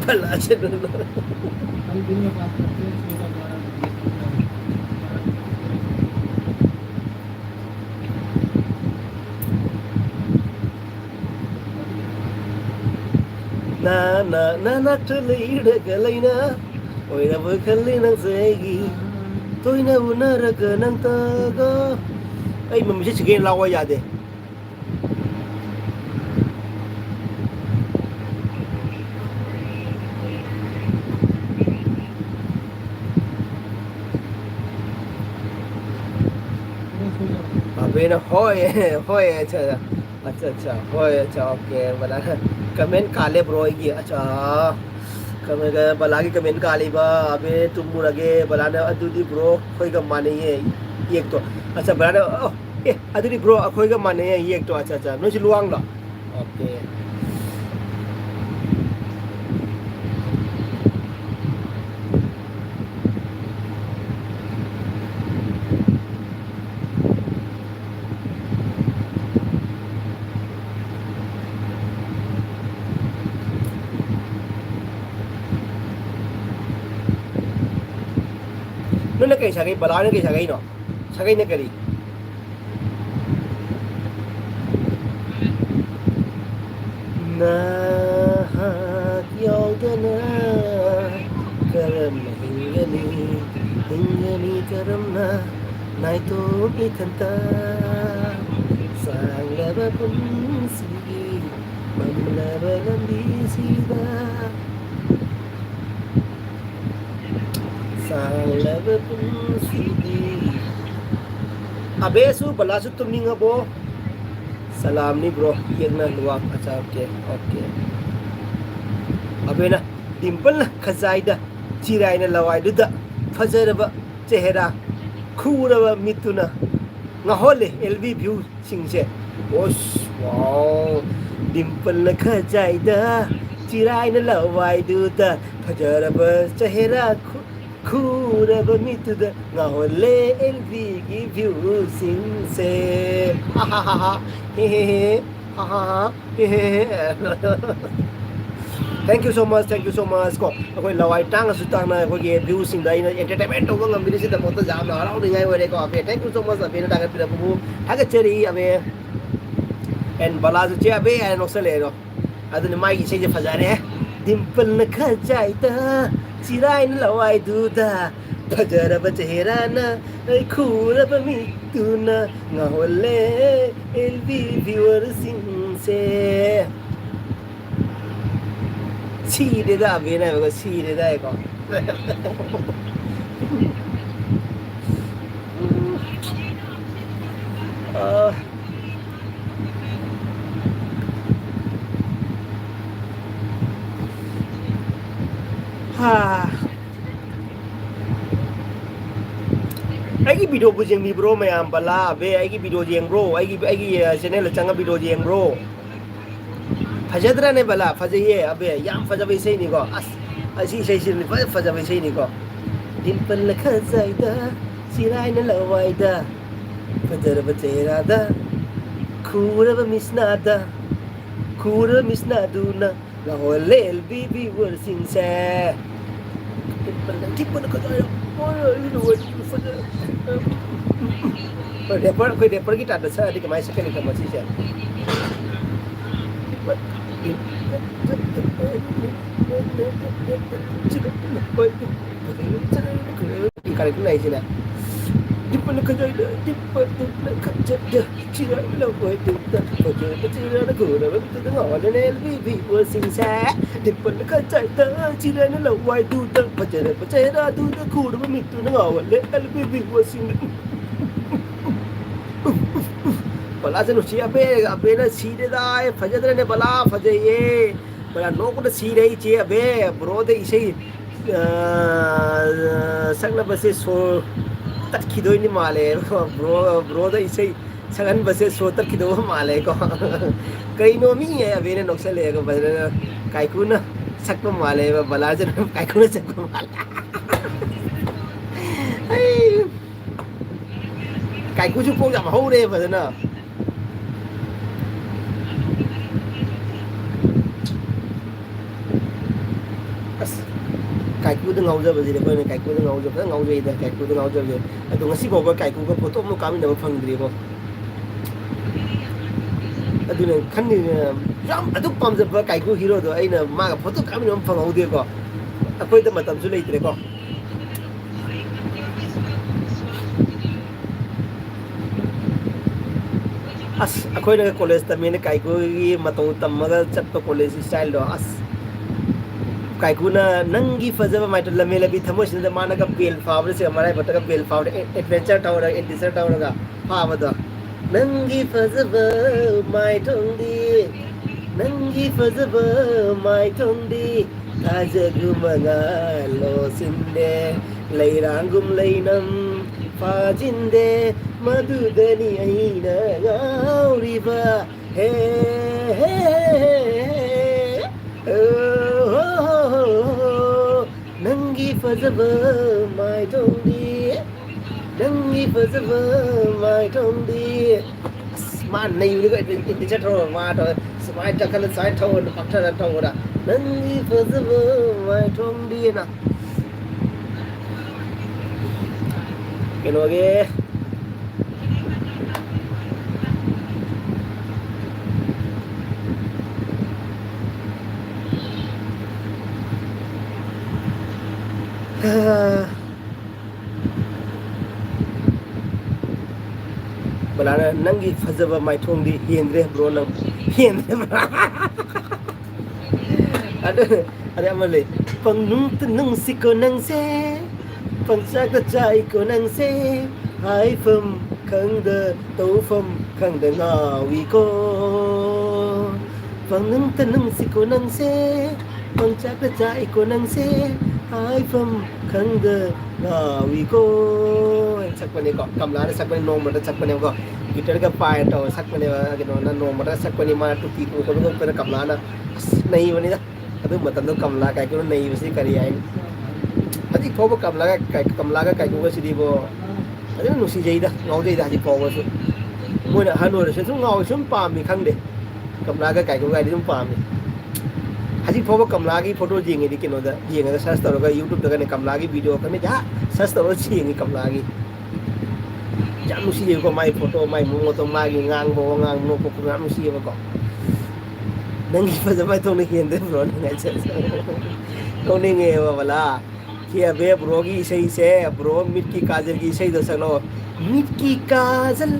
bala से कल दिन में बात करते हैं इसके द्वारा na na na na treli de galina oi na bu khalli nang segi tôi na una ra ka nang ta ga ai mà mình sẽ law qua ya de bên nó hoi hoi अच्छा अच्छा अच्छा hoi अच्छा okay बला comment काले bro की अच्छा comment बला की कमेंट काली बा अबे तुम मुरगे बला ने अदुदी ब्रो खोई का माने ये एक तो अच्छा बला ने ए अदुदी ब्रो खोई का माने ये एक तो अच्छा अच्छा नो छि Luong low okay nó kể sao cái bà nói nó kể sao cái nó sao cái nó kể đi na yo na karam hingani karam na nai to ikanta sang laba pun si man laba lambi sida Salve punsidi abe su bala su tum ninga bo salam ni bro yen na luak acha okay okay abe na dimple na khazai da chirai na lawai du da fajar ba chehra khura ba mituna nga hole lv view sing se osh wow dimple na khazai da chirai na lawai du da fajar ba chehra Kura bamitu da ngahole LV give you sing say ha ha ha ha he he he ha ha ha he he he thank you so much ko akoi lawai tang su tang na ko ge view sing dai na entertainment to ngam bi si da mo ta jam na rau ni ngai we ko ape thank you so much ape na ga pira bu ha ga cheri ape en bala su che ape en oksale ro aduni mai gi se je fajare dimple na khajai ta Cirai na lawai duda Pajara ba chehra na Ay khura ba mituna Ngahole LV viewer sing se Chi de da be na ko chi de da ko ai cái video bu jeng mi bro mayam bala be ai cái video jeng bro ai cái channel changa video jeng bro phajadra ne bala phajaye abe yam phajabe sei ni ko as asi sei sin ni phajabe sei ni ko dimple la khazaida sirai na lawai da phajara ba tera da khura ba misnada khura misnaduna la hole lbb wor sing se dimple la khazaida Deper kita ada saya di kemai sekali ke masih saya. Kali itu naik sini. Di mana kerja itu? Di mana kerja dia? Cira bila buat itu, kerja cira nak guna, betul tengah ada LV bersing saya. Di mana kerja itu? Cira ni lawai itu, percaya tu guna begitu tengah ada LV bersing. Bala se no chia abe na si de dai fajadre ne bala fajaye bala no ko si rei che abe bro de isei ꯁꯛꯅꯕꯁꯦ ꯁꯣꯔ ꯇꯠꯈꯤꯗꯣꯏꯅꯤ ꯃꯥꯜꯂꯦ broad ꯏꯁꯩ ꯁꯛꯍꯟꯕꯁꯦ ꯁꯣꯔ ꯇꯠꯈꯤꯗꯧꯕ ꯃꯥꯜꯂꯦꯀꯣ ꯀꯩꯅꯣ ꯃꯤ ꯑꯕꯦꯅ ꯅꯣꯛꯁꯜꯂꯛꯑꯦꯀꯣ ꯐꯖꯅ ꯀꯥꯏꯀꯨꯅ ꯁꯛꯄ ꯃꯥꯜꯂꯦꯕ ꯕꯂꯥꯖꯅ ꯀꯥꯏꯀꯨꯅ ꯁꯛꯄ ꯃꯥꯜꯂꯦ ꯀꯥꯏꯀꯨꯁꯨ ꯀꯣꯛ ꯌꯥꯝ ꯍꯧꯔꯦ ꯐꯖꯅ ꯑꯁ ꯀꯥꯏꯀꯨꯗ ꯉꯥꯎꯖꯕꯁꯤꯗꯤ ꯑꯩꯈꯣꯏꯅ ꯀꯥꯏꯀꯨꯗ ꯐꯖꯅ ꯉꯥꯎꯖꯩꯗ ꯀꯥꯏꯀꯨꯗ ꯉꯥꯎꯖꯕꯁꯦ ꯑꯗꯣ ꯉꯁꯤ ꯐꯥꯎꯕ ꯀꯥꯏꯀꯨꯒ ꯐꯣꯇꯣ ꯑꯃꯨꯛ ꯀꯥꯃꯤꯟꯅꯕ ꯐꯪꯗ꯭ꯔꯤꯀꯣ ꯑꯗꯨꯅ ꯈꯟꯅꯤꯡ ꯌꯥꯝ ꯑꯗꯨꯛ ꯄꯥꯝꯖꯕ ꯀꯥꯏꯀꯨ ꯍꯤꯔꯣꯗꯣ ꯑꯩꯅ ꯃꯥꯒ ꯐꯣꯇꯣ ꯀꯥꯃꯤꯟꯅꯕ ꯐꯪꯍꯧꯗꯦꯀꯣ ꯑꯩꯈꯣꯏꯗ ꯃꯇꯝꯁꯨ ꯂꯩꯇ꯭ꯔꯦꯀꯣ ꯑꯁ ꯑꯩꯈꯣꯏꯅ ꯀꯣꯂꯦꯖ ꯇꯝꯃꯤꯅ ꯀꯥꯏꯀꯨꯒꯤ ꯃꯇꯧ ꯇꯝꯃꯒ ꯆꯠꯄ ꯀꯣꯂꯦꯖ ꯁ꯭ꯇꯥꯏꯜꯗꯣ ꯑꯁ ꯀꯥꯏꯀꯨꯅ ꯅꯪꯒꯤ ꯐꯖꯕ ꯃꯥꯏꯊꯣꯡ ꯂꯝꯃꯦ ꯂꯝꯕꯤ ꯊꯃꯣꯏꯁꯤꯗ ꯃꯥꯅꯒ ꯕꯦꯜ ꯐꯥꯕꯗ ꯃꯔꯥꯏꯕꯛꯇꯒ ꯕꯦꯜ ꯐꯥꯕꯗ ꯑꯦꯗꯚꯦꯟꯆꯔ ꯇꯧꯔꯒ ꯑꯦꯗꯚꯦꯟꯆꯔ ꯇꯧꯔꯒ ꯐꯥꯕꯗꯣ ꯅꯪꯒꯤ ꯐꯖꯕ ꯃꯥꯏꯊꯣꯡꯗꯤ ꯅꯪꯒꯤ ꯐꯖꯕ ꯃꯥꯏꯊꯣꯡꯗꯤ ꯊꯥꯖꯒꯨꯝ ꯃꯉꯥꯜ ꯂꯣꯁꯤꯟꯗꯦ ꯂꯩꯔꯥꯡꯒꯨꯝ ꯂꯩꯅꯝ ꯐꯥꯖꯤꯟꯗꯦ ꯃꯗꯨꯗꯅꯤ ꯑꯩꯅ ꯉꯥꯎꯔꯤꯕ ꯍꯦ ꯍꯦ ꯅꯪꯒꯤ ꯐꯖꯕ ꯃꯥꯏꯊꯣꯡꯗꯤ ꯅꯪꯒꯤ ꯐꯖꯕ ꯃꯥꯏꯊꯣꯡꯗꯤ ꯑꯁ ꯃꯥ ꯅꯩꯕꯅꯤꯀꯣ ꯑꯦꯗꯚꯦꯟꯆꯔ ꯊꯧꯔꯒ ꯃꯥ ꯁꯨꯃꯥꯏꯅ ꯆꯠꯈꯠꯂ ꯁꯨꯃꯥꯏꯅ ꯊꯧꯔ ꯄꯥꯛꯊꯔ ꯊꯧꯕꯗ ꯅꯪꯒꯤ ꯐꯖꯕ ꯃꯥꯏꯊꯣꯡꯗꯤꯅ ꯀꯩꯅꯣꯒꯤ ꯕꯂꯥꯅ ꯅꯪꯒꯤ ꯐꯖꯕ ꯃꯥꯏꯊꯣꯡꯗꯤ ꯍꯦꯟꯗ꯭ꯔꯦ ꯕ꯭ꯔꯣ ꯅꯪ ꯍꯦꯟꯗ꯭ꯔꯦ ꯑꯗꯨ ꯑꯃ ꯂꯩ ꯄꯪꯅꯨꯡꯇ ꯅꯨꯡꯁꯤꯀꯣ ꯅꯪꯁꯦ ꯄꯪꯆꯥꯛꯇ ꯆꯥꯏꯀꯣ ꯅꯪꯁꯦ ꯍꯥꯏꯐꯝ ꯈꯪꯗ ꯇꯧꯐꯝ ꯈꯪꯗ ꯉꯥꯎꯏꯀꯣ ꯄꯪꯅꯨꯡꯇ ꯅꯨꯡꯁꯤꯀꯣ ꯅꯪꯁꯦ ꯄꯪꯆꯥꯛꯇ ꯆꯥꯏꯀꯣ ꯅꯪꯁꯦ ꯍꯥꯏꯐꯝ ꯈꯪꯗ ꯉꯥꯎꯏꯀꯣ ꯁꯛꯄꯅꯦꯀꯣ ꯀꯃꯂꯥꯅ ꯁꯛꯄꯅꯦ ꯅꯣꯡꯃꯗ ꯁꯛꯄꯅꯦꯕꯀꯣ ꯒꯤꯇꯔꯒ ꯄꯥꯏꯔ ꯇꯧꯔ ꯁꯛꯄꯅꯦꯕ ꯀꯩꯅꯣꯅ ꯅꯣꯡꯃꯗ ꯁꯛꯄꯅꯤ ꯃꯥꯅ ꯇꯨꯄꯤ ꯈꯣꯠꯄꯗ ꯀꯃꯂꯥꯅ ꯑꯁ ꯅꯩꯕꯅꯤꯗ ꯑꯗꯨ ꯃꯇꯝꯗꯣ ꯀꯃꯂꯥ ꯀꯥꯏꯀꯨꯅ ꯅꯩꯕꯁꯤ ꯀꯔꯤ ꯍꯥꯏꯅꯤ ꯍꯧꯖꯤꯛ ꯐꯥꯎꯕ ꯀꯃꯂꯥꯒ ꯀꯥꯏꯀꯨꯒꯁꯤꯗꯤꯕꯣ ꯐꯖꯅ ꯅꯨꯡꯁꯤꯖꯩꯗ ꯉꯥꯎꯖꯩꯗ ꯍꯧꯖꯤꯛ ꯐꯥꯎꯕꯁꯨ ꯃꯣꯏꯅ ꯑꯍꯟ ꯑꯣꯏꯔꯁꯨ ꯁꯨꯝ ꯉꯥꯎꯋꯤ ꯁꯨꯝ ꯄꯥꯝꯃꯤ ꯈꯪꯗꯦ ꯀꯃꯂꯥꯒ ꯀꯥꯏꯀꯨꯒꯗꯤ ꯑꯗꯨꯝ ꯄꯥꯝꯃꯤ ꯍꯧꯖꯤꯛ ꯐꯥꯎꯕ ꯀमलागी फोटो येंगे कौनोदा येंगा सर्च तौर यूट्यूब तक कमलागी वीडियो कने जा सर्च तौर येंगे कमलागी जाम नुसीको माई फोटो माई मोतो मागी ngang no ko ngam nuसीबको नंगी फजबाई तो नहीं केंद्र ब्रो नहीं तो नहीं है वाला कि अबे ब्रो की सही से ब्रो मिट की काजल की सही दो सलो मिट की काजल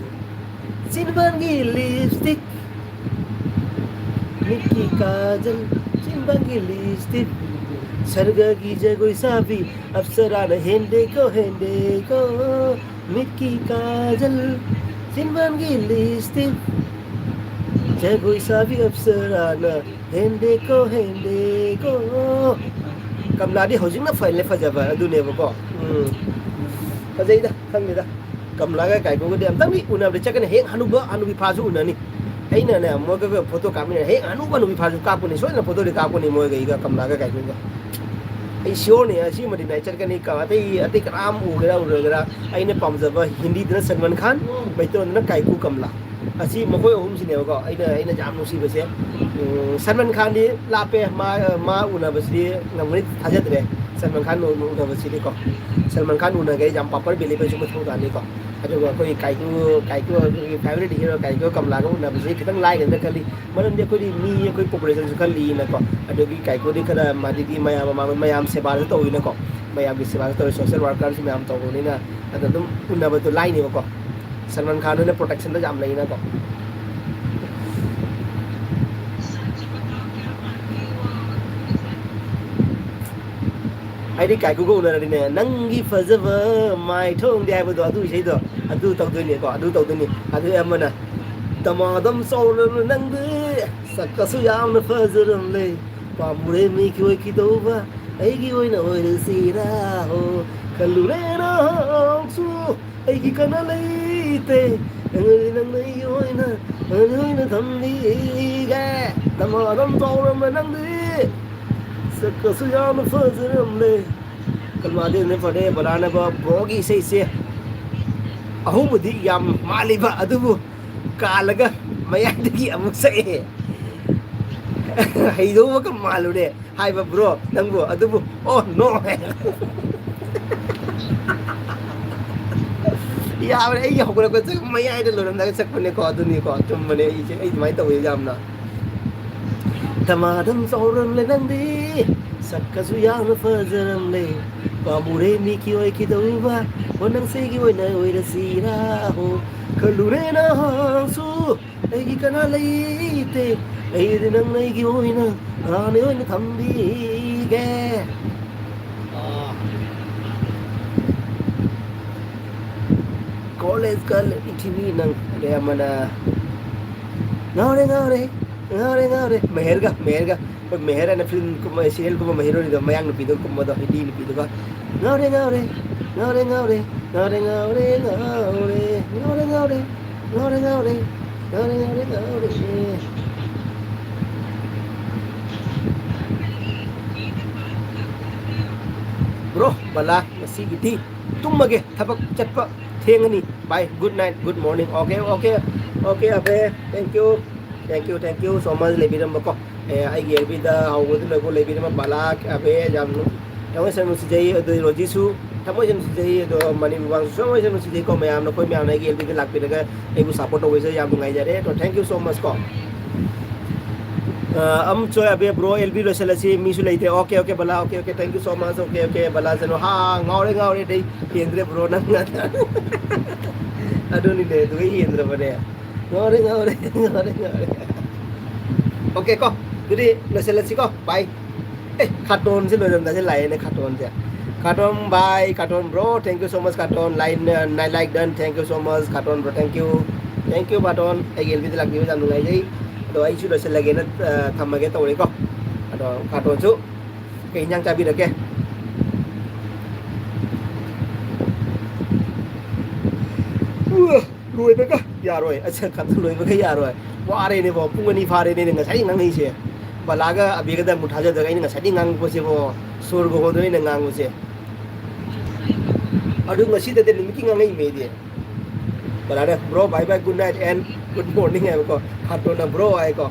सिनबन की लिपस्टिक मिट की काजल सिनबन की लिपस्टिक सर्ग की जगोई साफी अप्सरा न हेंडे को मिट की काजल सिनबन की लिपस्टिक जगोई साफी अप्सरा न हेंडे को कमलादी हौजिंग ना फाइल फजबा अदुनेबको फजैदा खंगेदा कमलागा काइकोगदि अमतंग उनाबदि चकन हेक हनुबा हनुबि फाजु उनानी अइना ने मोगा फोटो कामिने हेक हनुबा हनुबि फाजु कापुनि सोइना फोटो दि कापुनि मोगा इगा कमलागा काइकोगा आई श्योर ने असी मदि नाइचर कनी का अति कराम उगरा अइने पामजबा हिंदी दना सलमान खान बैतो दना काइकू कमला असी मखोय अहुम सिनेबको अइना जाम नुसीबसे सलमान खान दि लापे मा उनाबसि नमनि थाजद्रे सलमान खान उनाबसि को सलमान खान उनागे जाम पापर बेले पे सुम थौदानी को अदुगा कोई काइकू फेवरेट हीरो काइकू कमलागा उनाबसि खितंग लाइगन खली मरम दे कोई मी कोई पॉपुलेशन सु खली न को अदुगी काइकू दि खरा मादिगी मयाम सेवा तौइना को मयाम की सेवा तौ सोशल वर्कर्स मयाम तौनिना अदुम उनाबतो लाइने को सलमान खान ने प्रोटेक्शन जाम लेना को आइडी काइकू को उनरदिने नंगी फजब माई थोंग दे हाबदो अदु इसेदो अदु तौदोनि को अदु तौदोनि अदु अमना तमादम सौरन नंग सकसु याम फजरम ले पामुरे मी कोई की तौबा ꯑꯩꯒꯤ ꯑꯣꯏꯅ ꯑꯣꯏꯔꯁꯤꯔꯥ ꯍꯣ ꯈꯜꯂꯨꯔꯦ ꯅꯍꯥꯛꯁꯨ ꯑꯩꯒꯤ ꯀꯅꯥ ꯂꯩꯇꯦ ꯅꯪꯅ ꯑꯩꯒꯤ ꯑꯣꯏꯅ ꯊꯝꯕꯤꯒꯦ ꯗꯃꯥꯗꯝ ꯆꯥꯎꯔꯝꯂꯦ ꯅꯪꯗꯤ ꯁꯛꯀꯁꯨ ꯌꯥꯝꯅ ꯐꯖꯔꯝꯂꯦ ꯀꯜꯃꯥꯗꯤꯅ ꯐꯔꯦ ꯕꯂꯥꯅꯕ ꯕ꯭ꯔꯣꯒꯤ ꯏꯁꯩꯁꯦ ꯑꯍꯧꯕꯗꯤ ꯌꯥꯝ ꯃꯥꯜꯂꯤꯕ ꯑꯗꯨꯕꯨ ꯀꯥꯜꯂꯒ ꯃꯌꯥꯏꯗꯒꯤ ꯑꯃꯨꯛ ꯁꯛꯑꯦ ꯍꯩꯗꯧꯕꯒ ꯃꯥꯜꯂꯨꯔꯦ ꯍꯥꯏꯕ ꯕ꯭ꯔꯣ ꯅꯪꯕꯨ ꯑꯗꯨꯕꯨ ꯑꯣ ꯅꯣ ꯌꯥꯕꯅꯦ ꯑꯩꯒꯤ ꯍꯧꯒꯠꯂꯛꯄ ꯃꯌꯥꯏꯗ ꯂꯣꯏꯔꯝꯗꯥꯏꯗ ꯁꯛꯄꯅꯦꯀꯣ ꯑꯗꯨꯅꯤꯀꯣ ꯆꯨꯝꯕꯅꯦ ꯑꯩꯁꯦ ꯑꯩ ꯑꯗꯨꯃꯥꯏꯅ ꯇꯧꯋꯦ ꯌꯥꯝꯅ ꯗꯃꯥꯗꯝ ꯆꯥꯎꯔꯝꯂꯦ ꯅꯪꯗꯤ ꯁꯛꯀꯁꯨ ꯌꯥꯝꯅ ꯐꯖꯔꯝꯂꯦ ꯄꯥꯝꯃꯨꯔꯦ ꯃꯤꯒꯤ ꯑꯣꯏꯈꯤꯗꯧꯕ ꯍꯣ ꯅꯪꯁꯦꯒꯤ ꯑꯣꯏꯅ ꯑꯣꯏꯔꯁꯤꯔꯥ ꯍꯣ ꯈꯜꯂꯨꯔꯦ ꯅꯍꯥꯛꯁꯨ ꯑꯩꯒꯤ ꯀꯅꯥ ꯂꯩꯇꯦ ꯑꯩꯗꯤ ꯅꯪ ꯑꯩꯒꯤ ꯑꯣꯏꯅ ꯍꯥꯟꯅ ꯑꯣꯏꯅ ꯊꯝꯕꯤꯒꯦ college ka TV ng mana ngare ngare ngare ngare meher ga pag meher na film ko serial ko mahiro ni mayang no pido ko mo do hindi ni pido ka ngare ngare ngare ngare ngare ngare ngare ngare ngare ngare ngare ngare ngare ngare bro bala masigiti tumage thabak chatpa thengani bye good night good morning okay okay okay abe thank you so much lebiram ko ai gel bida hawud logo lebiram bala abe jamnu tamai sanu sijai adu rojisu tamai sanu sijai adu mani wang so mai sanu sijai ko mayam no koi mayam na gel bida lakpiraga ai bu support hoise yam ngai jare to thank you so much ko am choy abe bro lb losalasi misu leite okay okay bala okay thank you so much okay bala jano ha ngaure dei kendra bro nang adoni de du kendra bane ngaure okay ko jadi losalasi ko bye carton se lojam da se lai ne carton se carton bye carton bro thank you so much carton line like done thank you so much carton bro thank you carton ai lb de lakni jam ngai jai do ai chu se lage na thamage tawre ko ado carton chu ke nyang cha bi da ke lùi với cái ya rồi anh sẽ cắt lùi với cái ya rồi qua đây này vào pung anh pha đây này ngay sai ngang này chứ và lá cái abi cái đang một thằng giờ cái này ngay sai ngang có chứ vào sôi của con đấy này ngang có chứ ở đường ngay xí đây này mình ngang này mấy đi và lá đây bro bye bye good night and good morning em có khát rồi na bro ai có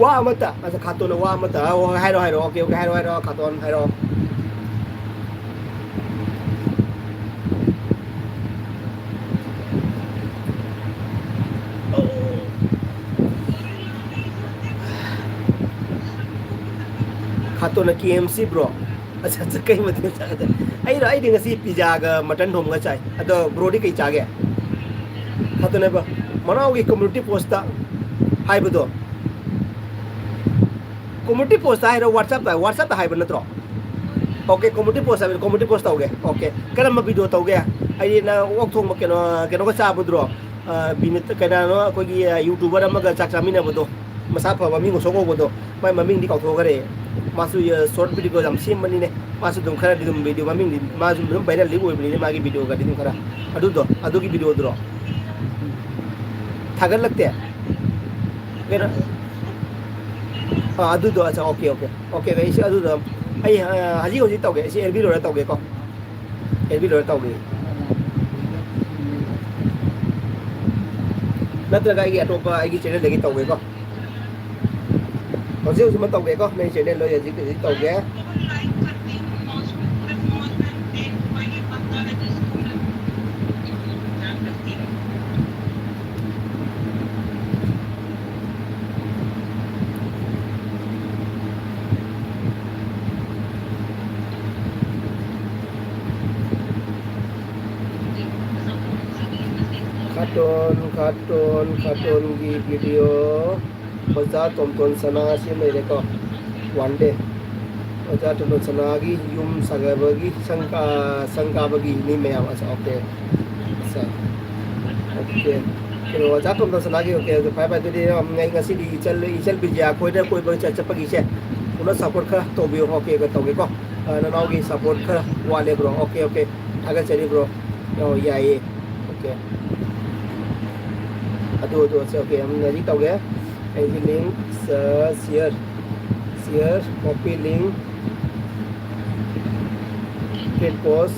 wa mata asa carton na wa mata hai rồi okay hai rồi carton hai rồi carton na KMC bro asa kai mate cha ai ding si pizza ga mutton thom ga chai ado bro di kai cha ge carton na ba manao gi community post ta hai bado community post hai whatsapp ta hai ban natro okay community post tau ge okay karam video tau ge ai na wok thong ma keno ka cha budro binit kana no ko gi youtuber am ga chak chamina bodo masa pha mami ngo soko bodo mai mami di kau tho gare masu short video jam sim mani ne masu dum khara dum video mami di masu dum viral li oi bini magi video ga dum khara adu gi video dro thagal lagte kena adu do acha okay ga isi adu do ai haji tau ge isi lb lo tau ge ko lb lo tau ge natraga ai atopa ai channel lagi tau ge ko còn riêng tàu ghé có nên sẽ nên lời gì tàu ghé carton की video baza tonton sana si mere ko one day Oja to sanagi yum sagabagi sangkabagi ni mayam as okay. So okay. Kilo oja to sanagi okay. So pai pai to di ngai ngasi di ichal bija koi da koi ba cha cha pagi che. Una support kha to bi okay ga to ge ko. Na nau gi support kha wale bro. Okay okay. Aga chari bro. Yo yai. Okay. Adu okay. Nari to ge. Ai link share copy link create post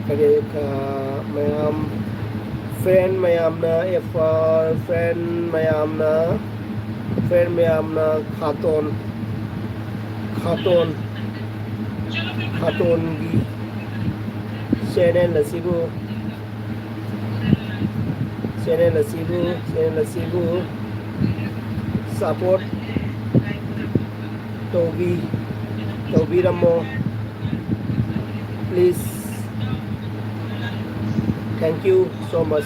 kaya mayam friend mayam na friend mayam na khaton gi channel la sibu support Toby Ramo, please. Thank you so much.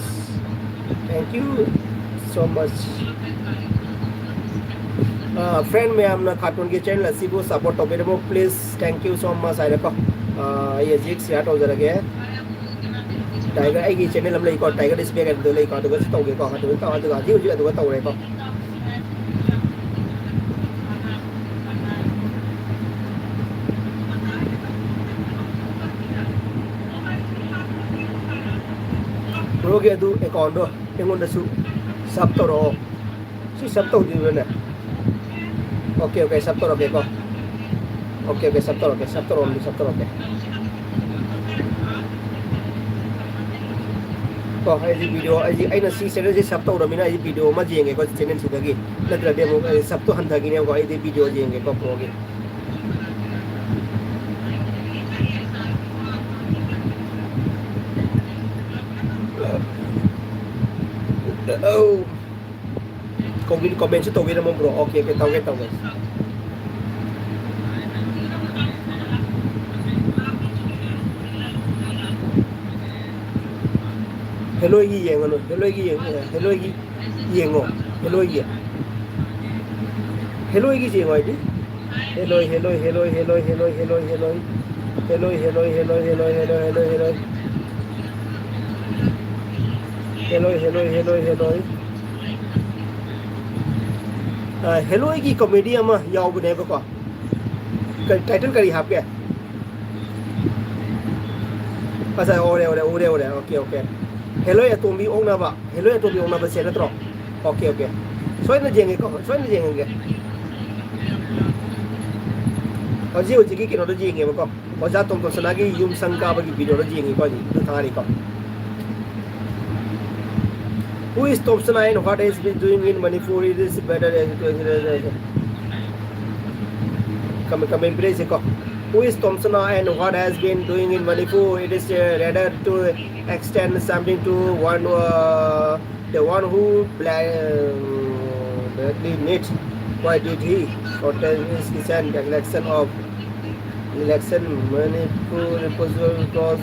Friend में हमने cartoon के channel सिबो support topic में please thank you so much आइए को ये जिक SEAT हो जरा के टाइगर आई की चैनल हम ले को टाइगर डिस्प्ले कर दो ले को तो तो के को तो आदि हो तो तो रे को रोगे अदु अकाउंट दो एंगोंदसु सब तोरो सी सब तो दिबने ओके सब तोरो के को ओके सब तोरो के तो आई वीडियो आई ना सी चैनल से सब तो रमिना आई वीडियो मा जेंगे को चैनल सिदगी नत्र डेमो सब तो हंथगी ने को आई वीडियो जेंगे को प्रोगे Oh, comment cho tawin mo bro. Okay, tawin. Hello gi yeng ano. Hello gi yeng o. Hello gi jeng oi di. Hello. Hello की कॉमेडी अमा याव बने बको टाइटल करी हाप के अच्छा ओरे ओके हेलो या तुम भी ओंगना बा से नत्रो ओके सोयना जेंगे हजी की किनो जेंगे बको ओजा तुम तो सनागी युम संका बगी वीडियो जेंगे को जी थारी को Who is Thompson and what has been doing in Manipur? It is better come in place. Who is Thompson and what has been doing in Manipur? It is rather to extend something to one the one who badly needs. Why did he contest his election Manipur proposal cross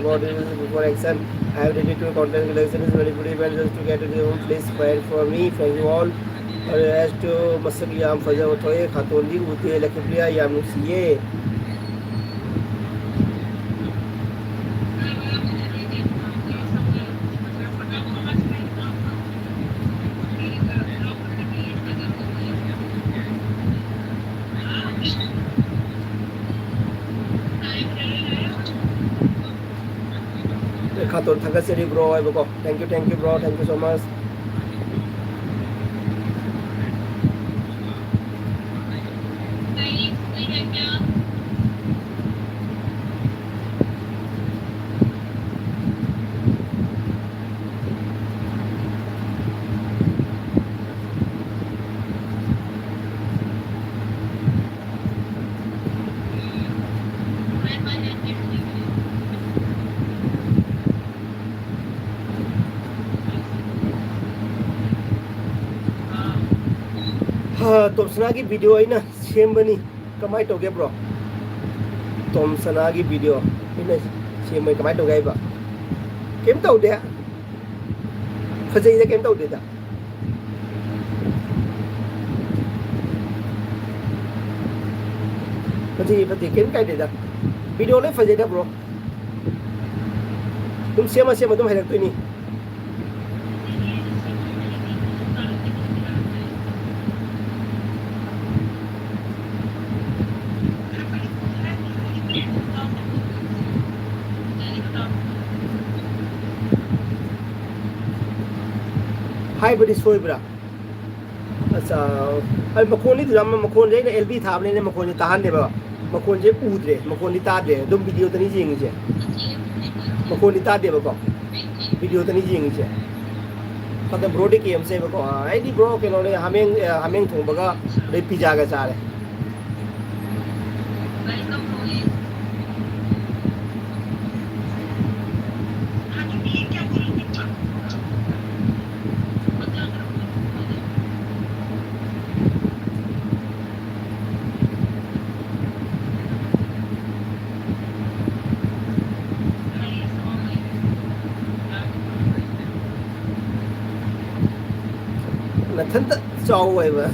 borders before election? I have ready to contest election is very good just to get the own place fair for me. Thank you all. और as to मसल याम फजा उठोए खातोंदी उते लकप्रिया याम सीए खातों थका से ब्रो आई बको thank you bro thank you so much Thompson की वीडियो है ना सेम बनी कमाई तो क्या ब्रो Thompson की वीडियो इन्हें सेम में कमाई तो क्या बा केम तो उड़े फजे इधर केम तो उड़े था ꯐꯠꯇꯦ ꯀꯩꯝ ꯀꯥꯏꯗꯦꯗ ꯚꯤꯗꯤꯑꯣ ꯂꯣꯏ ꯐꯖꯩꯗ ꯕ꯭ꯔꯣ ꯑꯗꯨꯝ ꯁꯦꯝꯃ ꯑꯗꯨꯝ ꯍꯩꯔꯛꯇꯣꯏꯅꯤ ꯍꯥꯏꯕꯗꯤ ꯁꯣꯏꯕ꯭ꯔꯥ ꯑꯠꯆꯥ ꯑꯩ ꯃꯈꯣꯟꯅꯤꯗꯨꯗ ꯃꯈꯣꯟꯁꯦ ꯑꯩꯅ ꯑꯦꯜ ꯕꯤ ꯊꯥꯕꯅꯤꯅ ꯃꯈꯣꯟꯁꯦ ꯇꯥꯍꯟꯗꯦꯕ ꯃꯈꯣꯟꯁꯦ ꯎꯗ꯭ꯔꯦ ꯃꯈꯣꯟꯗꯤ ꯇꯥꯗ꯭ꯔꯦ ꯑꯗꯨꯝ ꯚꯤꯗꯤꯑꯣꯗꯅꯤ ꯌꯦꯡꯉꯤꯁꯦ ꯃꯈꯣꯟꯗꯤ ꯇꯥꯗꯦꯕꯀꯣ ꯚꯤꯗꯤꯑꯣꯗꯅꯤ ꯌꯦꯡꯉꯤꯁꯦ ꯑꯗ ꯕ꯭ꯔꯣꯗꯤ ꯀꯦꯝ ꯁꯦꯕꯀꯣ ꯑꯩꯗꯤ ꯕ꯭ꯔꯣ ꯀꯩꯅꯣꯅꯦ ꯍꯥꯃꯦꯡ ꯊꯣꯡꯕꯒ ꯑꯗꯩ ꯄꯤꯖꯥꯒ ꯆꯥꯔꯦ ꯅꯊꯟꯇ ꯆꯥꯎ ꯍꯥꯏꯕ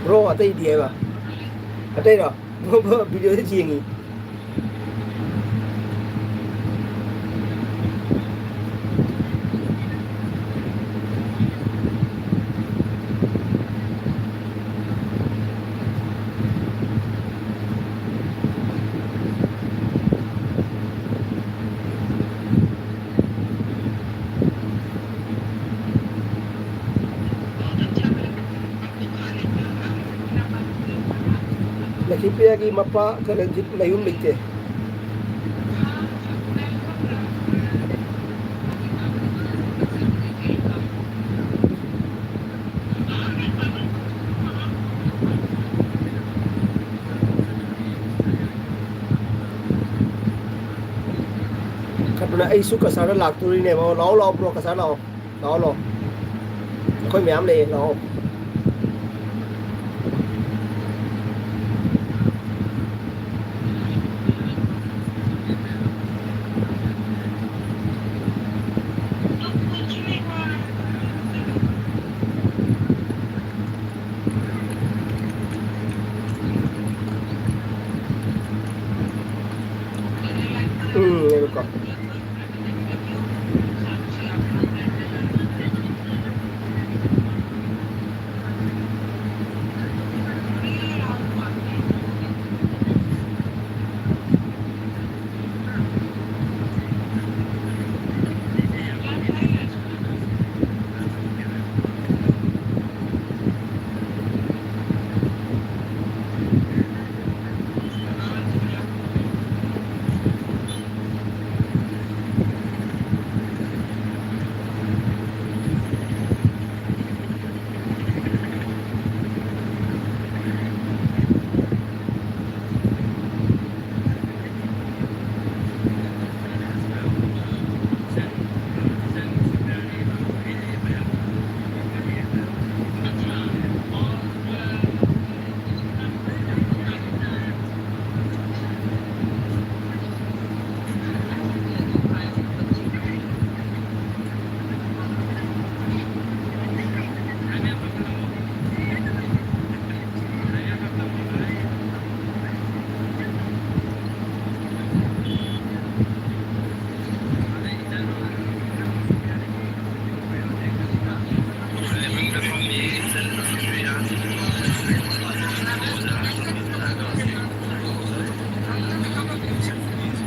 ꯕ꯭ꯔꯣ ꯑꯇꯩꯗꯤ ꯍꯥꯏꯕ ꯑꯇꯩꯔꯣ ꯚꯤꯗꯤꯑꯣꯗ ꯌꯦꯡꯉꯤ ꯂꯛꯈꯤꯄ꯭ꯔꯤꯌꯥꯒꯤ ꯃꯄꯥ ꯀꯔꯟꯖꯤꯠ ꯃꯌꯨꯝ ꯂꯩꯇꯦ ꯈꯠꯄꯅ ꯑꯩꯁꯨ ꯀꯁꯥꯔꯗ ꯂꯥꯛꯇꯣꯔꯤꯅꯦꯕ ꯂꯥꯛꯑꯣ ꯂꯥꯛꯑꯣ ꯕ꯭ꯔꯣ ꯀꯁꯥꯔ ꯂꯥꯛꯑꯣ ꯂꯥꯛꯑꯣ ꯂꯥꯛꯑꯣ ꯑꯩꯈꯣꯏ ꯃꯌꯥꯝ ꯂꯩꯌꯦ ꯂꯥꯛꯑꯣ ꯉꯥꯏꯈꯣꯀꯣ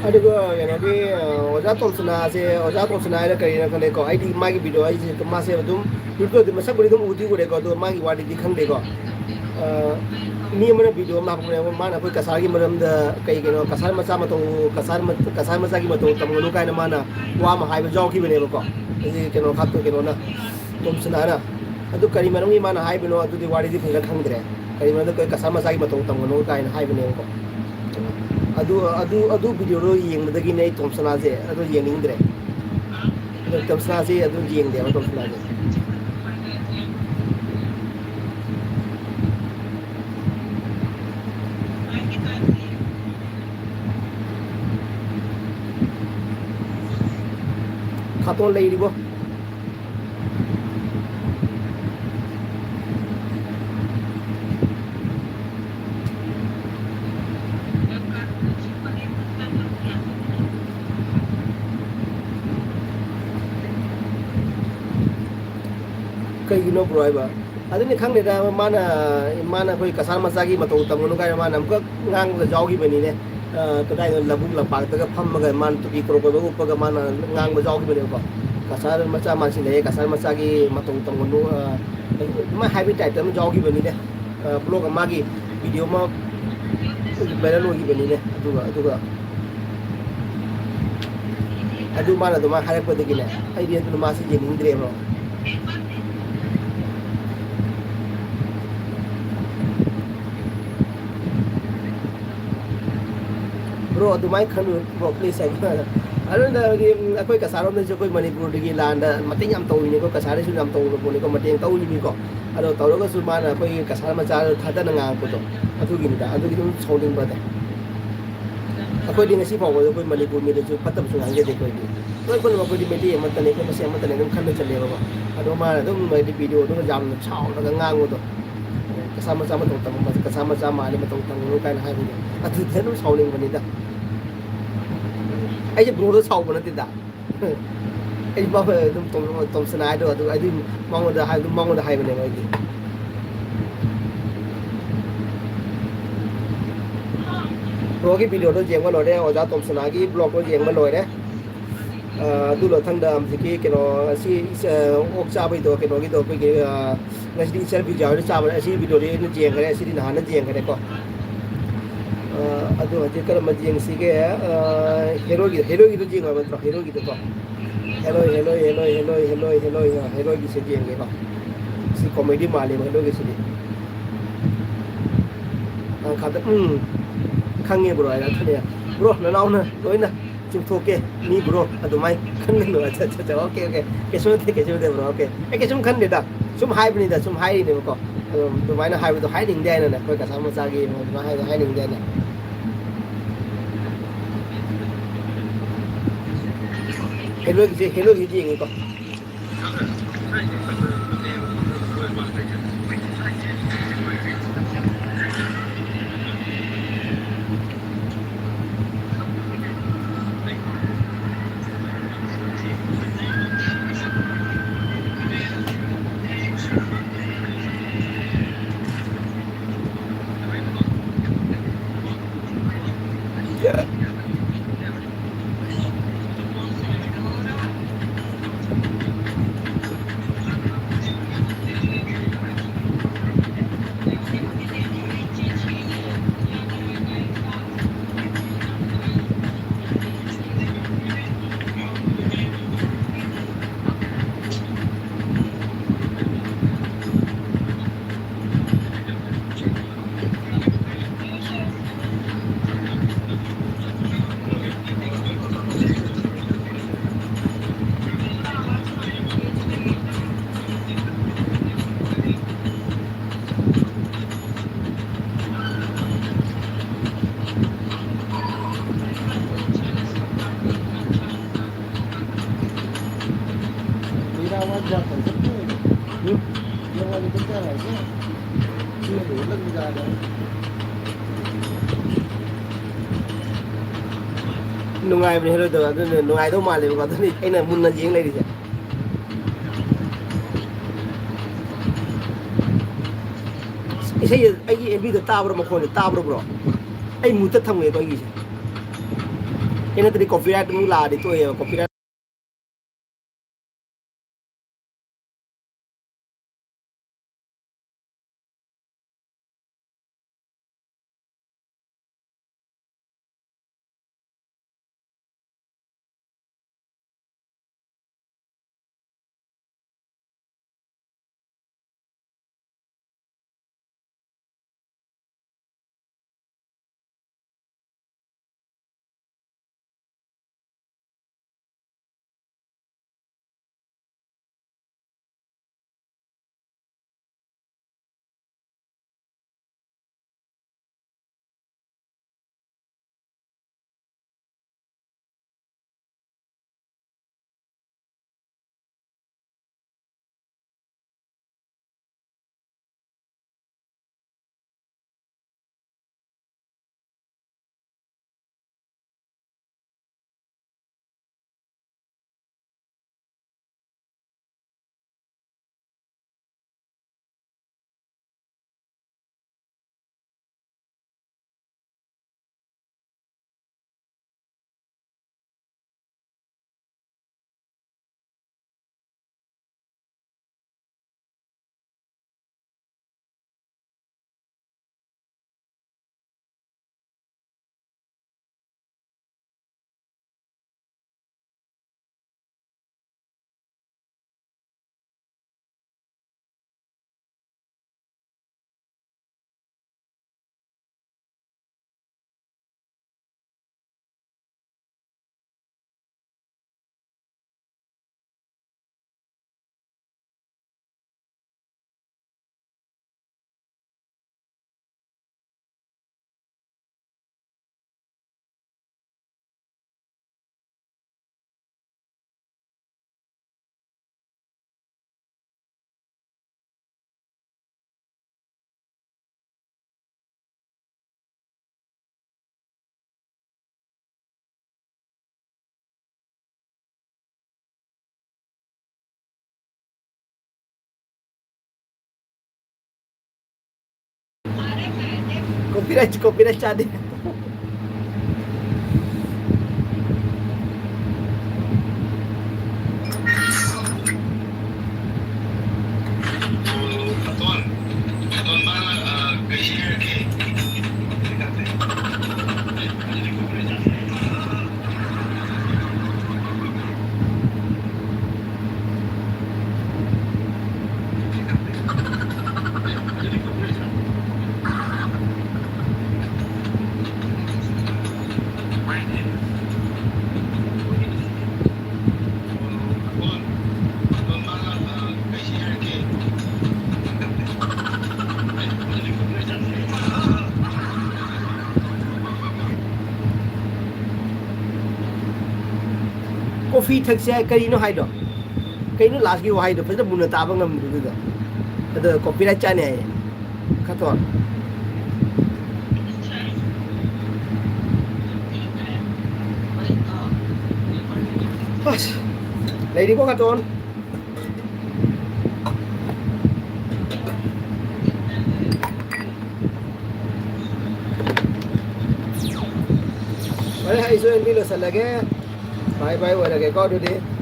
ꯑꯗꯨꯒ ꯀꯩꯅꯣꯒꯤ ꯑꯣꯖꯥ ꯇꯣꯝꯁꯅꯥꯁꯦ ꯑꯣꯖꯥ ꯇꯣꯝꯁꯅꯥ ꯍꯥꯏꯔ ꯀꯔꯤꯅ ꯈꯪꯗꯦꯀꯣ ꯑꯩꯗꯤ ꯃꯥꯒꯤ ꯚꯤꯗꯤꯑꯣ ꯑꯩꯁꯦ ꯃꯥꯁꯦ ꯑꯗꯨꯝ ꯌꯨꯇ꯭ꯌꯨꯕꯇꯗꯤ ꯃꯁꯛꯄꯨꯗꯤ ꯑꯗꯨꯝ ꯎꯗꯤ ꯎꯔꯦꯀꯣ ꯑꯗꯣ ꯃꯥꯒꯤ ꯋꯥꯔꯤꯗꯤ ꯈꯪꯗꯦꯀꯣ ꯃꯤ ꯑꯃꯅ ꯚꯤꯗꯤꯑꯣ ꯑꯃ ꯂꯥꯛꯄꯅꯦꯕ ꯃꯥꯅ ꯑꯩꯈꯣꯏ ꯀꯁꯥꯔꯒꯤ ꯃꯔꯝꯗ ꯀꯩ ꯀꯩꯅꯣ ꯀꯁꯥꯔ ꯃꯆꯥ ꯃꯇꯧ ꯀꯁꯥꯔ ꯃꯆꯥꯒꯤ ꯃꯇꯧ ꯇꯝꯒꯅꯨ ꯀꯥꯏꯅ ꯃꯥꯅ ꯋꯥ ꯑꯃ ꯍꯥꯏꯕ ꯌꯥꯎꯈꯤꯕꯅꯦꯕꯀꯣ ꯍꯧꯖꯤꯛ ꯀꯩꯅꯣ ꯈꯥꯛꯇꯣ ꯀꯩꯅꯣꯅ ꯇꯣꯝꯁꯅꯥꯅ ꯑꯗꯨ ꯀꯔꯤ ꯃꯔꯝꯒꯤ ꯃꯥꯅ ꯍꯥꯏꯕꯅꯣ ꯑꯗꯨꯗꯤ ꯋꯥꯔꯤꯗꯤ ꯐꯖꯅ ꯈꯪꯗ꯭ꯔꯦ ꯀꯔꯤ ꯃꯔꯝꯗ ꯀꯁꯥꯔ ꯃꯆꯥꯒꯤ ꯃꯇꯧ ꯇꯝꯒꯅꯨ ꯀꯥꯏꯅ ꯍꯥꯏꯕꯅꯦꯕꯀꯣ ꯑꯗꯨ ꯚꯤꯗꯤꯑꯣꯗꯣ ꯌꯦꯡꯕꯗꯒꯤꯅꯦ ꯑꯩ ꯇꯣꯝꯁꯅꯥꯁꯦ ꯑꯗꯨ ꯌꯦꯡꯅꯤꯡꯗ꯭ꯔꯦ ꯇꯣꯝꯁꯅꯥꯁꯤ ꯑꯗꯨꯝ ꯌꯦꯡꯗꯦꯕ ꯇꯣꯝꯁꯅꯥꯁꯦ ꯈꯥꯇꯣꯟ ꯂꯩꯔꯤꯕꯣ ꯀꯩꯒꯤꯅꯣ ꯕ꯭ꯔꯣ ꯍꯥꯏꯕ ꯑꯗꯨꯅꯤ ꯈꯪꯗꯦꯗ ꯃꯥꯅ ꯑꯩꯈꯣꯏ ꯀꯁꯥꯔ ꯃꯆꯥꯒꯤ ꯃꯇꯧ ꯇꯝꯒꯅꯨ ꯀꯥꯏꯅ ꯃꯥꯅ ꯑꯃꯨꯛꯀ ꯉꯥꯡꯕꯗ ꯌꯥꯎꯈꯤꯕꯅꯤꯅꯦ ꯀꯗꯥꯏꯗ ꯂꯧꯕꯨꯛ ꯂꯝꯄꯥꯛꯇꯒ ꯐꯝꯃꯒ ꯃꯥꯅ ꯇꯨꯄꯤ ꯀꯣꯔꯣꯀꯣꯏꯕ ꯎꯞꯄꯒ ꯃꯥꯅ ꯉꯥꯡꯕ ꯌꯥꯎꯈꯤꯕꯅꯦꯕꯀꯣ ꯀꯁꯥꯔ ꯃꯆꯥ ꯃꯥꯟꯁꯤꯜꯂꯛꯑꯦ ꯀꯁꯥꯔ ꯃꯆꯥꯒꯤ ꯃꯇꯧ ꯇꯝꯒꯅꯨ ꯑꯗꯨꯃꯥꯏꯅ ꯍꯥꯏꯕꯒꯤ ꯇꯥꯏꯞꯇ ꯑꯃ ꯌꯥꯎꯈꯤꯕꯅꯤꯅꯦ ꯕ꯭ꯂꯣꯛ ꯃꯥꯒꯤ ꯚꯤꯗꯤꯑꯣ ꯑꯃ ꯚꯥꯏꯔꯦꯜ ꯑꯣꯏꯈꯤꯕꯅꯤꯅꯦ ꯑꯗꯨ ꯃꯥꯅ ꯑꯗꯨꯃꯥꯏꯅ ꯍꯥꯏꯔꯛꯄꯗꯒꯤꯅꯦ ꯑꯩꯗꯤ ꯑꯗꯨꯅ ꯃꯥꯁꯤ ꯌꯦꯡꯅꯤꯡꯗ꯭ꯔꯦꯕ ꯕ꯭ꯔꯣ ꯑꯗꯨꯃꯥꯏꯅ ꯈꯟꯕ ꯕ꯭ꯔꯣ ꯄ꯭ꯂꯤꯖ ꯑꯗꯨꯅ ꯑꯩꯈꯣꯏ ꯀꯁꯥꯔꯣꯝꯗꯁꯨ ꯑꯩꯈꯣꯏ ꯃꯅꯤꯄꯨꯔꯗꯒꯤ ꯂꯥꯟꯗ ꯃꯇꯦꯡ ꯌꯥꯝ ꯇꯧꯔꯤꯅꯤ ꯑꯩꯈꯣꯏ ꯀꯁꯥꯔꯗꯁꯨ ꯌꯥꯝ ꯇꯧꯔꯤꯕ ꯄꯣꯠꯅꯤꯀꯣ ꯃꯇꯦꯡ ꯇꯧꯔꯤꯅꯤꯀꯣ ꯑꯗꯣ ꯇꯧꯔꯒꯁꯨ ꯃꯥꯅ ꯑꯩꯈꯣꯏꯒꯤ ꯀꯁꯥꯔ ꯃꯆꯥꯗ ꯊꯥꯗꯅ ꯉꯥꯡꯉꯛꯄꯗꯣ ꯑꯗꯨꯒꯤꯅꯤꯗ ꯑꯗꯨꯒꯤ ꯑꯗꯨꯝ ꯁꯥꯎꯅꯤꯡꯕꯗ ꯑꯩꯈꯣꯏꯗꯤ ꯉꯁꯤ ꯐꯥꯎꯕꯗ ꯑꯩꯈꯣꯏ ꯃꯅꯤꯄꯨꯔ ꯃꯤꯗꯁꯨ ꯐꯠꯇꯕꯁꯨ ꯉꯥꯡꯖꯗꯦ ꯑꯩꯈꯣꯏꯗꯤ ꯂꯣꯏ ꯄꯨꯝꯅꯃꯛ ꯑꯩꯈꯣꯏꯗꯤ ꯃꯩꯇꯩ ꯑꯃꯠꯇꯅꯤ ꯑꯩꯈꯣꯏ ꯃꯁꯦꯟ ꯑꯃꯠꯇꯅꯤ ꯑꯗꯨꯝ ꯈꯟꯅ ꯆꯠꯂꯦꯕꯀꯣ ꯑꯗꯣ ꯃꯥꯅ ꯑꯗꯨꯝ ꯍꯥꯏꯗꯤ ꯚꯤꯗꯤꯑꯣꯗꯨꯒ ꯌꯥꯝꯅ ꯁꯥꯎꯔꯒ ꯉꯥꯡꯕꯗꯣ ꯀꯁꯥ ꯃꯆꯥ ꯃꯇꯧ ꯇꯝꯕ ꯀꯁꯥ ꯃꯆꯥ ꯃꯥꯜꯂꯤ ꯃꯇꯧ ꯇꯝꯒꯅꯨ ꯀꯥꯏꯅ ꯍꯥꯏꯕꯗꯣ ꯑꯗꯨꯗꯤ ꯑꯗꯨꯝ ꯁꯥꯎꯅꯤꯡꯕꯅꯤꯗ ꯑꯩꯁꯦ ꯕ꯭ꯔꯣꯗ ꯁꯥꯎꯕ ꯅꯠꯇꯦꯗ ꯑꯩ ꯑꯗꯨꯝ ꯇꯣꯝꯁꯅꯥ ꯍꯥꯏꯗꯣ ꯑꯗꯨ ꯑꯩꯗꯤ ꯃꯉꯣꯟꯗ ꯍꯥꯏꯕꯅꯦꯕ ꯑꯩꯗꯤ ꯕ꯭ꯂꯣꯒꯤ ꯚꯤꯗꯤꯑꯣꯗꯣ ꯌꯦꯡꯕ ꯂꯣꯏꯔꯦ ꯑꯣꯖꯥ ꯇꯣꯝꯁꯅꯥꯒꯤ ꯕ꯭ꯂꯣꯒꯇꯣ ꯌꯦꯡꯕ ꯂꯣꯏꯔꯦ ꯑꯗꯨ ꯃꯊꯪꯗ ꯍꯧꯖꯤꯛꯀꯤ ꯀꯩꯅꯣ ꯑꯁꯤ ꯑꯣꯛ ꯆꯥꯕꯩꯗꯣ ꯀꯩꯅꯣꯒꯤꯗꯣ ꯑꯩꯈꯣꯏꯒꯤ ꯉꯁꯤꯗꯤ ꯏꯆꯜ ꯕꯤꯖꯥꯍꯣꯏꯗ ꯆꯥꯕꯅꯦ ꯑꯁꯤ ꯚꯤꯗꯤꯑꯣꯗꯤ ꯑꯩꯅ ꯌꯦꯡꯈ꯭ꯔꯦ ꯑꯁꯤꯗꯤ ꯅꯍꯥꯟꯅ ꯌꯦꯡꯈ꯭ꯔꯦꯀꯣ ꯑꯗꯨ ꯍꯧꯖꯤꯛ ꯀꯔꯝꯕ ꯌꯦꯡꯁꯤꯒꯦ ꯍꯦꯔꯣꯒꯤꯗꯣ ꯌꯦꯡꯉꯕ ꯅꯠꯇ꯭ꯔꯣ ꯍꯦꯔꯣꯒꯤꯗꯣꯀꯣ ꯍꯦꯔꯣꯒꯤꯁꯦ ꯌꯦꯡꯒꯦꯀꯣ ꯁꯤ ꯀꯣꯃꯦꯗꯤ ꯃꯥꯜꯂꯦꯕ ꯍꯦꯔꯣꯒꯤꯁꯤꯗꯤ ꯈꯪꯉꯦ ꯕ꯭ꯔꯣ ꯍꯥꯏꯅ ꯑꯗꯨꯅꯦ ꯕ꯭ꯔꯣ ꯅꯅꯥꯎꯅ ꯂꯣꯏꯅ ꯆꯨꯝꯊꯣꯛꯀꯦ ꯃꯤ ꯕ꯭ꯔꯣ ꯑꯗꯨꯃꯥꯏꯅ ꯈꯟꯒꯅꯨ ꯑꯣꯀꯦ ꯀꯩꯁꯨ ꯅꯠꯇꯦ ꯕ꯭ꯔꯣ ꯑꯣꯀꯦ ꯑꯩ ꯀꯩꯁꯨꯝ ꯈꯟꯗꯦꯗ ꯁꯨꯝ ꯍꯥꯏꯕꯅꯤꯗ ꯁꯨꯝ ꯍꯥꯏꯔꯤꯅꯦꯕꯀꯣ ꯑꯗꯣ ꯑꯗꯨꯃꯥꯏꯅ ꯍꯥꯏꯕꯗꯣ ꯍꯥꯏꯅꯤꯡꯗꯦ ꯍꯥꯏꯅꯅꯦ ꯑꯩꯈꯣꯏ ꯀꯁꯥꯔ ꯃꯆꯥꯒꯤ ꯑꯗꯨꯃꯥꯏꯅ ꯍꯥꯏꯅꯤꯡꯗꯦ ꯍꯥꯏꯅ ꯍꯦꯔꯣꯒꯤꯁꯤ ꯌꯦꯡꯉꯤꯀꯣ मेरा आवाज जाता है सबको ये आवाज इधर क्या है क्या ये ढोलक बजा रहा है ꯅꯨꯡꯉꯥꯏꯕꯅꯦ ꯍꯦꯔꯣꯗꯣ ꯑꯗꯨꯅ ꯅꯨꯡꯉꯥꯏꯗꯧ ꯃꯥꯜꯂꯦꯕꯀꯣ ꯑꯗꯨꯅꯤ ꯑꯩꯅ ꯃꯨꯟꯅ ꯌꯦꯡ ꯂꯩꯔꯤꯁꯦ ꯏꯁꯩ ꯑꯩꯒꯤ ꯑꯦꯝꯕꯤꯗ ꯇꯥꯕ꯭ꯔꯣ ꯃꯈꯣꯟꯁꯦ ꯇꯥꯕ꯭ꯔꯣ ꯕ꯭ꯔꯣ ꯑꯩ ꯃꯨꯠꯇ ꯊꯝꯒꯦꯀꯣ ꯑꯩꯒꯤꯁꯦ ꯑꯩ ꯅꯠꯇ꯭ꯔꯗꯤ ꯀꯣꯄꯤꯔꯥꯏꯠ ꯑꯃꯨꯛ ꯂꯥꯛꯑꯗꯤ ꯇꯣꯛꯑꯦꯕ ꯀꯣꯄꯤꯔꯥꯏꯠ कॉपीराइट चाहते हैं कॉफी थक्से करीनो हाइदो कईनो लास्ट की वाइदो फजन मुना ताबा ngam अदो कॉपीराइट चाने है खतोन बस लेडी को खतोन अरे हाई सो एंडी लो सलगे बाय बाय वो लगे को दे